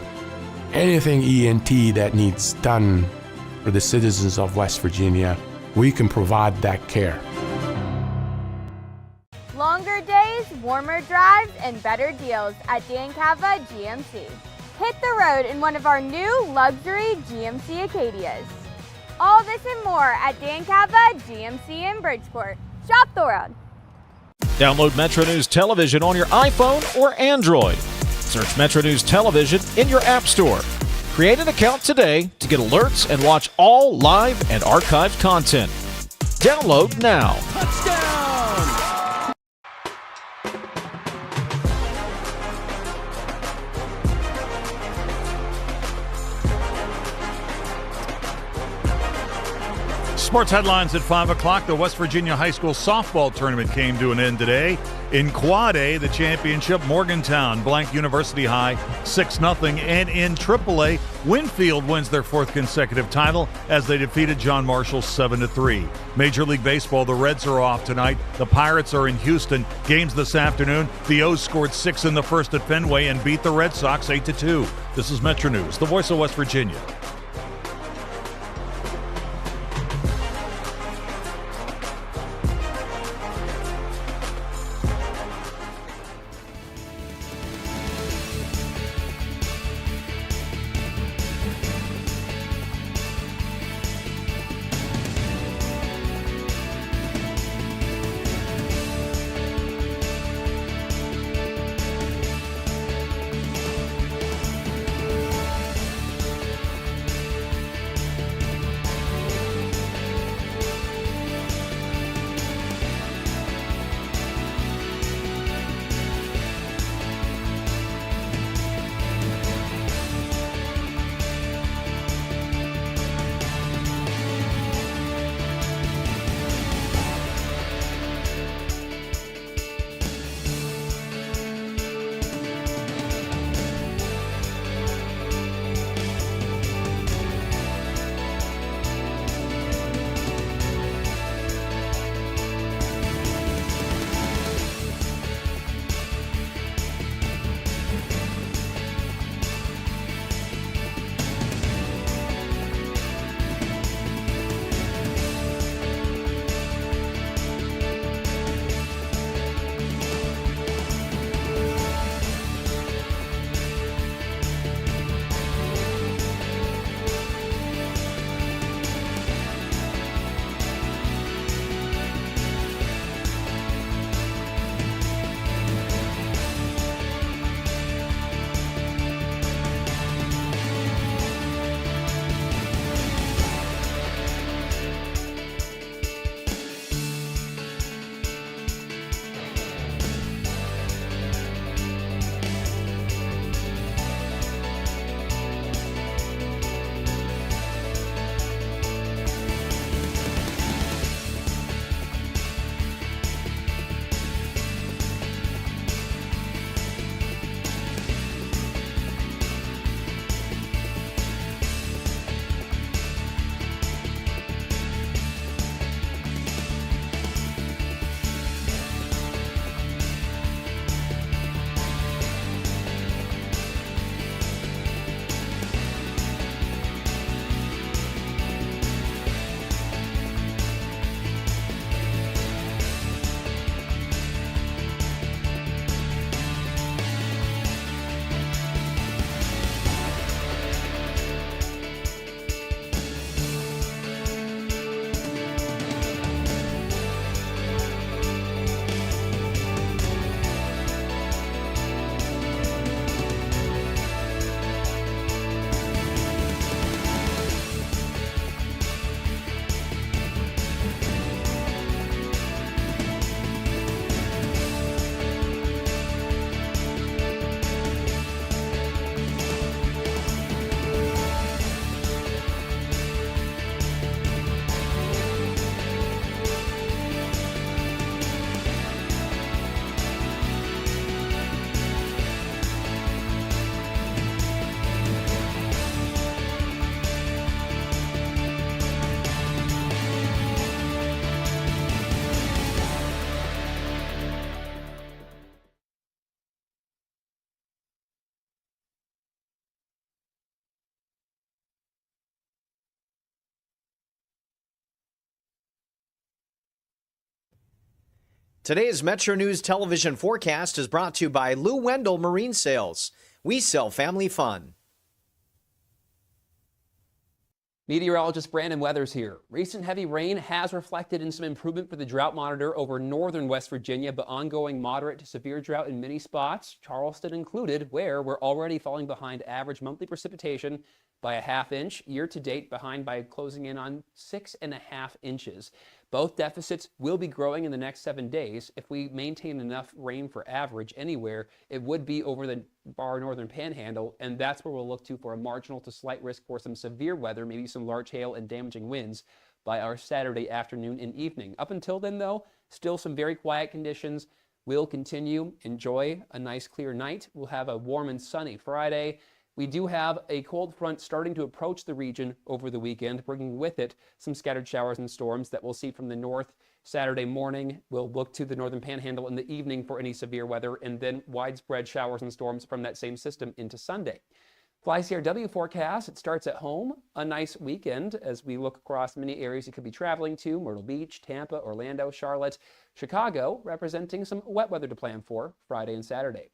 Anything ENT that needs done for the citizens of West Virginia, we can provide that care. Longer days, warmer drives, and better deals at Dan Cava GMC. Hit the road in one of our new luxury GMC Acadias. All this and more at Dan Cava GMC in Bridgeport. Shop the world. Download Metro News Television on your iPhone or Android. Search Metro News Television in your app store. Create an account today to get alerts and watch all live and archived content. Download now. Sports headlines at 5 o'clock. The West Virginia High School softball tournament came to an end today. In Quad A, the championship, Morgantown blanked University High 6-0. And in AAA, Winfield wins their fourth consecutive title as they defeated John Marshall 7-3. Major League Baseball, the Reds are off tonight. The Pirates are in Houston. Games this afternoon. The O's scored 6 in the first at Fenway and beat the Red Sox 8-2. This is Metro News, the voice of West Virginia. Today's Metro News television forecast is brought to you by Lou Wendell Marine Sales. We sell family fun. Meteorologist Brandon Weathers here. Recent heavy rain has reflected in some improvement for the drought monitor over northern West Virginia, but ongoing moderate to severe drought in many spots, Charleston included, where we're already falling behind average monthly precipitation by a ½ inch, year to date behind by closing in on 6.5 inches. Both deficits will be growing in the next 7 days. If we maintain enough rain for average anywhere, it would be over the far northern panhandle, and that's where we'll look to for a marginal to slight risk for some severe weather, maybe some large hail and damaging winds by our Saturday afternoon and evening. Up until then, though, still some very quiet conditions. We'll continue. Enjoy a nice clear night. We'll have a warm and sunny Friday. We do have a cold front starting to approach the region over the weekend, bringing with it some scattered showers and storms that we'll see from the north Saturday morning. We'll look to the northern panhandle in the evening for any severe weather, and then widespread showers and storms from that same system into Sunday. Fly CRW forecast, it starts at home. A nice weekend as we look across many areas you could be traveling to: Myrtle Beach, Tampa, Orlando, Charlotte, Chicago, representing some wet weather to plan for Friday and Saturday.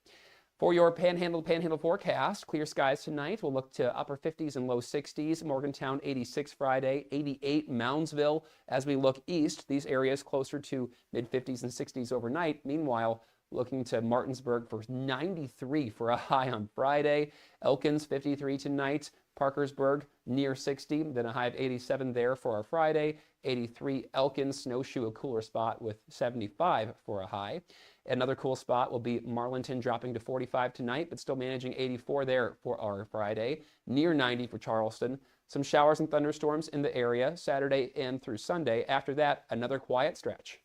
For your panhandle forecast, clear skies tonight. We'll look to upper 50s and low 60s. Morgantown 86 Friday, 88 Moundsville. As we look east, these areas closer to mid 50s and 60s overnight. Meanwhile, looking to Martinsburg for 93 for a high on Friday. Elkins 53 tonight. Parkersburg near 60, then a high of 87 there for our Friday. 83 Elkins, Snowshoe, a cooler spot with 75 for a high. Another cool spot will be Marlinton, dropping to 45 tonight, but still managing 84 there for our Friday. Near 90 for Charleston. Some showers and thunderstorms in the area Saturday and through Sunday. After that, another quiet stretch.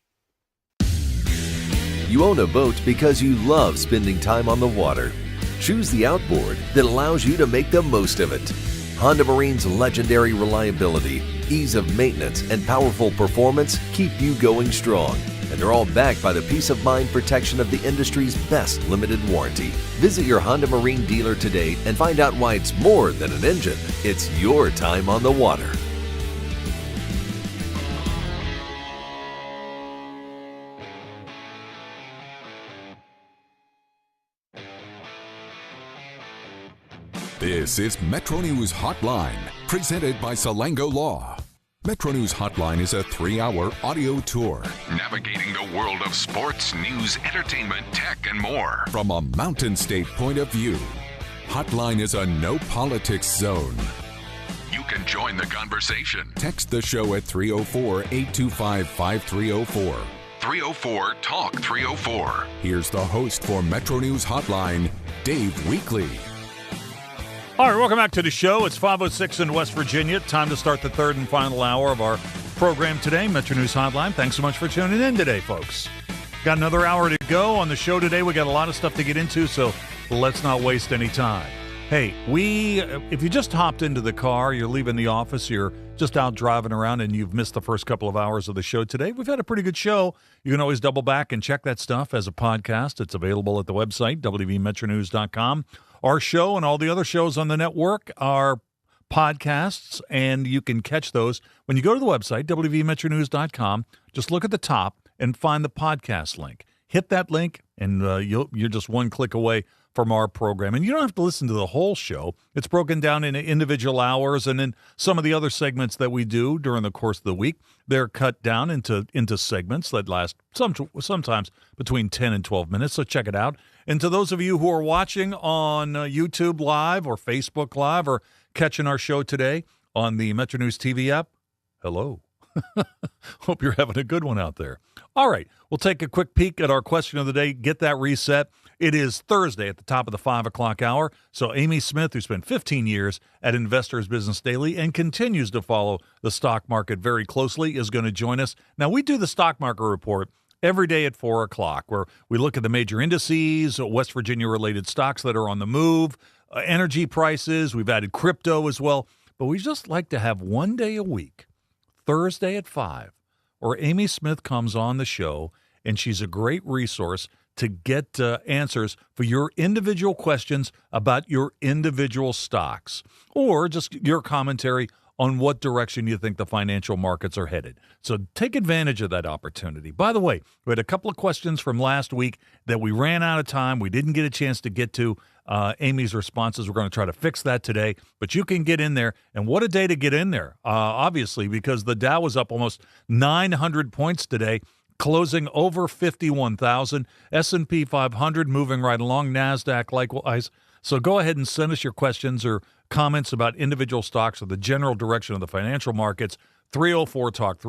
You own a boat because you love spending time on the water. Choose the outboard that allows you to make the most of it. Honda Marine's legendary reliability, ease of maintenance, and powerful performance keep you going strong. And they're all backed by the peace of mind protection of the industry's best limited warranty. Visit your Honda Marine dealer today and find out why it's more than an engine. It's your time on the water. This is Metro News Hotline, presented by Salango Law. Metro News Hotline is a 3-hour audio tour, navigating the world of sports, news, entertainment, tech, and more from a Mountain State point of view. Hotline is a no politics zone. You can join the conversation. Text the show at 304-825-5304. 304-TALK-304. Here's the host for Metro News Hotline, Dave Weekley. All right, welcome back to the show. It's 5:06 in West Virginia. Time to start the third and final hour of our program today, Metro News Hotline. Thanks so much for tuning in today, folks. Got another hour to go on the show today. We got a lot of stuff to get into, so let's not waste any time. Hey, if you just hopped into the car, you're leaving the office, you're just out driving around, and you've missed the first couple of hours of the show today, we've had a pretty good show. You can always double back and check that stuff as a podcast. It's available at the website, WVMetronews.com. Our show and all the other shows on the network are podcasts, and you can catch those when you go to the website, WVMetronews.com. Just look at the top and find the podcast link. Hit that link, and you're just one click away from our program. And you don't have to listen to the whole show. It's broken down into individual hours, and then some of the other segments that we do during the course of the week, they're cut down into segments that last sometimes between 10 and 12 minutes. So check it out. And to those of you who are watching on YouTube Live or Facebook Live or catching our show today on the Metro News TV app, hello. Hope you're having a good one out there. All right, we'll take a quick peek at our question of the day, get that reset. It is Thursday at the top of the 5 o'clock hour. So Amy Smith, who spent 15 years at Investors Business Daily and continues to follow the stock market very closely, is going to join us. Now, we do the stock market report every day at 4 o'clock, where we look at the major indices, West Virginia-related stocks that are on the move, energy prices. We've added crypto as well. But we just like to have one day a week, Thursday at 5, where Amy Smith comes on the show, and she's a great resource to get answers for your individual questions about your individual stocks, or just your commentary on what direction you think the financial markets are headed. So take advantage of that opportunity. By the way, we had a couple of questions from last week that we ran out of time. We didn't get a chance to get to. Amy's responses. We're going to try to fix that today, but you can get in there. And what a day to get in there, obviously, because the Dow was up almost 900 points today, closing over 51,000. S&P 500 moving right along. NASDAQ likewise. So go ahead and send us your questions or comments about individual stocks or the general direction of the financial markets. 304-TALK,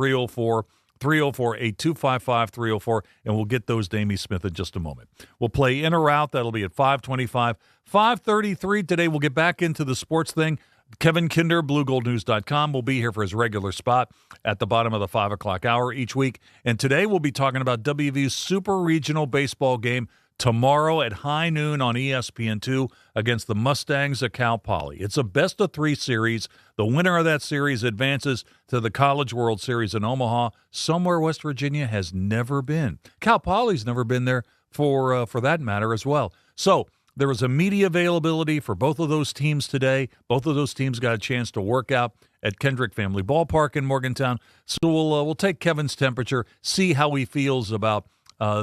304-8255-304, and we'll get those to Amy Smith in just a moment. We'll play in or out. That'll be at 5:25. 5:33 today, we'll get back into the sports thing. Kevin Kinder, BlueGoldNews.com, will be here for his regular spot at the bottom of the 5 o'clock hour each week. And today we'll be talking about WVU's Super Regional Baseball game tomorrow at high noon on ESPN2 against the Mustangs of Cal Poly. It's a best-of-3 series. The winner of that series advances to the College World Series in Omaha, somewhere West Virginia has never been. Cal Poly's never been there for that matter as well. So there was a media availability for both of those teams today. Both of those teams got a chance to work out at Kendrick Family Ballpark in Morgantown. So we'll take Kevin's temperature, see how he feels about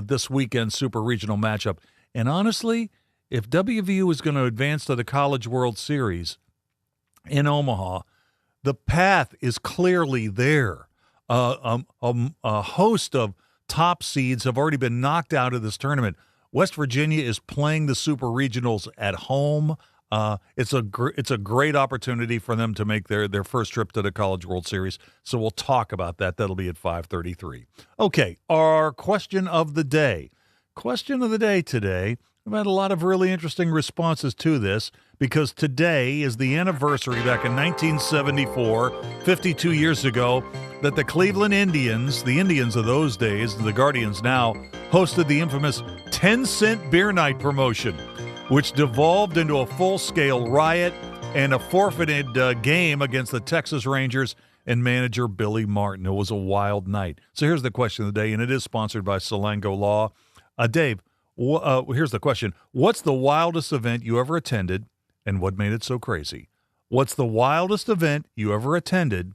this weekend's Super Regional matchup. And honestly, if WVU is going to advance to the College World Series in Omaha, the path is clearly there. A host of top seeds have already been knocked out of this tournament. West Virginia is playing the Super Regionals at home. It's a great opportunity for them to make their first trip to the College World Series. So we'll talk about that. That'll be at 5:33. Okay, our question of the day. Question of the day today. We've had a lot of really interesting responses to this because today is the anniversary back in 1974, 52 years ago, that the Cleveland Indians, the Indians of those days, the Guardians now, hosted the infamous 10-cent beer night promotion, which devolved into a full-scale riot and a forfeited game against the Texas Rangers and manager Billy Martin. It was a wild night. So here's the question of the day, and it is sponsored by Salango Law. Dave, here's the question. What's the wildest event you ever attended, and what made it so crazy? What's the wildest event you ever attended,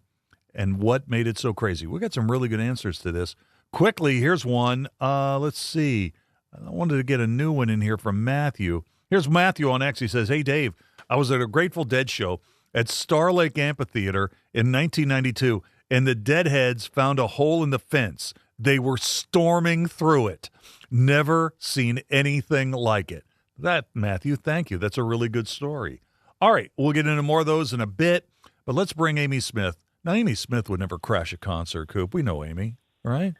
and what made it so crazy? We got some really good answers to this. Quickly, here's one. Let's see. I wanted to get a new one in here from Matthew. Here's Matthew on X. He says, "Hey, Dave, I was at a Grateful Dead show at Star Lake Amphitheater in 1992, and the Deadheads found a hole in the fence. They were storming through it. Never seen anything like it." That, Matthew, thank you. That's a really good story. All right, we'll get into more of those in a bit, but let's bring Amy Smith. Now, Amy Smith would never crash a concert, Coop. We know Amy, right?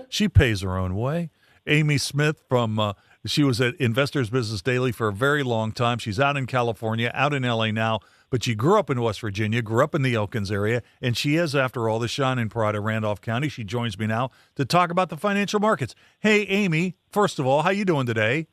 She pays her own way. Amy Smith she was at Investors Business Daily for a very long time. She's out in California, out in L.A. now, but she grew up in West Virginia, grew up in the Elkins area, and she is, after all, the shining pride of Randolph County. She joins me now to talk about the financial markets. Hey, Amy, first of all, how you doing today?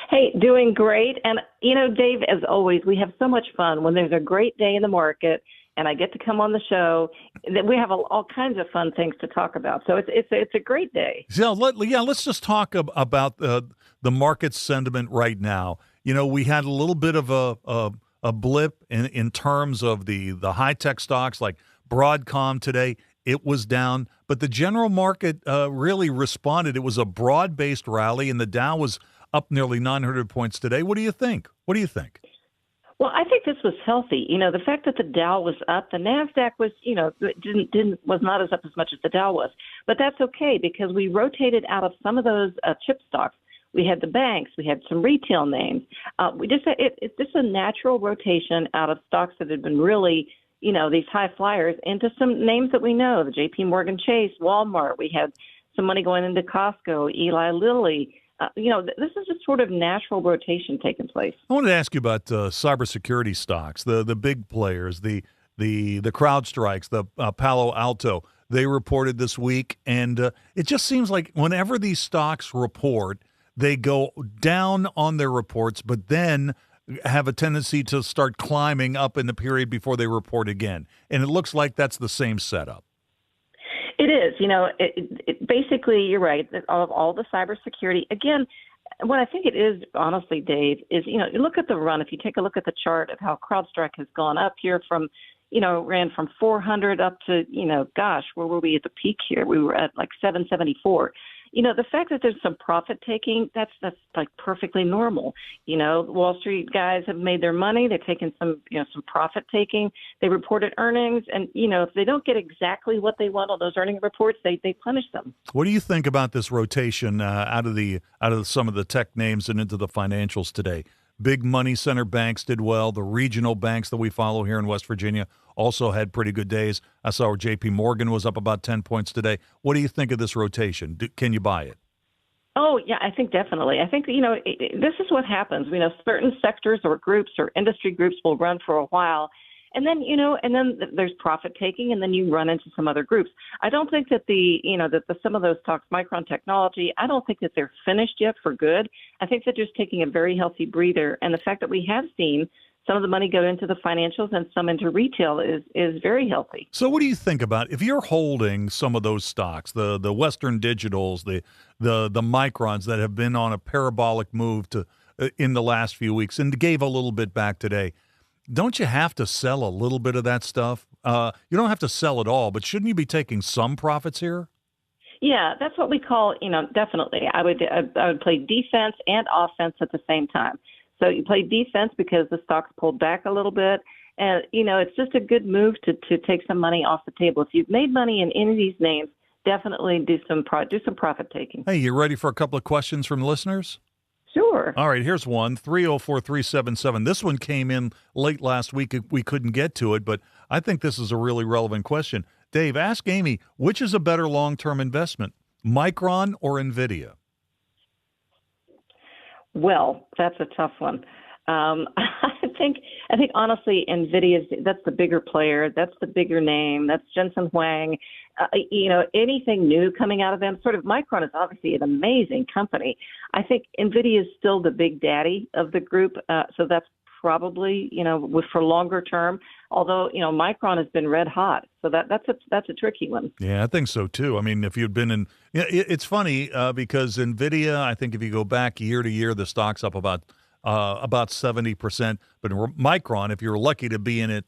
Hey, doing great. And, Dave, as always, we have so much fun when there's a great day in the market and I get to come on the show. That we have all kinds of fun things to talk about. So it's a great day. Let's just talk about the market sentiment right now. We had a little bit of a blip in terms of the high-tech stocks like Broadcom today. It was down, but the general market really responded. It was a broad-based rally, and the Dow was up nearly 900 points today. What do you think? Well, I think this was healthy. The fact that the Dow was up, the NASDAQ was, was not as up as much as the Dow was. But that's okay because we rotated out of some of those chip stocks. We had the banks. We had some retail names. It's just a natural rotation out of stocks that had been really, these high flyers into some names that we know, the J.P. Morgan Chase, Walmart. We had some money going into Costco, Eli Lilly. This is just sort of natural rotation taking place. I wanted to ask you about cybersecurity stocks, the big players, the CrowdStrikes, the Palo Alto. They reported this week, and it just seems like whenever these stocks report, they go down on their reports, but then have a tendency to start climbing up in the period before they report again. And it looks like that's the same setup. It is. Basically, you're right. All the cybersecurity. Again, what I think it is, honestly, Dave, is, you look at the run. If you take a look at the chart of how CrowdStrike has gone up here from, ran from 400 up to, where were we at the peak here? We were at like 774. The fact that there's some profit taking, that's like perfectly normal. Wall Street guys have made their money. They've taken some profit taking. They reported earnings, and if they don't get exactly what they want on those earning reports, they punish them. What do you think about this rotation out of some of the tech names and into the financials today? Big money center banks did well. The regional banks that we follow here in West Virginia also had pretty good days. I saw J.P. Morgan was up about 10 points today. What do you think of this rotation? Can you buy it? Oh, yeah, I think definitely. I think, this is what happens. Certain sectors or groups or industry groups will run for a while. And then, there's profit taking, and then you run into some other groups. I don't think that some of those stocks, Micron Technology, I don't think that they're finished yet for good. I think they're just taking a very healthy breather. And the fact that we have seen some of the money go into the financials and some into retail is very healthy. So what do you think about if you're holding some of those stocks, the Western Digitals, the Microns that have been on a parabolic move in the last few weeks and gave a little bit back today? Don't you have to sell a little bit of that stuff? You don't have to sell it all, but shouldn't you be taking some profits here? Yeah, that's what we call, definitely. I would play defense and offense at the same time. So you play defense because the stock's pulled back a little bit. And, it's just a good move to take some money off the table. If you've made money in any of these names, definitely do some profit taking. Hey, you ready for a couple of questions from listeners? Sure. All right, here's one, 304-377. This one came in late last week. We couldn't get to it, but I think this is a really relevant question. Dave, ask Amy, which is a better long-term investment, Micron or NVIDIA? Well, that's a tough one. I think honestly, that's the bigger player. That's the bigger name. That's Jensen Huang. Anything new coming out of them, sort of Micron is obviously an amazing company. I think NVIDIA is still the big daddy of the group. So that's probably, for longer term, although, Micron has been red hot. So that's a tricky one. Yeah, I think so too. I mean, if you'd been in, it's funny because NVIDIA, I think if you go back year to year, the stock's up about 70%. But Micron, if you're lucky to be in it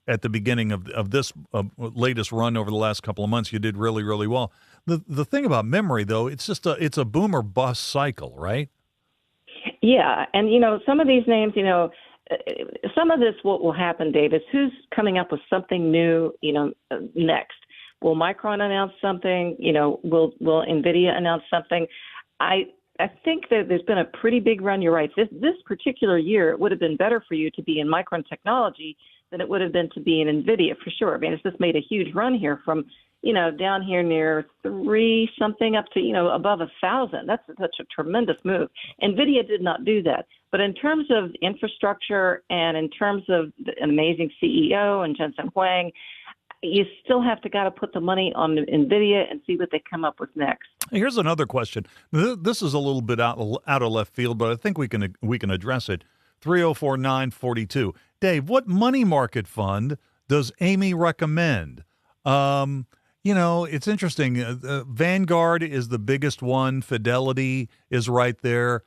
at the beginning of this latest run over the last couple of months, you did really, really well. The thing about memory, though, it's a boom or bust cycle, right? Yeah, and some of these names, some of this what will happen, Dave, is who's coming up with something new, next. Will Micron announce something? Will NVIDIA announce something? I think that there's been a pretty big run. You're right. This particular year, it would have been better for you to be in Micron Technology than it would have been to be in NVIDIA for sure. I mean, it's just made a huge run here from, down here near 3 something up to, above 1,000. That's such a tremendous move. NVIDIA did not do that. But in terms of infrastructure and in terms of an amazing CEO and Jensen Huang, you still have to put the money on NVIDIA and see what they come up with next. Here's another question. This is a little bit out of left field, but I think we can address it. 304-942. Dave, what money market fund does Amy recommend? It's interesting. Vanguard is the biggest one. Fidelity is right there.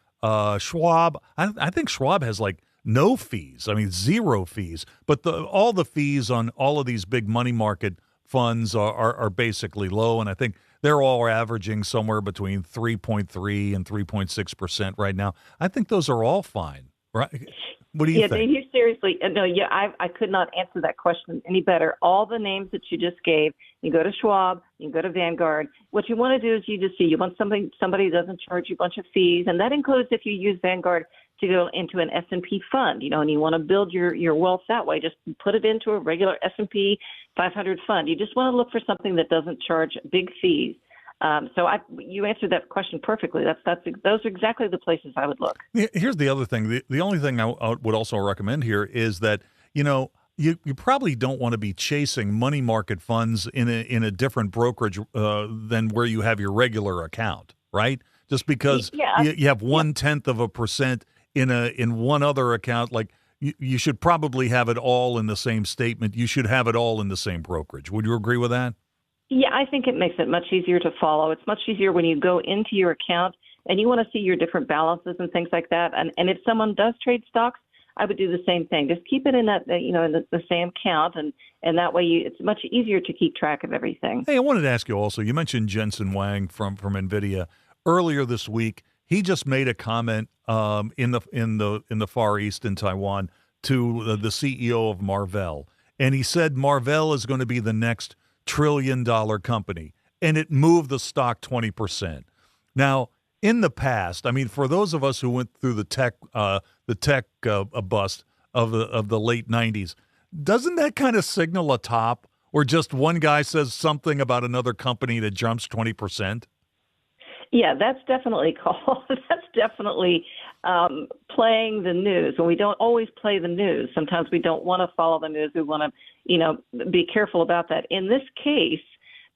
Schwab, I think Schwab has no fees. I mean, 0 fees. But all the fees on all of these big money market funds are basically low, and I think they're all averaging somewhere between 3.3 and 3.6% right now. I think those are all fine, right? What do you think? Yeah, seriously, I could not answer that question any better. All the names that you just gave, you go to Schwab, you go to Vanguard. What you want to do is you want somebody who doesn't charge you a bunch of fees, and that includes if you use Vanguard to go into an S&P fund, and you want to build your wealth that way. Just put it into a regular S&P 500 fund. You just want to look for something that doesn't charge big fees. You answered that question perfectly. Those are exactly the places I would look. Here's the other thing. The only thing I would also recommend here is that, you probably don't want to be chasing money market funds in a different brokerage than where you have your regular account, right? Just because you have 0.1% in one other account, you should probably have it all in the same statement. You should have it all in the same brokerage. Would you agree with that? Yeah, I think it makes it much easier to follow. It's much easier when you go into your account and you want to see your different balances and things like that. And if someone does trade stocks, I would do the same thing. Just keep it in that, in the same count, and that way it's much easier to keep track of everything. Hey, I wanted to ask you also, you mentioned Jensen Huang from NVIDIA earlier this week. He just made a comment in the Far East in Taiwan to the CEO of Marvell, and he said Marvell is going to be the next $1 trillion company, and it moved the stock 20%. Now, in the past, I mean, for those of us who went through the tech bust of the late 90s, doesn't that kind of signal a top, or just one guy says something about another company that jumps 20%? Yeah, that's definitely called. That's definitely playing the news. And we don't always play the news. Sometimes we don't want to follow the news. We want to, be careful about that. In this case,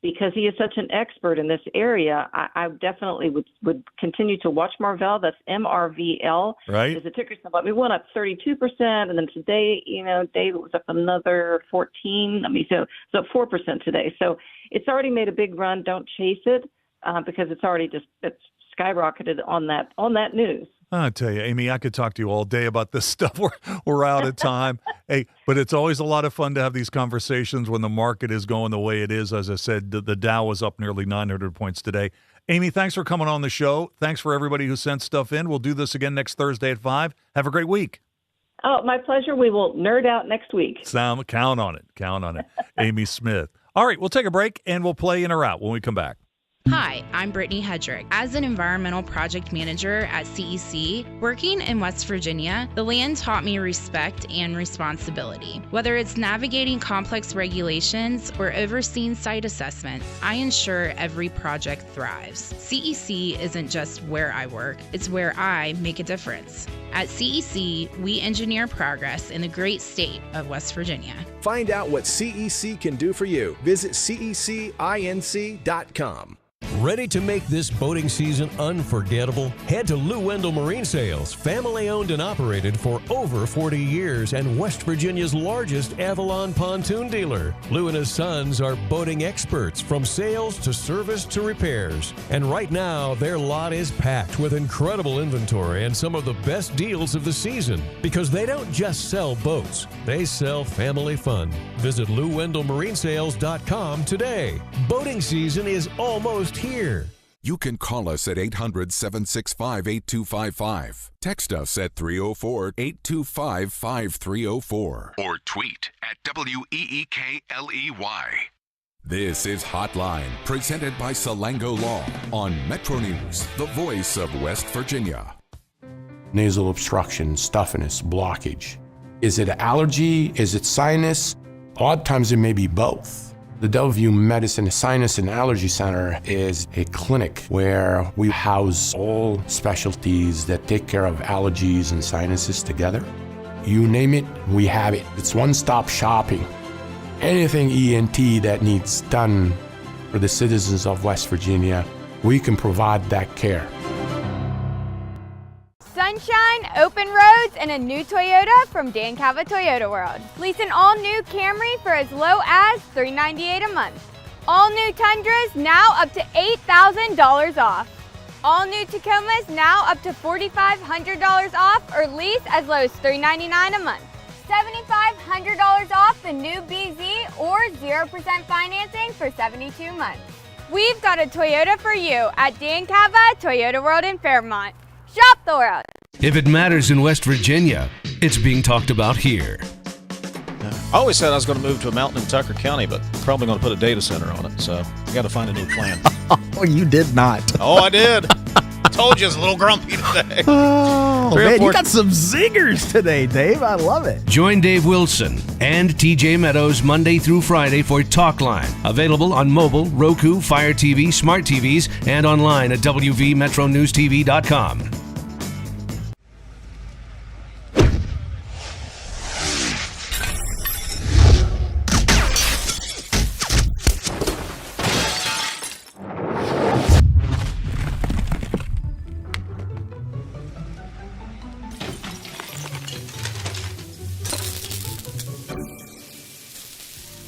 because he is such an expert in this area, I definitely would continue to watch Marvell. That's MRVL. Right. Is the ticker symbol. We went up 32%, and then today, David was up another 14. So up 4% today. So it's already made a big run. Don't chase it. Because it's already it's skyrocketed on that news. I tell you, Amy, I could talk to you all day about this stuff. We're out of time. Hey, but it's always a lot of fun to have these conversations when the market is going the way it is. As I said, the Dow was up nearly 900 points today. Amy, thanks for coming on the show. Thanks for everybody who sent stuff in. We'll do this again next Thursday at 5. Have a great week. Oh, my pleasure. We will nerd out next week. Count on it. Count on it. Amy Smith. All right, we'll take a break, and we'll play in or out when we come back. Hi, I'm Brittany Hedrick. As an environmental project manager at CEC, working in West Virginia, the land taught me respect and responsibility. Whether it's navigating complex regulations or overseeing site assessments, I ensure every project thrives. CEC isn't just where I work, it's where I make a difference. At CEC, we engineer progress in the great state of West Virginia. Find out what CEC can do for you. Visit cecinc.com. Ready to make this boating season unforgettable? Head to Lou Wendell Marine Sales, family owned and operated for over 40 years and West Virginia's largest Avalon pontoon dealer. Lou and his sons are boating experts from sales to service to repairs. And right now, their lot is packed with incredible inventory and some of the best deals of the season. Because they don't just sell boats, they sell family fun. Visit LouWendellMarineSales.com today. Boating season is almost here. You can call us at 800-765-8255. Text us at 304-825-5304. Or tweet at WEEKLEY. This is Hotline, presented by Salango Law on Metro News, the voice of West Virginia. Nasal obstruction, stuffiness, blockage. Is it allergy? Is it sinus? Odd times it may be both. The WVU Medicine Sinus and Allergy Center is a clinic where we house all specialties that take care of allergies and sinuses together. You name it, we have it. It's one-stop shopping. Anything ENT that needs done for the citizens of West Virginia, we can provide that care. Sunshine, open roads, and a new Toyota from Dan Cava Toyota World. Lease an all-new Camry for as low as $398 a month. All new Tundras now up to $8,000 off. All new Tacomas now up to $4,500 off or lease as low as $399 a month. $7,500 off the new BZ or 0% financing for 72 months. We've got a Toyota for you at Dan Cava Toyota World in Fairmont. Shop the world. If it matters in West Virginia, it's being talked about here. I always said I was going to move to a mountain in Tucker County, but probably going to put a data center on it, so I got to find a new plan. Oh, you did not. Oh, I did. Told you I was a little grumpy today. Oh, man, you got some zingers today, Dave. I love it. Join Dave Wilson and TJ Meadows Monday through Friday for Talkline. Available on mobile, Roku, Fire TV, smart TVs, and online at WVMetroNewsTV.com.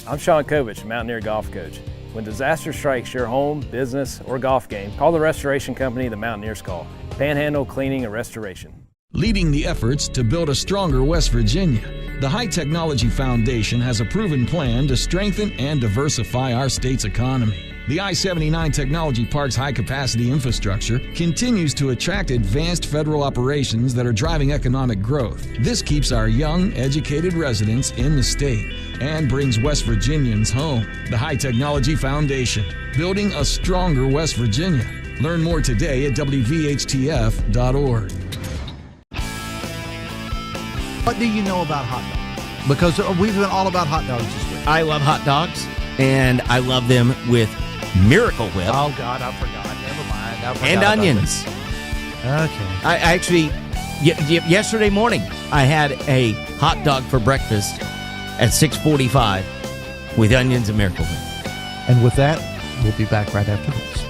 I'm Sean Kovich, Mountaineer Golf Coach. When disaster strikes your home, business, or golf game, call the restoration company the Mountaineers call. Panhandle Cleaning and Restoration. Leading the efforts to build a stronger West Virginia, the High Technology Foundation has a proven plan to strengthen and diversify our state's economy. The I-79 Technology Park's high-capacity infrastructure continues to attract advanced federal operations that are driving economic growth. This keeps our young, educated residents in the state and brings West Virginians home. The High Technology Foundation, building a stronger West Virginia. Learn more today at WVHTF.org. What do you know about hot dogs? Because we've been all about hot dogs this week. I love hot dogs, and I love them with Miracle Whip. Oh, God, I forgot. Never mind. And onions. Okay. I actually, yesterday morning, I had a hot dog for breakfast at 6:45 with onions and Miracle Whip. And with that, we'll be back right after this.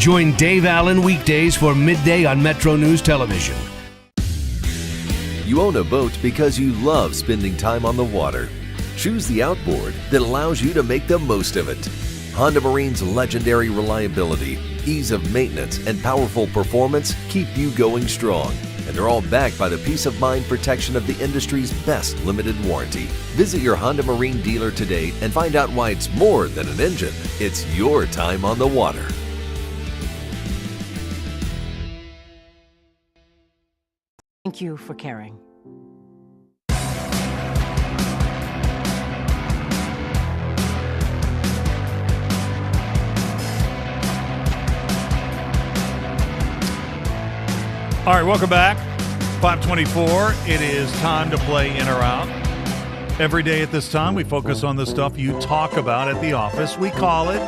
Join Dave Allen weekdays for midday on Metro News Television. You own a boat because you love spending time on the water. Choose the outboard that allows you to make the most of it. Honda Marine's legendary reliability, ease of maintenance, and powerful performance keep you going strong. And they're all backed by the peace of mind protection of the industry's best limited warranty. Visit your Honda Marine dealer today and find out why it's more than an engine. It's your time on the water. Thank you for caring. All right, welcome back. 5:24. It is time to play In or Out. Every day at this time, we focus on the stuff you talk about at the office. We call it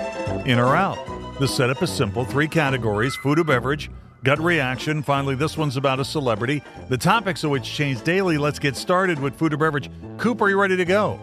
In or Out. The setup is simple. 3 categories: food or beverage, gut reaction. Finally, this one's about a celebrity. The topics of which change daily. Let's get started with food or beverage. Coop, are you ready to go?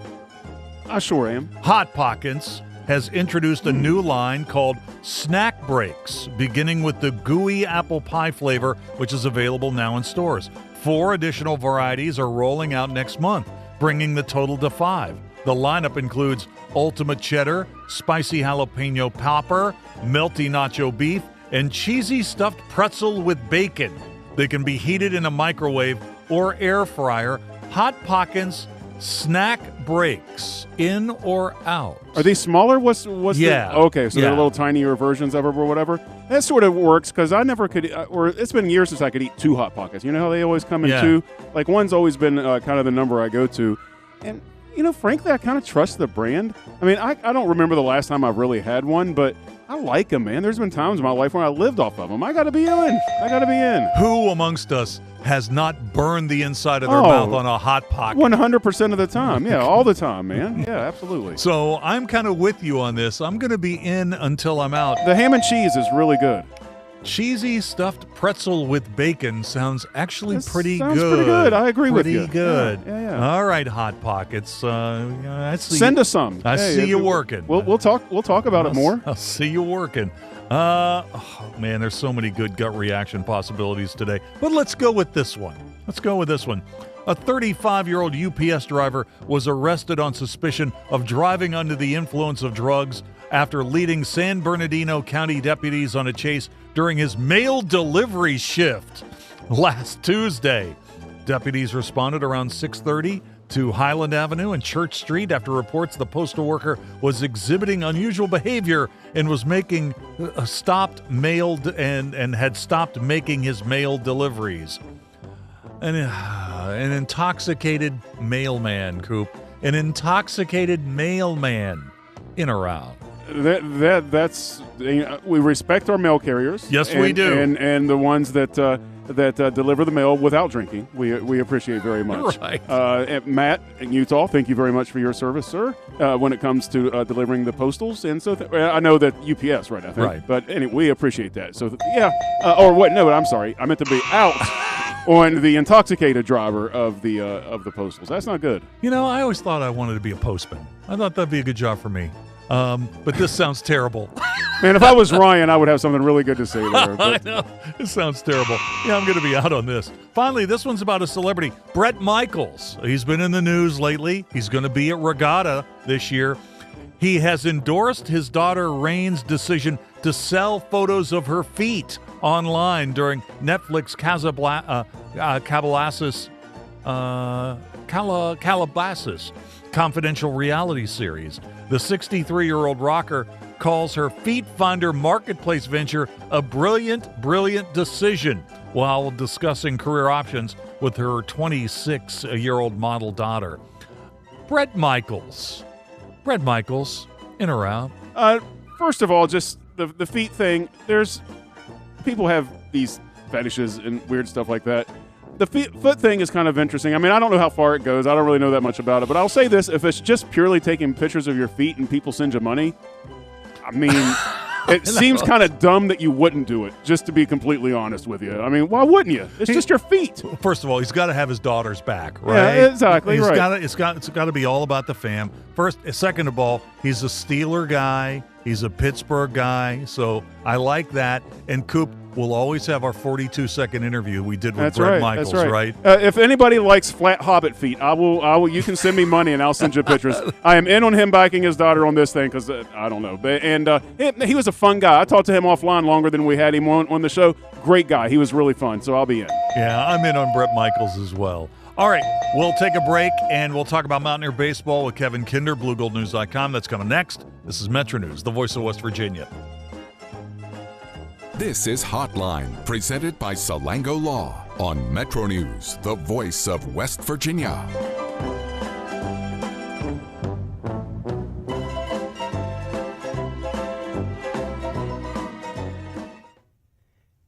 I sure am. Hot Pockets has introduced a new line called Snack Breaks, beginning with the gooey apple pie flavor, which is available now in stores. 4 additional varieties are rolling out next month, bringing the total to 5. The lineup includes ultimate cheddar, spicy jalapeno popper, melty nacho beef, and cheesy stuffed pretzel with bacon. They can be heated in a microwave or air fryer. Hot Pockets Snack Breaks, in or out? Are they smaller? What's yeah. Okay, so they're little tinier versions of it or whatever. That sort of works because I never could, or it's been years since I could eat 2 Hot Pockets. You know how they always come in 2? Like one's always been kind of the number I go to. And, you know, frankly, I kind of trust the brand. I mean, I don't remember the last time I've really had one, but I like them, man. There's been times in my life when I lived off of them. I got to be in. Who amongst us has not burned the inside of their mouth on a Hot Pocket? 100% of the time. Yeah, all the time, man. Yeah, absolutely. So I'm kind of with you on this. I'm going to be in until I'm out. The ham and cheese is really good. Cheesy stuffed pretzel with bacon sounds actually pretty good. Sounds pretty good. I agree with you. Pretty good. Yeah. All right, Hot Pockets. Send us some. I see you working. We'll talk about it more. I'll see you working. Oh man, there's so many good gut reaction possibilities today. But let's go with this one. A 35-year-old UPS driver was arrested on suspicion of driving under the influence of drugs after leading San Bernardino County deputies on a chase during his mail delivery shift last Tuesday. Deputies responded around 6:30 to Highland Avenue and Church Street after reports the postal worker was exhibiting unusual behavior and was making had stopped making his mail deliveries. An intoxicated mailman, Coop. An intoxicated mailman. In or out? That's we respect our mail carriers. Yes, we do. And the ones that deliver the mail without drinking. We appreciate very much. Right. Matt in Utah, thank you very much for your service, sir, when it comes to delivering the postals. And so I know that UPS, right, I think. Right. But anyway, we appreciate that. So, or what? No, I'm sorry. I meant to be out on the intoxicated driver of the postals. That's not good. You know, I always thought I wanted to be a postman. I thought that'd be a good job for me. But this sounds terrible. Man, if I was Ryan, I would have something really good to say there. I know. It sounds terrible. Yeah, I'm going to be out on this. Finally, this one's about a celebrity. Bret Michaels. He's been in the news lately. He's going to be at Regatta this year. He has endorsed his daughter Rain's decision to sell photos of her feet online during Netflix Calabasas confidential reality series. The 63-year-old rocker calls her Feet Finder marketplace venture a brilliant decision while discussing career options with her 26-year-old model daughter. Bret Michaels, in or out? First of all, just the feet thing. There's people have these fetishes and weird stuff like that. The foot thing is kind of interesting. I mean, I don't know how far it goes. I don't really know that much about it. But I'll say this. If it's just purely taking pictures of your feet and people send you money, I mean, it seems kind of dumb that you wouldn't do it, just to be completely honest with you. I mean, why wouldn't you? It's just your feet. First of all, he's got to have his daughter's back, right? Yeah, exactly, right. It's got to be all about the fam. Second of all, he's a Steeler guy. He's a Pittsburgh guy. So I like that. And Coop, we'll always have our 42-second interview we did with Bret Michaels, right? If anybody likes flat Hobbit feet, I will. You can send me money and I'll send you pictures. I am in on him backing his daughter on this thing because I don't know. He was a fun guy. I talked to him offline longer than we had him on the show. Great guy. He was really fun, so I'll be in. Yeah, I'm in on Bret Michaels as well. All right, we'll take a break and we'll talk about Mountaineer baseball with Kevin Kinder, BlueGoldNews.com. That's coming next. This is Metro News, the voice of West Virginia. This is Hotline, presented by Salango Law on Metro News, the voice of West Virginia.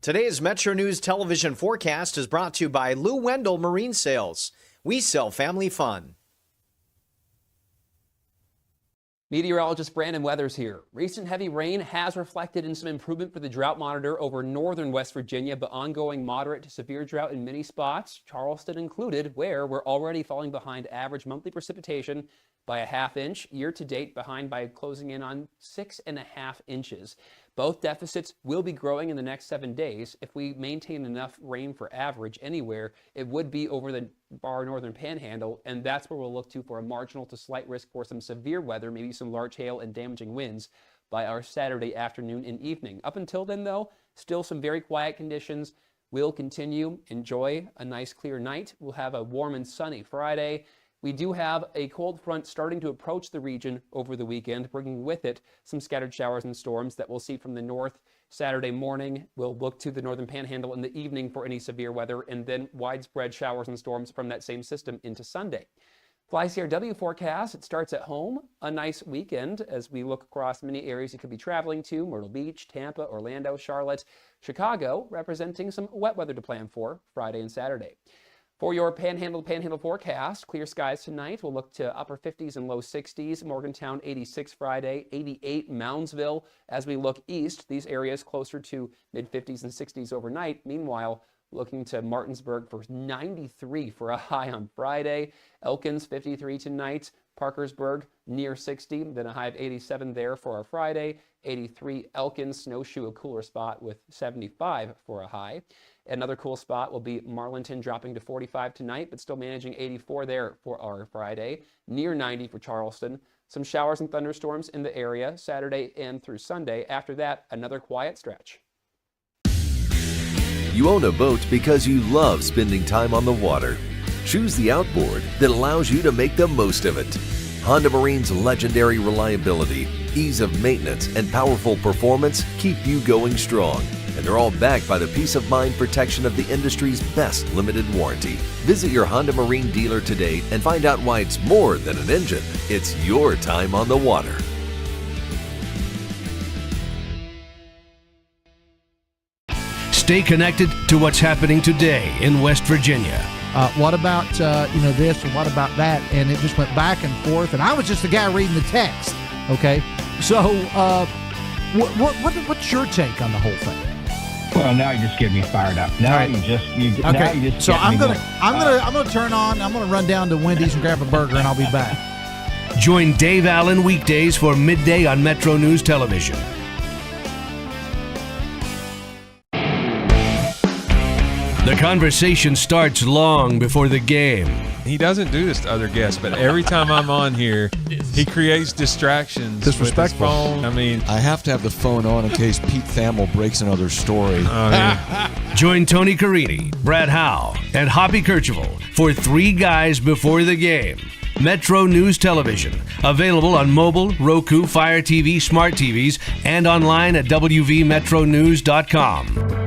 Today's Metro News television forecast is brought to you by Lou Wendell Marine Sales. We sell family fun. Meteorologist Brandon Weathers here. Recent heavy rain has reflected in some improvement for the drought monitor over northern West Virginia, but ongoing moderate to severe drought in many spots, Charleston included, where we're already falling behind average monthly precipitation by a ½ inch. Year to date, behind by closing in on 6.5 inches. Both deficits will be growing in the next 7 days. If we maintain enough rain for average anywhere, it would be over the far northern panhandle, and that's where we'll look to for a marginal to slight risk for some severe weather, maybe some large hail and damaging winds by our Saturday afternoon and evening. Up until then, though, still some very quiet conditions. We'll continue. Enjoy a nice clear night. We'll have a warm and sunny Friday. We do have a cold front starting to approach the region over the weekend, bringing with it some scattered showers and storms that we'll see from the north Saturday morning. We'll look to the northern panhandle in the evening for any severe weather, and then widespread showers and storms from that same system into Sunday. Fly CRW forecast, it starts at home. A nice weekend as we look across many areas you could be traveling to: Myrtle Beach, Tampa, Orlando, Charlotte, Chicago, representing some wet weather to plan for Friday and Saturday. For your panhandle forecast, clear skies tonight. We'll look to upper 50s and low 60s. Morgantown 86 Friday, 88 Moundsville. As we look east, these areas closer to mid 50s and 60s overnight. Meanwhile, looking to Martinsburg for 93 for a high on Friday. Elkins 53 tonight. Parkersburg near 60, then a high of 87 there for our Friday. 83 Elkins, Snowshoe, a cooler spot with 75 for a high. Another cool spot will be Marlinton, dropping to 45 tonight, but still managing 84 there for our Friday. Near 90 for Charleston. Some showers and thunderstorms in the area Saturday and through Sunday. After that, another quiet stretch. You own a boat because you love spending time on the water. Choose the outboard that allows you to make the most of it. Honda Marine's legendary reliability, ease of maintenance, and powerful performance keep you going strong. And they're all backed by the peace of mind protection of the industry's best limited warranty. Visit your Honda Marine dealer today and find out why it's more than an engine. It's your time on the water. Stay connected to what's happening today in West Virginia. What about this, or what about that? And it just went back and forth. And I was just the guy reading the text. Okay, so what's your take on the whole thing? Well, now you just get me fired up. Now right. you just okay. So I'm gonna turn on. I'm gonna run down to Wendy's and grab a burger, and I'll be back. Join Dave Allen weekdays for midday on Metro News Television. The conversation starts long before the game. He doesn't do this to other guests, but every time I'm on here, he creates distractions. Disrespectful. With his phone. I mean, I have to have the phone on in case Pete Thamel breaks another story. Join Tony Carini, Brad Howe, and Hoppy Kercheval for Three Guys Before the Game. Metro News Television, available on mobile, Roku, Fire TV, smart TVs, and online at wvmetronews.com.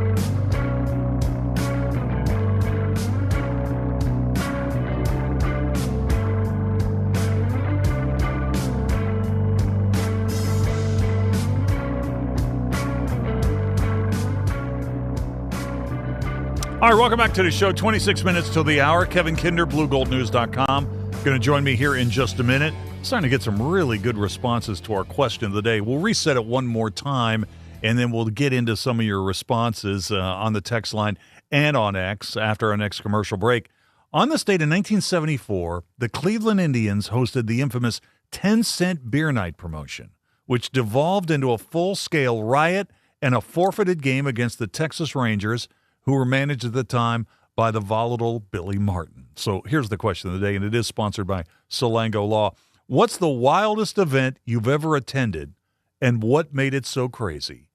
All right, welcome back to the show. 26 minutes till the hour. Kevin Kinder, BlueGoldNews.com. Going to join me here in just a minute. Starting to get some really good responses to our question of the day. We'll reset it one more time, and then we'll get into some of your responses on the text line and on X after our next commercial break. On this date in 1974, the Cleveland Indians hosted the infamous 10-cent beer night promotion, which devolved into a full-scale riot and a forfeited game against the Texas Rangers, who were managed at the time by the volatile Billy Martin. So here's the question of the day, and it is sponsored by Salango Law. What's the wildest event you've ever attended, and what made it so crazy?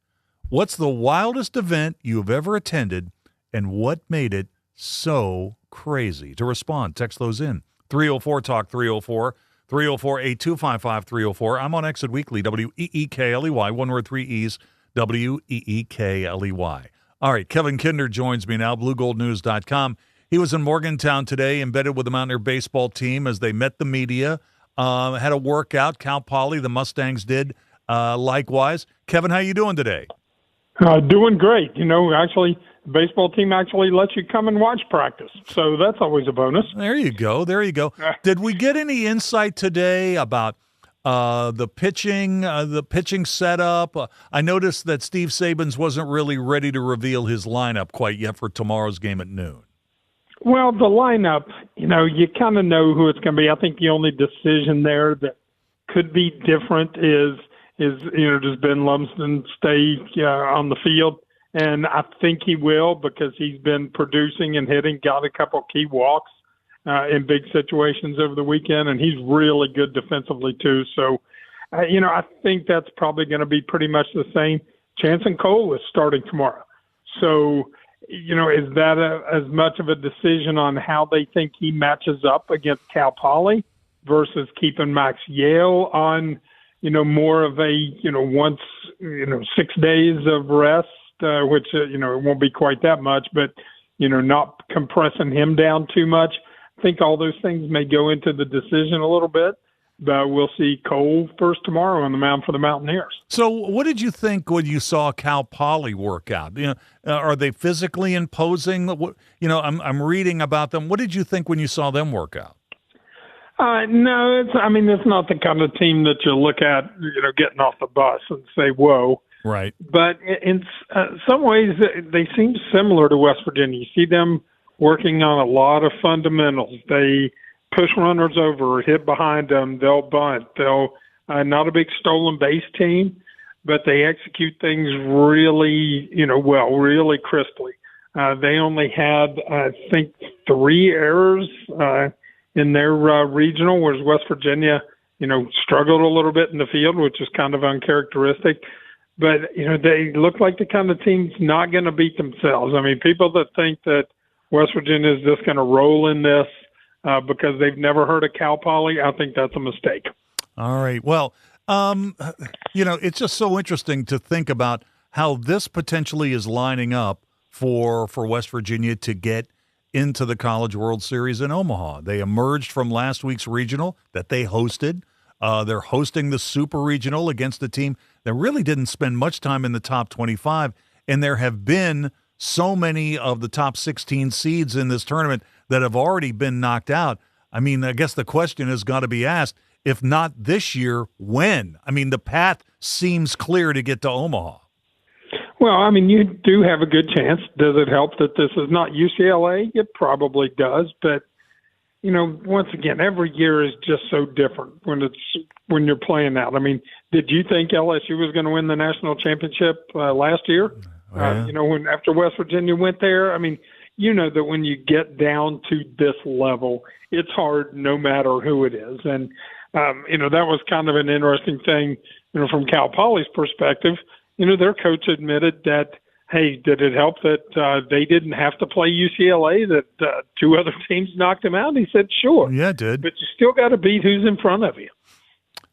What's the wildest event you've ever attended, and what made it so crazy? To respond, text those in. 304-TALK, 304, 304-8255-304. I'm on Exit Weekly, WEEKLEY, one word, three E's, WEEKLEY. All right, Kevin Kinder joins me now, BlueGoldNews.com. He was in Morgantown today, embedded with the Mountaineer baseball team as they met the media, had a workout. Cal Poly, the Mustangs did likewise. Kevin, how you doing today? Doing great. You know, actually, the baseball team actually lets you come and watch practice, so that's always a bonus. There you go. There you go. Did we get any insight today about the pitching setup? I noticed that Steve Sabins wasn't really ready to reveal his lineup quite yet for tomorrow's game at noon. Well, the lineup, you know, you kind of know who it's going to be. I think the only decision there that could be different is you know, does Ben Lumsden stay on the field? And I think he will, because he's been producing and hitting, got a couple key walks in big situations over the weekend, and he's really good defensively too. So, you know, I think that's probably going to be pretty much the same. Chanson Cole is starting tomorrow. So, you know, is that as much of a decision on how they think he matches up against Cal Poly versus keeping Max Yale on, you know, more of a, you know, 6 days of rest, which, you know, it won't be quite that much, but, you know, not compressing him down too much. I think all those things may go into the decision a little bit, but we'll see Cole first tomorrow on the mound for the Mountaineers. So what did you think when you saw Cal Poly work out? You know, are they physically imposing? You know, I'm reading about them. What did you think when you saw them work out? No, it's not the kind of team that you look at, you know, getting off the bus and say, whoa. Right. But in some ways, they seem similar to West Virginia. You see them working on a lot of fundamentals. They push runners over, hit behind them, they'll bunt. They'll not a big stolen base team, but they execute things really, you know, well, really crisply. They only had, I think, 3 errors in their regional, whereas West Virginia, you know, struggled a little bit in the field, which is kind of uncharacteristic. But, you know, they look like the kind of team's not going to beat themselves. I mean, people that think that West Virginia is just going to roll in this because they've never heard of Cal Poly, I think that's a mistake. All right. Well, you know, it's just so interesting to think about how this potentially is lining up for West Virginia to get into the College World Series in Omaha. They emerged from last week's regional that they hosted. They're hosting the Super Regional against a team that really didn't spend much time in the top 25, and there have been so many of the top 16 seeds in this tournament that have already been knocked out. I mean, I guess the question has got to be asked, if not this year, when? I mean, the path seems clear to get to Omaha. Well, I mean, you do have a good chance. Does it help that this is not UCLA? It probably does, but you know, once again, every year is just so different when you're playing out. I mean, did you think LSU was going to win the national championship last year? Yeah. You know, after West Virginia went there, I mean, you know that when you get down to this level, it's hard no matter who it is. And, that was kind of an interesting thing, from Cal Poly's perspective. Their coach admitted that, hey, did it help that they didn't have to play UCLA, that two other teams knocked them out? And he said, sure. Yeah, it did. But you still got to beat who's in front of you.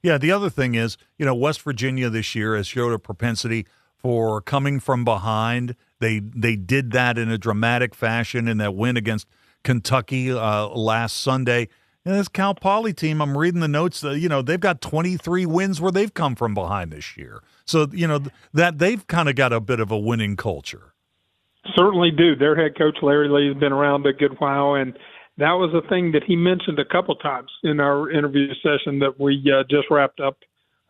Yeah, the other thing is, West Virginia this year has showed a propensity for coming from behind. They did that in a dramatic fashion in that win against Kentucky last Sunday. And this Cal Poly team, I'm reading the notes, they've got 23 wins where they've come from behind this year. So, that they've kind of got a bit of a winning culture. Certainly do. Their head coach, Larry Lee, has been around a good while, and that was a thing that he mentioned a couple times in our interview session that we just wrapped up,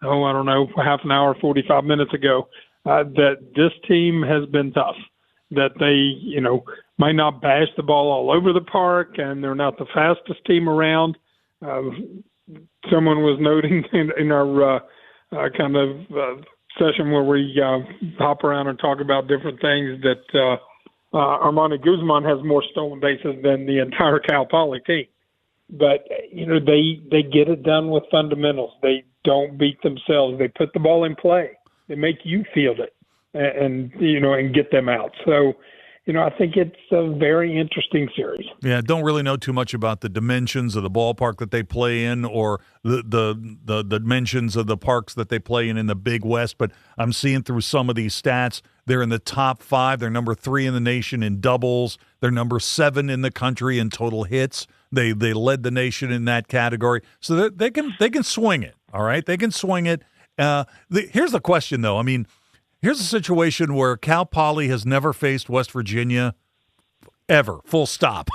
I don't know, half an hour, 45 minutes ago, that this team has been tough, that they, might not bash the ball all over the park, and they're not the fastest team around. Someone was noting in our kind of session where we hop around and talk about different things that Armando Guzman has more stolen bases than the entire Cal Poly team. But, they get it done with fundamentals. They don't beat themselves. They put the ball in play. They make you field it and get them out. So, I think it's a very interesting series. Yeah, don't really know too much about the dimensions of the ballpark that they play in or the dimensions of the parks that they play in the Big West, but I'm seeing through some of these stats, they're in the top 5. They're number 3 in the nation in doubles. They're number 7 in the country in total hits. They led the nation in that category. So they can swing it, all right? They can swing it. Here's the question, though. I mean, here's a situation where Cal Poly has never faced West Virginia ever, full stop.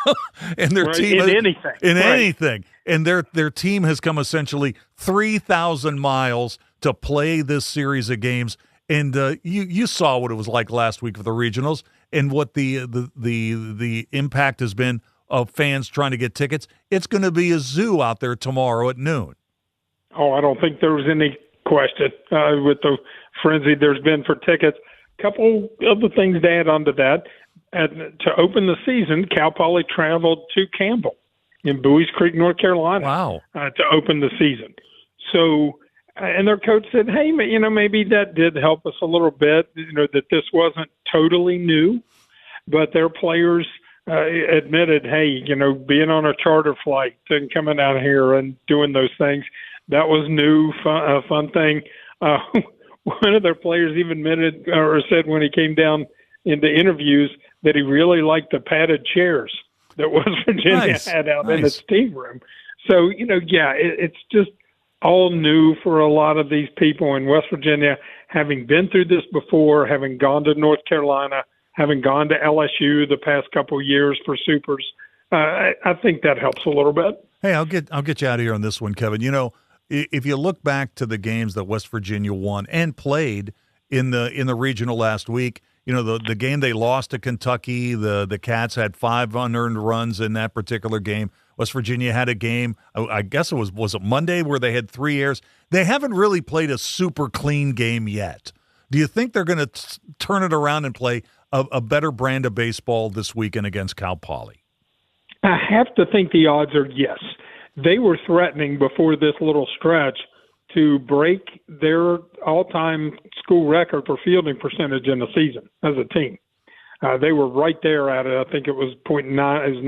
And their team in anything. And their team has come essentially 3,000 miles to play this series of games. And you saw what it was like last week for the regionals and what the impact has been of fans trying to get tickets. It's going to be a zoo out there tomorrow at noon. Oh, I don't think there was any question with the frenzy there's been for tickets. A couple of the things to add on to that. To open the season, Cal Poly traveled to Campbell in Bowie's Creek, North Carolina. Wow. To open the season. So, and their coach said, hey, maybe that did help us a little bit, that this wasn't totally new, but their players admitted, hey, being on a charter flight and coming out here and doing those things, that was new, fun thing. One of their players even admitted or said when he came down into interviews that he really liked the padded chairs that West Virginia had out in its team room. So, it's just all new for a lot of these people in West Virginia, having been through this before, having gone to North Carolina, having gone to LSU the past couple of years for supers. I think that helps a little bit. Hey, I'll get you out of here on this one, Kevin. If you look back to the games that West Virginia won and played in the regional last week, the game they lost to Kentucky, the Cats had 5 unearned runs in that particular game. West Virginia had a game, I guess was it Monday, where they had 3 errors. They haven't really played a super clean game yet. Do you think they're going to turn it around and play a better brand of baseball this weekend against Cal Poly? I have to think the odds are yes. They were threatening before this little stretch to break their all-time school record for fielding percentage in the season as a team. They were right there at it. I think it was .9, it was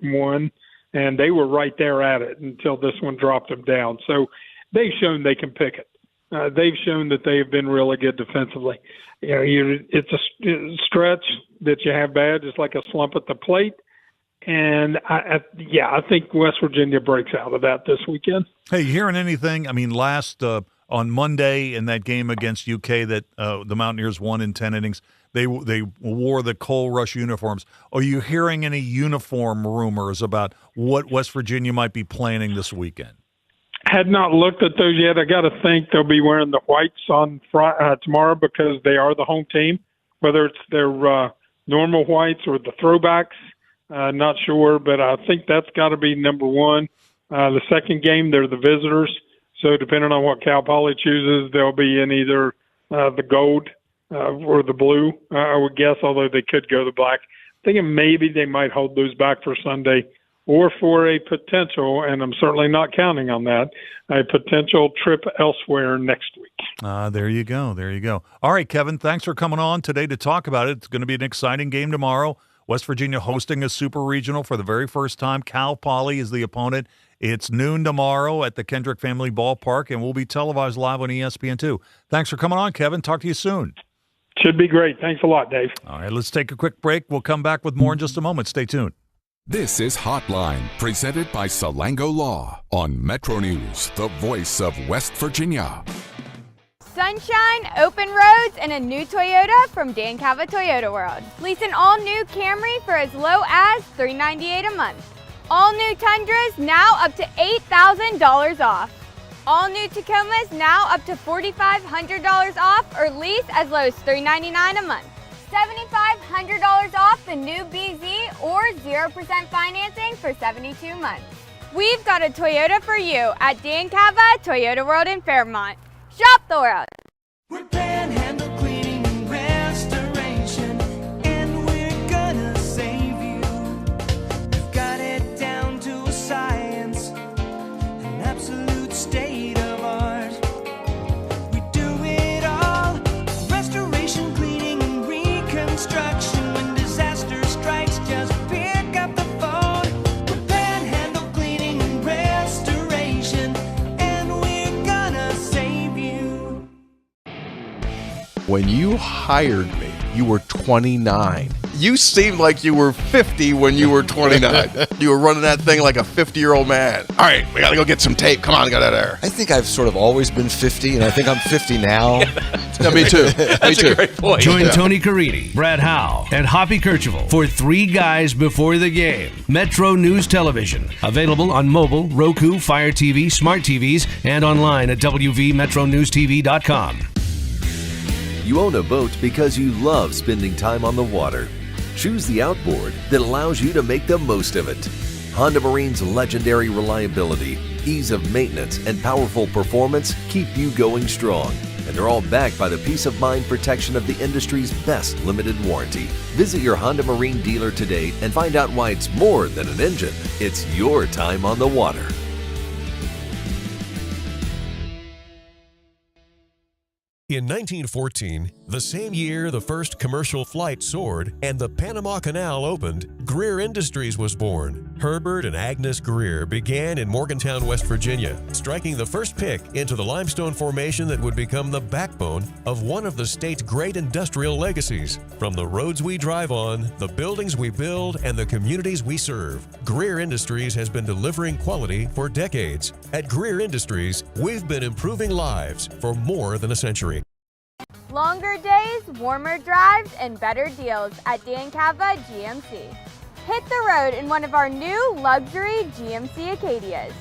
98-1, and they were right there at it until this one dropped them down. So they've shown they can pick it. They've shown that they have been really good defensively. It's a stretch that you have bad, just like a slump at the plate. And I think West Virginia breaks out of that this weekend. Hey, you hearing anything? I mean, last on Monday in that game against UK that the Mountaineers won in 10 innings, they wore the Coal Rush uniforms. Are you hearing any uniform rumors about what West Virginia might be planning this weekend? Had not looked at those yet. I got to think they'll be wearing the whites on tomorrow because they are the home team, whether it's their normal whites or the throwbacks. Not sure, but I think that's got to be number one. The second game, they're the visitors. So depending on what Cal Poly chooses, they'll be in either the gold or the blue, I would guess, although they could go the black. I thinking maybe they might hold those back for Sunday or for a potential, and I'm certainly not counting on that, a potential trip elsewhere next week. There you go. There you go. All right, Kevin, thanks for coming on today to talk about it. It's going to be an exciting game tomorrow. West Virginia hosting a super regional for the very first time. Cal Poly is the opponent. It's noon tomorrow at the Kendrick Family Ballpark, and we'll be televised live on ESPN2. Thanks for coming on, Kevin. Talk to you soon. Should be great. Thanks a lot, Dave. All right, let's take a quick break. We'll come back with more in just a moment. Stay tuned. This is Hotline, presented by Salango Law on Metro News, the voice of West Virginia. Sunshine, open roads, and a new Toyota from Dan Cava Toyota World. Lease an all-new Camry for as low as $398 a month. All new Tundras now up to $8,000 off. All new Tacomas now up to $4,500 off or lease as low as $399 a month. $7,500 off the new BZ or 0% financing for 72 months. We've got a Toyota for you at Dan Cava Toyota World in Fairmont. Shop the world. We're Panhandle Cleaning and Restoration, and we're gonna save you. We've got it down to a science, an absolute state of art. We do it all, restoration, cleaning, and reconstruction. When disaster strikes, just pick up the phone. We're Panhandle Cleaning and Restoration, and we're gonna save you. When you hired me, you were 29. You seemed like you were 50 when you were 29. You were running that thing like a 50-year-old man. All right, we got to go get some tape. Come on, get out of there. I think I've sort of always been 50, and I think I'm 50 now. Yeah, me too. That's me too. a great point. Join Yeah. Tony Carini, Brad Howe, and Hoppy Kercheval for Three Guys Before the Game. Metro News Television. Available on mobile, Roku, Fire TV, smart TVs, and online at WVMetroNewsTV.com. You own a boat because you love spending time on the water. Choose the outboard that allows you to make the most of it. Honda Marine's legendary reliability, ease of maintenance, and powerful performance keep you going strong. And they're all backed by the peace of mind protection of the industry's best limited warranty. Visit your Honda Marine dealer today and find out why it's more than an engine. It's your time on the water. In 1914, the same year the first commercial flight soared and the Panama Canal opened, Greer Industries was born. Herbert and Agnes Greer began in Morgantown, West Virginia, striking the first pick into the limestone formation that would become the backbone of one of the state's great industrial legacies. From the roads we drive on, the buildings we build, and the communities we serve, Greer Industries has been delivering quality for decades. At Greer Industries, we've been improving lives for more than a century. Longer days, warmer drives, and better deals at Dan Cava GMC. Hit the road in one of our new luxury GMC Acadias.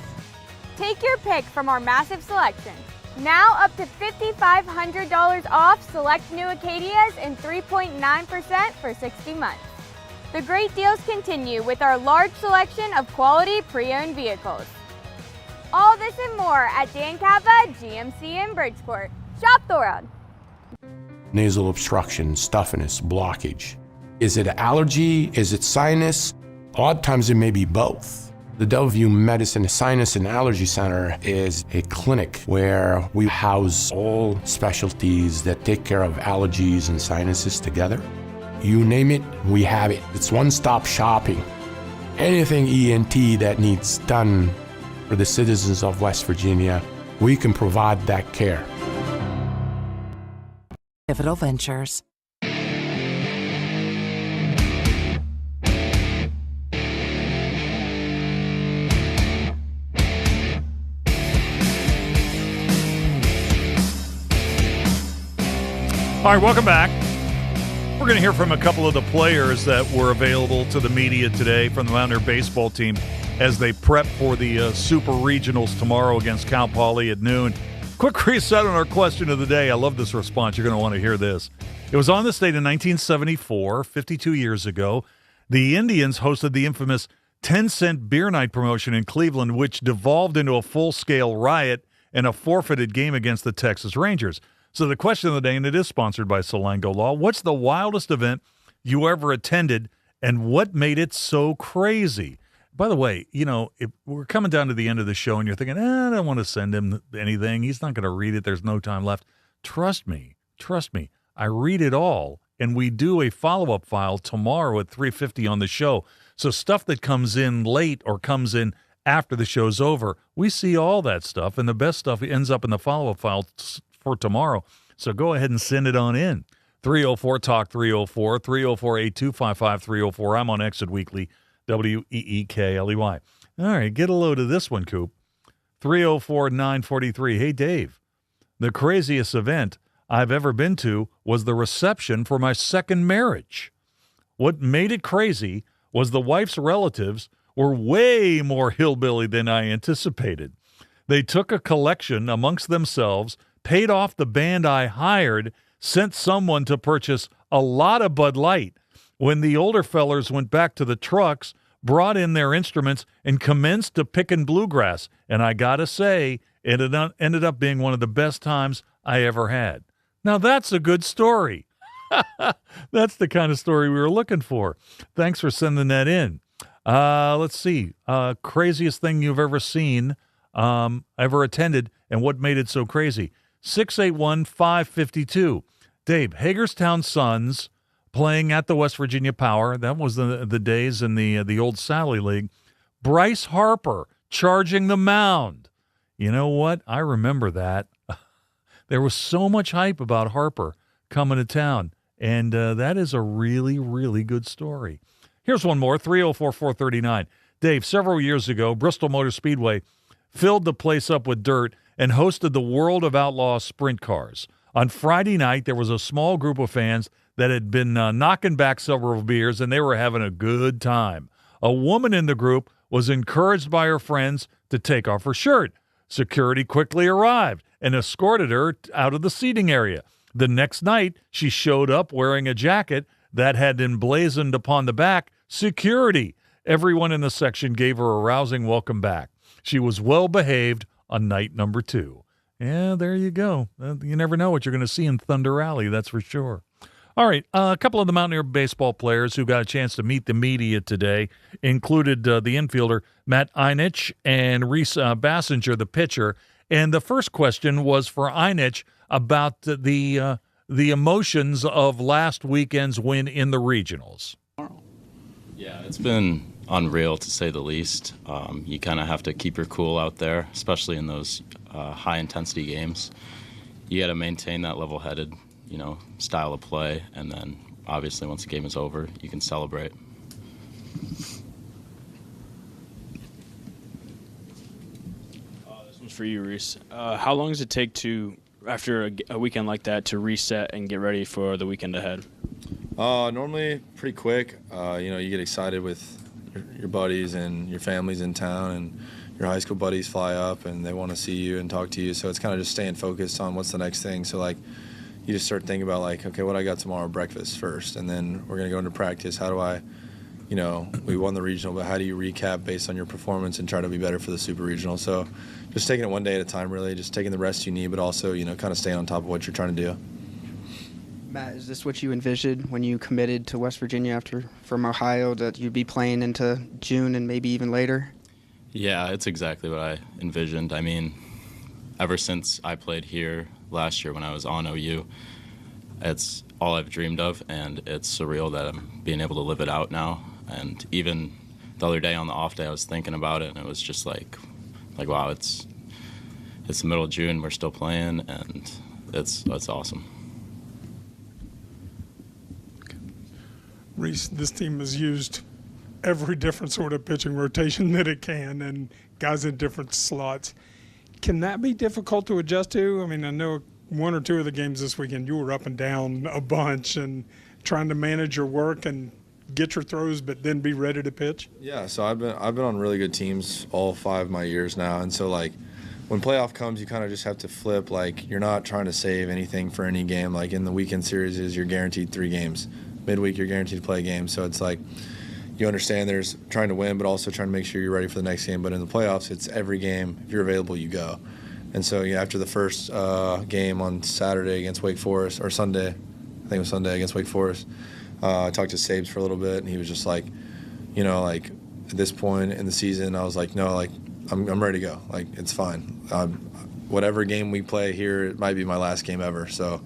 Take your pick from our massive selection. Now up to $5,500 off select new Acadias and 3.9% for 60 months. The great deals continue with our large selection of quality pre-owned vehicles. All this and more at Dan Cava GMC in Bridgeport. Shop the world. Nasal obstruction, stuffiness, blockage. Is it allergy? Is it sinus? Odd times it may be both. The WVU Medicine Sinus and Allergy Center is a clinic where we house all specialties that take care of allergies and sinuses together. You name it, we have it. It's one-stop shopping. Anything ENT that needs done for the citizens of West Virginia, we can provide that care. Pivotal Ventures. All right, welcome back. We're going to hear from a couple of the players that were available to the media today from the Mountaineer baseball team as they prep for the Super Regionals tomorrow against Cal Poly at noon. Quick reset on our question of the day. I love this response. You're going to want to hear this. It was on this date in 1974, 52 years ago. The Indians hosted the infamous 10-cent beer night promotion in Cleveland, which devolved into a full-scale riot and a forfeited game against the Texas Rangers. So the question of the day, and it is sponsored by Salango Law, what's the wildest event you ever attended And what made it so crazy? By the way, if we're coming down to the end of the show and you're thinking, I don't want to send him anything. He's not going to read it. There's no time left. Trust me. I read it all, and we do a follow-up file tomorrow at 3:50 on the show. So stuff that comes in late or comes in after the show's over, we see all that stuff, and the best stuff ends up in the follow-up file for tomorrow. So go ahead and send it on in. 304-TALK 304, 304-8255 304. I'm on Exit Weekly, WEEKLEY. All right, get a load of this one, Coop. 304-943. Hey, Dave, the craziest event I've ever been to was the reception for my second marriage. What made it crazy was the wife's relatives were way more hillbilly than I anticipated. They took a collection amongst themselves, paid off the band I hired, sent someone to purchase a lot of Bud Light. When the older fellers went back to the trucks, brought in their instruments, and commenced to pickin' bluegrass. And I gotta say, it ended up being one of the best times I ever had. Now that's a good story. That's the kind of story we were looking for. Thanks for sending that in. Let's see. Craziest thing you've ever seen, ever attended, and what made it so crazy? 681-552. Dave, Hagerstown Suns playing at the West Virginia Power. That was the days in the old Sally League. Bryce Harper charging the mound. You know what? I remember that. There was so much hype about Harper coming to town, and that is a really, really good story. Here's one more, 304-439. Dave, several years ago, Bristol Motor Speedway filled the place up with dirt and hosted the World of Outlaw sprint cars. On Friday night, there was a small group of fans that had been knocking back several beers, and they were having a good time. A woman in the group was encouraged by her friends to take off her shirt. Security quickly arrived and escorted her out of the seating area. The next night, she showed up wearing a jacket that had emblazoned upon the back, "Security." Everyone in the section gave her a rousing welcome back. She was well behaved on night number 2. Yeah, there you go. You never know what you're going to see in Thunder Alley, that's for sure. All right, a couple of the Mountaineer baseball players who got a chance to meet the media today included the infielder Matt Einich and Reese Bassinger, the pitcher. And the first question was for Einich about the emotions of last weekend's win in the regionals. Yeah, it's been unreal to say the least. You kind of have to keep your cool out there, especially in those high-intensity games. You got to maintain that level-headed, style of play, and then obviously once the game is over, you can celebrate. This one's for you, Reese. How long does it take after a weekend like that, to reset and get ready for the weekend ahead? Normally pretty quick. You get excited with your buddies and your families in town, and your high school buddies fly up and they want to see you and talk to you. So it's kind of just staying focused on what's the next thing. So you just start thinking about okay, what I got tomorrow, breakfast first, and then we're going to go into practice. How do I, we won the regional, but how do you recap based on your performance and try to be better for the super regional? So just taking it one day at a time, really, just taking the rest you need, but also, kind of staying on top of what you're trying to do. Matt, is this what you envisioned when you committed to West Virginia from Ohio, that you'd be playing into June and maybe even later? Yeah, it's exactly what I envisioned. I mean, ever since I played here last year when I was on OU, it's all I've dreamed of, and it's surreal that I'm being able to live it out now. And even the other day on the off day, I was thinking about it, and it was just like wow, it's the middle of June, we're still playing, and it's awesome. Reese, this team has used every different sort of pitching rotation that it can, and guys in different slots. Can that be difficult to adjust to? I mean, I know one or two of the games this weekend you were up and down a bunch and trying to manage your work and get your throws but then be ready to pitch. Yeah, so I've been on really good teams all 5 of my years now, and so when playoff comes, you kind of just have to flip. You're not trying to save anything for any game. In the weekend series, you're guaranteed 3 games. Midweek, you're guaranteed to play a game. So it's you understand there's trying to win, but also trying to make sure you're ready for the next game. But in the playoffs, it's every game. If you're available, you go. And so after the first game on Saturday against Wake Forest, or Sunday, I think it was Sunday against Wake Forest, I talked to Sabes for a little bit, and he was just like, you know, like at this point in the season, I was like, no, like I'm ready to go. Like, it's fine. Whatever game we play here, it might be my last game ever. So,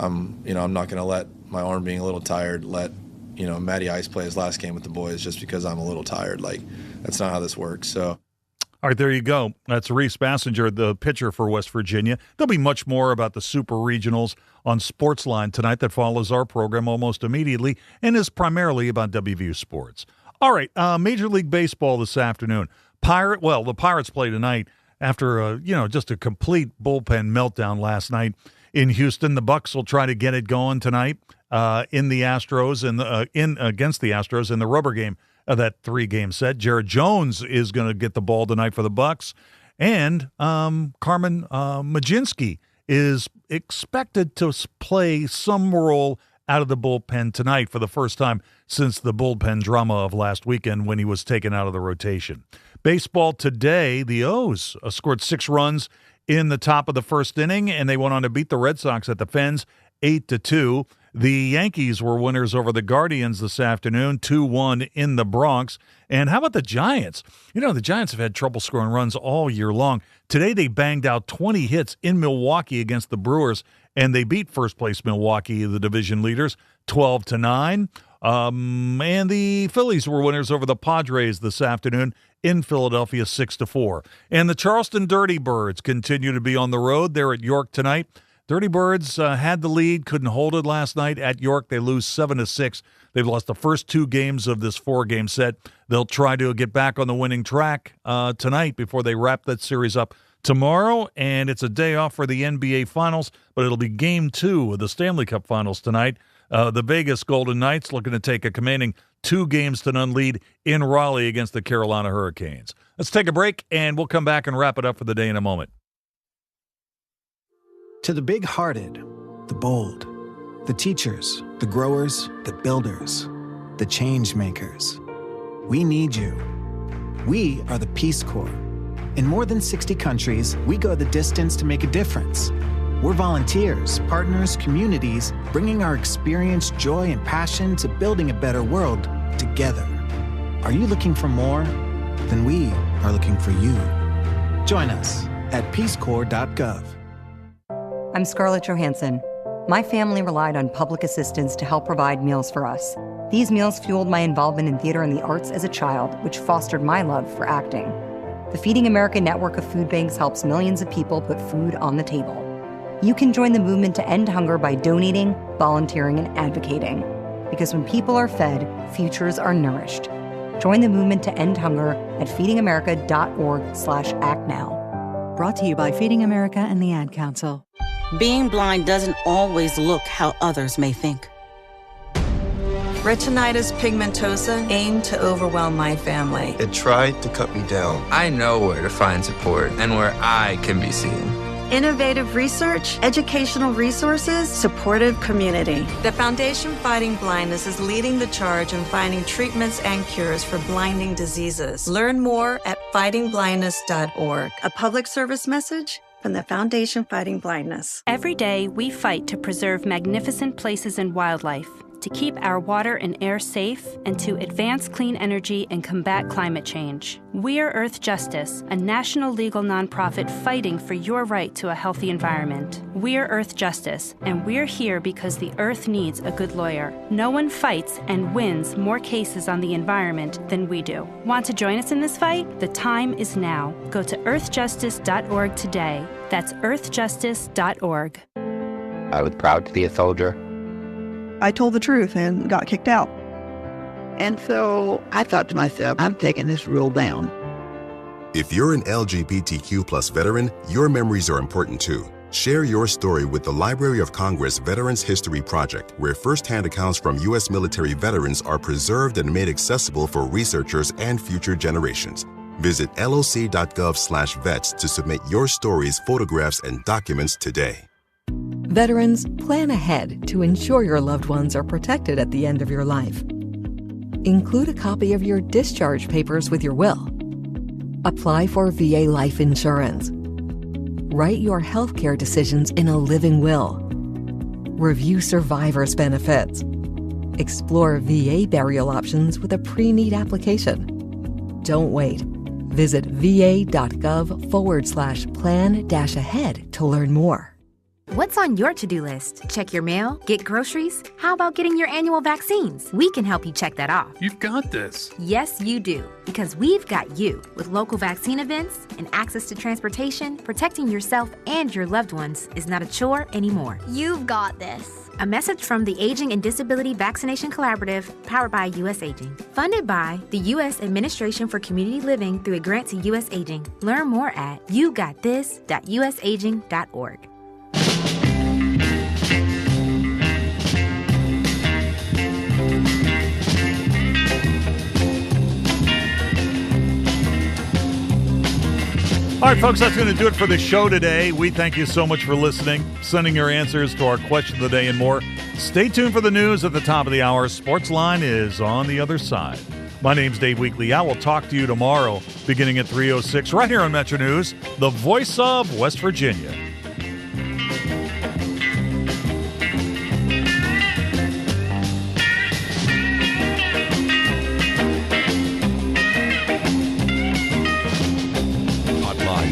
I'm not going to let my arm being a little tired let, Matty Ice play his last game with the boys just because I'm a little tired. Like, that's not how this works. So. All right, there you go. That's Reese Bassinger, the pitcher for West Virginia. There'll be much more about the Super Regionals on Sportsline tonight that follows our program almost immediately and is primarily about WVU sports. All right, Major League Baseball this afternoon. The Pirates play tonight after, just a complete bullpen meltdown last night in Houston. The Bucks will try to get it going tonight in the Astros against the Astros in the rubber game of that 3-game set. Jared Jones is going to get the ball tonight for the Bucks, and Carmen Majinski is expected to play some role out of the bullpen tonight for the first time since the bullpen drama of last weekend when he was taken out of the rotation. Baseball today, the O's scored 6 runs in the top of the first inning, and they went on to beat the Red Sox at the Fens 8-2. The Yankees were winners over the Guardians this afternoon, 2-1 in the Bronx. And how about the Giants? The Giants have had trouble scoring runs all year long. Today they banged out 20 hits in Milwaukee against the Brewers, and they beat first-place Milwaukee, the division leaders, 12-9. And the Phillies were winners over the Padres this afternoon in Philadelphia, 6-4. And the Charleston Dirty Birds continue to be on the road. They're at York tonight. Dirty Birds had the lead, couldn't hold it last night at York. They lose 7-6. They've lost the first 2 games of this 4-game set. They'll try to get back on the winning track tonight before they wrap that series up tomorrow. And it's a day off for the NBA Finals, but it'll be Game 2 of the Stanley Cup Finals tonight. The Vegas Golden Knights looking to take a commanding 2-0 lead in Raleigh against the Carolina Hurricanes. Let's take a break, and we'll come back and wrap it up for the day in a moment. To the big-hearted, the bold, the teachers, the growers, the builders, the change makers, we need you. We are the Peace Corps. In more than 60 countries, we go the distance to make a difference. We're volunteers, partners, communities, bringing our experience, joy, and passion to building a better world together. Are you looking for more? Then we are looking for you. Join us at peacecorps.gov. I'm Scarlett Johansson. My family relied on public assistance to help provide meals for us. These meals fueled my involvement in theater and the arts as a child, which fostered my love for acting. The Feeding America network of food banks helps millions of people put food on the table. You can join the movement to end hunger by donating, volunteering, and advocating. Because when people are fed, futures are nourished. Join the movement to end hunger at feedingamerica.org/act now. Brought to you by Feeding America and the Ad Council. Being blind doesn't always look how others may think. Retinitis pigmentosa aimed to overwhelm my family. It tried to cut me down. I know where to find support and where I can be seen. Innovative research, educational resources, supportive community. The Foundation Fighting Blindness is leading the charge in finding treatments and cures for blinding diseases. Learn more at fightingblindness.org. A public service message from the Foundation Fighting Blindness. Every day, we fight to preserve magnificent places and wildlife, to keep our water and air safe, and to advance clean energy and combat climate change. We're Earth Justice, a national legal nonprofit fighting for your right to a healthy environment. We're Earth Justice, and we're here because the Earth needs a good lawyer. No one fights and wins more cases on the environment than we do. Want to join us in this fight? The time is now. Go to earthjustice.org today. That's earthjustice.org. I was proud to be a soldier. I told the truth and got kicked out. And so I thought to myself, I'm taking this rule down. If you're an LGBTQ+ veteran, your memories are important too. Share your story with the Library of Congress Veterans History Project, where firsthand accounts from U.S. military veterans are preserved and made accessible for researchers and future generations. Visit loc.gov/vets to submit your stories, photographs, and documents today. Veterans, plan ahead to ensure your loved ones are protected at the end of your life. Include a copy of your discharge papers with your will. Apply for VA life insurance. Write your healthcare decisions in a living will. Review survivors' benefits. Explore VA burial options with a pre-need application. Don't wait. Visit va.gov/plan-ahead to learn more. What's on your to-do list? Check your mail? Get groceries? How about getting your annual vaccines? We can help you check that off. You've got this. Yes, you do. Because we've got you. With local vaccine events and access to transportation, protecting yourself and your loved ones is not a chore anymore. You've got this. A message from the Aging and Disability Vaccination Collaborative, powered by U.S. Aging. Funded by the U.S. Administration for Community Living through a grant to U.S. Aging. Learn more at yougotthis.usaging.org. All right, folks, that's going to do it for the show today. We thank you so much for listening, sending your answers to our question of the day and more. Stay tuned for the news at the top of the hour. Sportsline is on the other side. My name's Dave Weekley. I will talk to you tomorrow beginning at 3:06 right here on Metro News, the voice of West Virginia.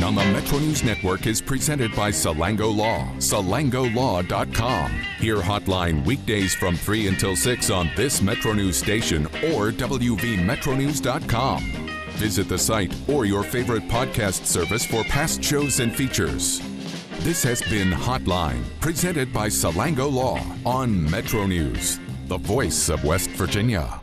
On the Metro News Network is presented by Salango Law, salangolaw.com. Hear Hotline weekdays from 3 until 6 on this Metro News station or wvmetronews.com. Visit the site or your favorite podcast service for past shows and features. This has been Hotline, presented by Salango Law on Metro News, the voice of West Virginia.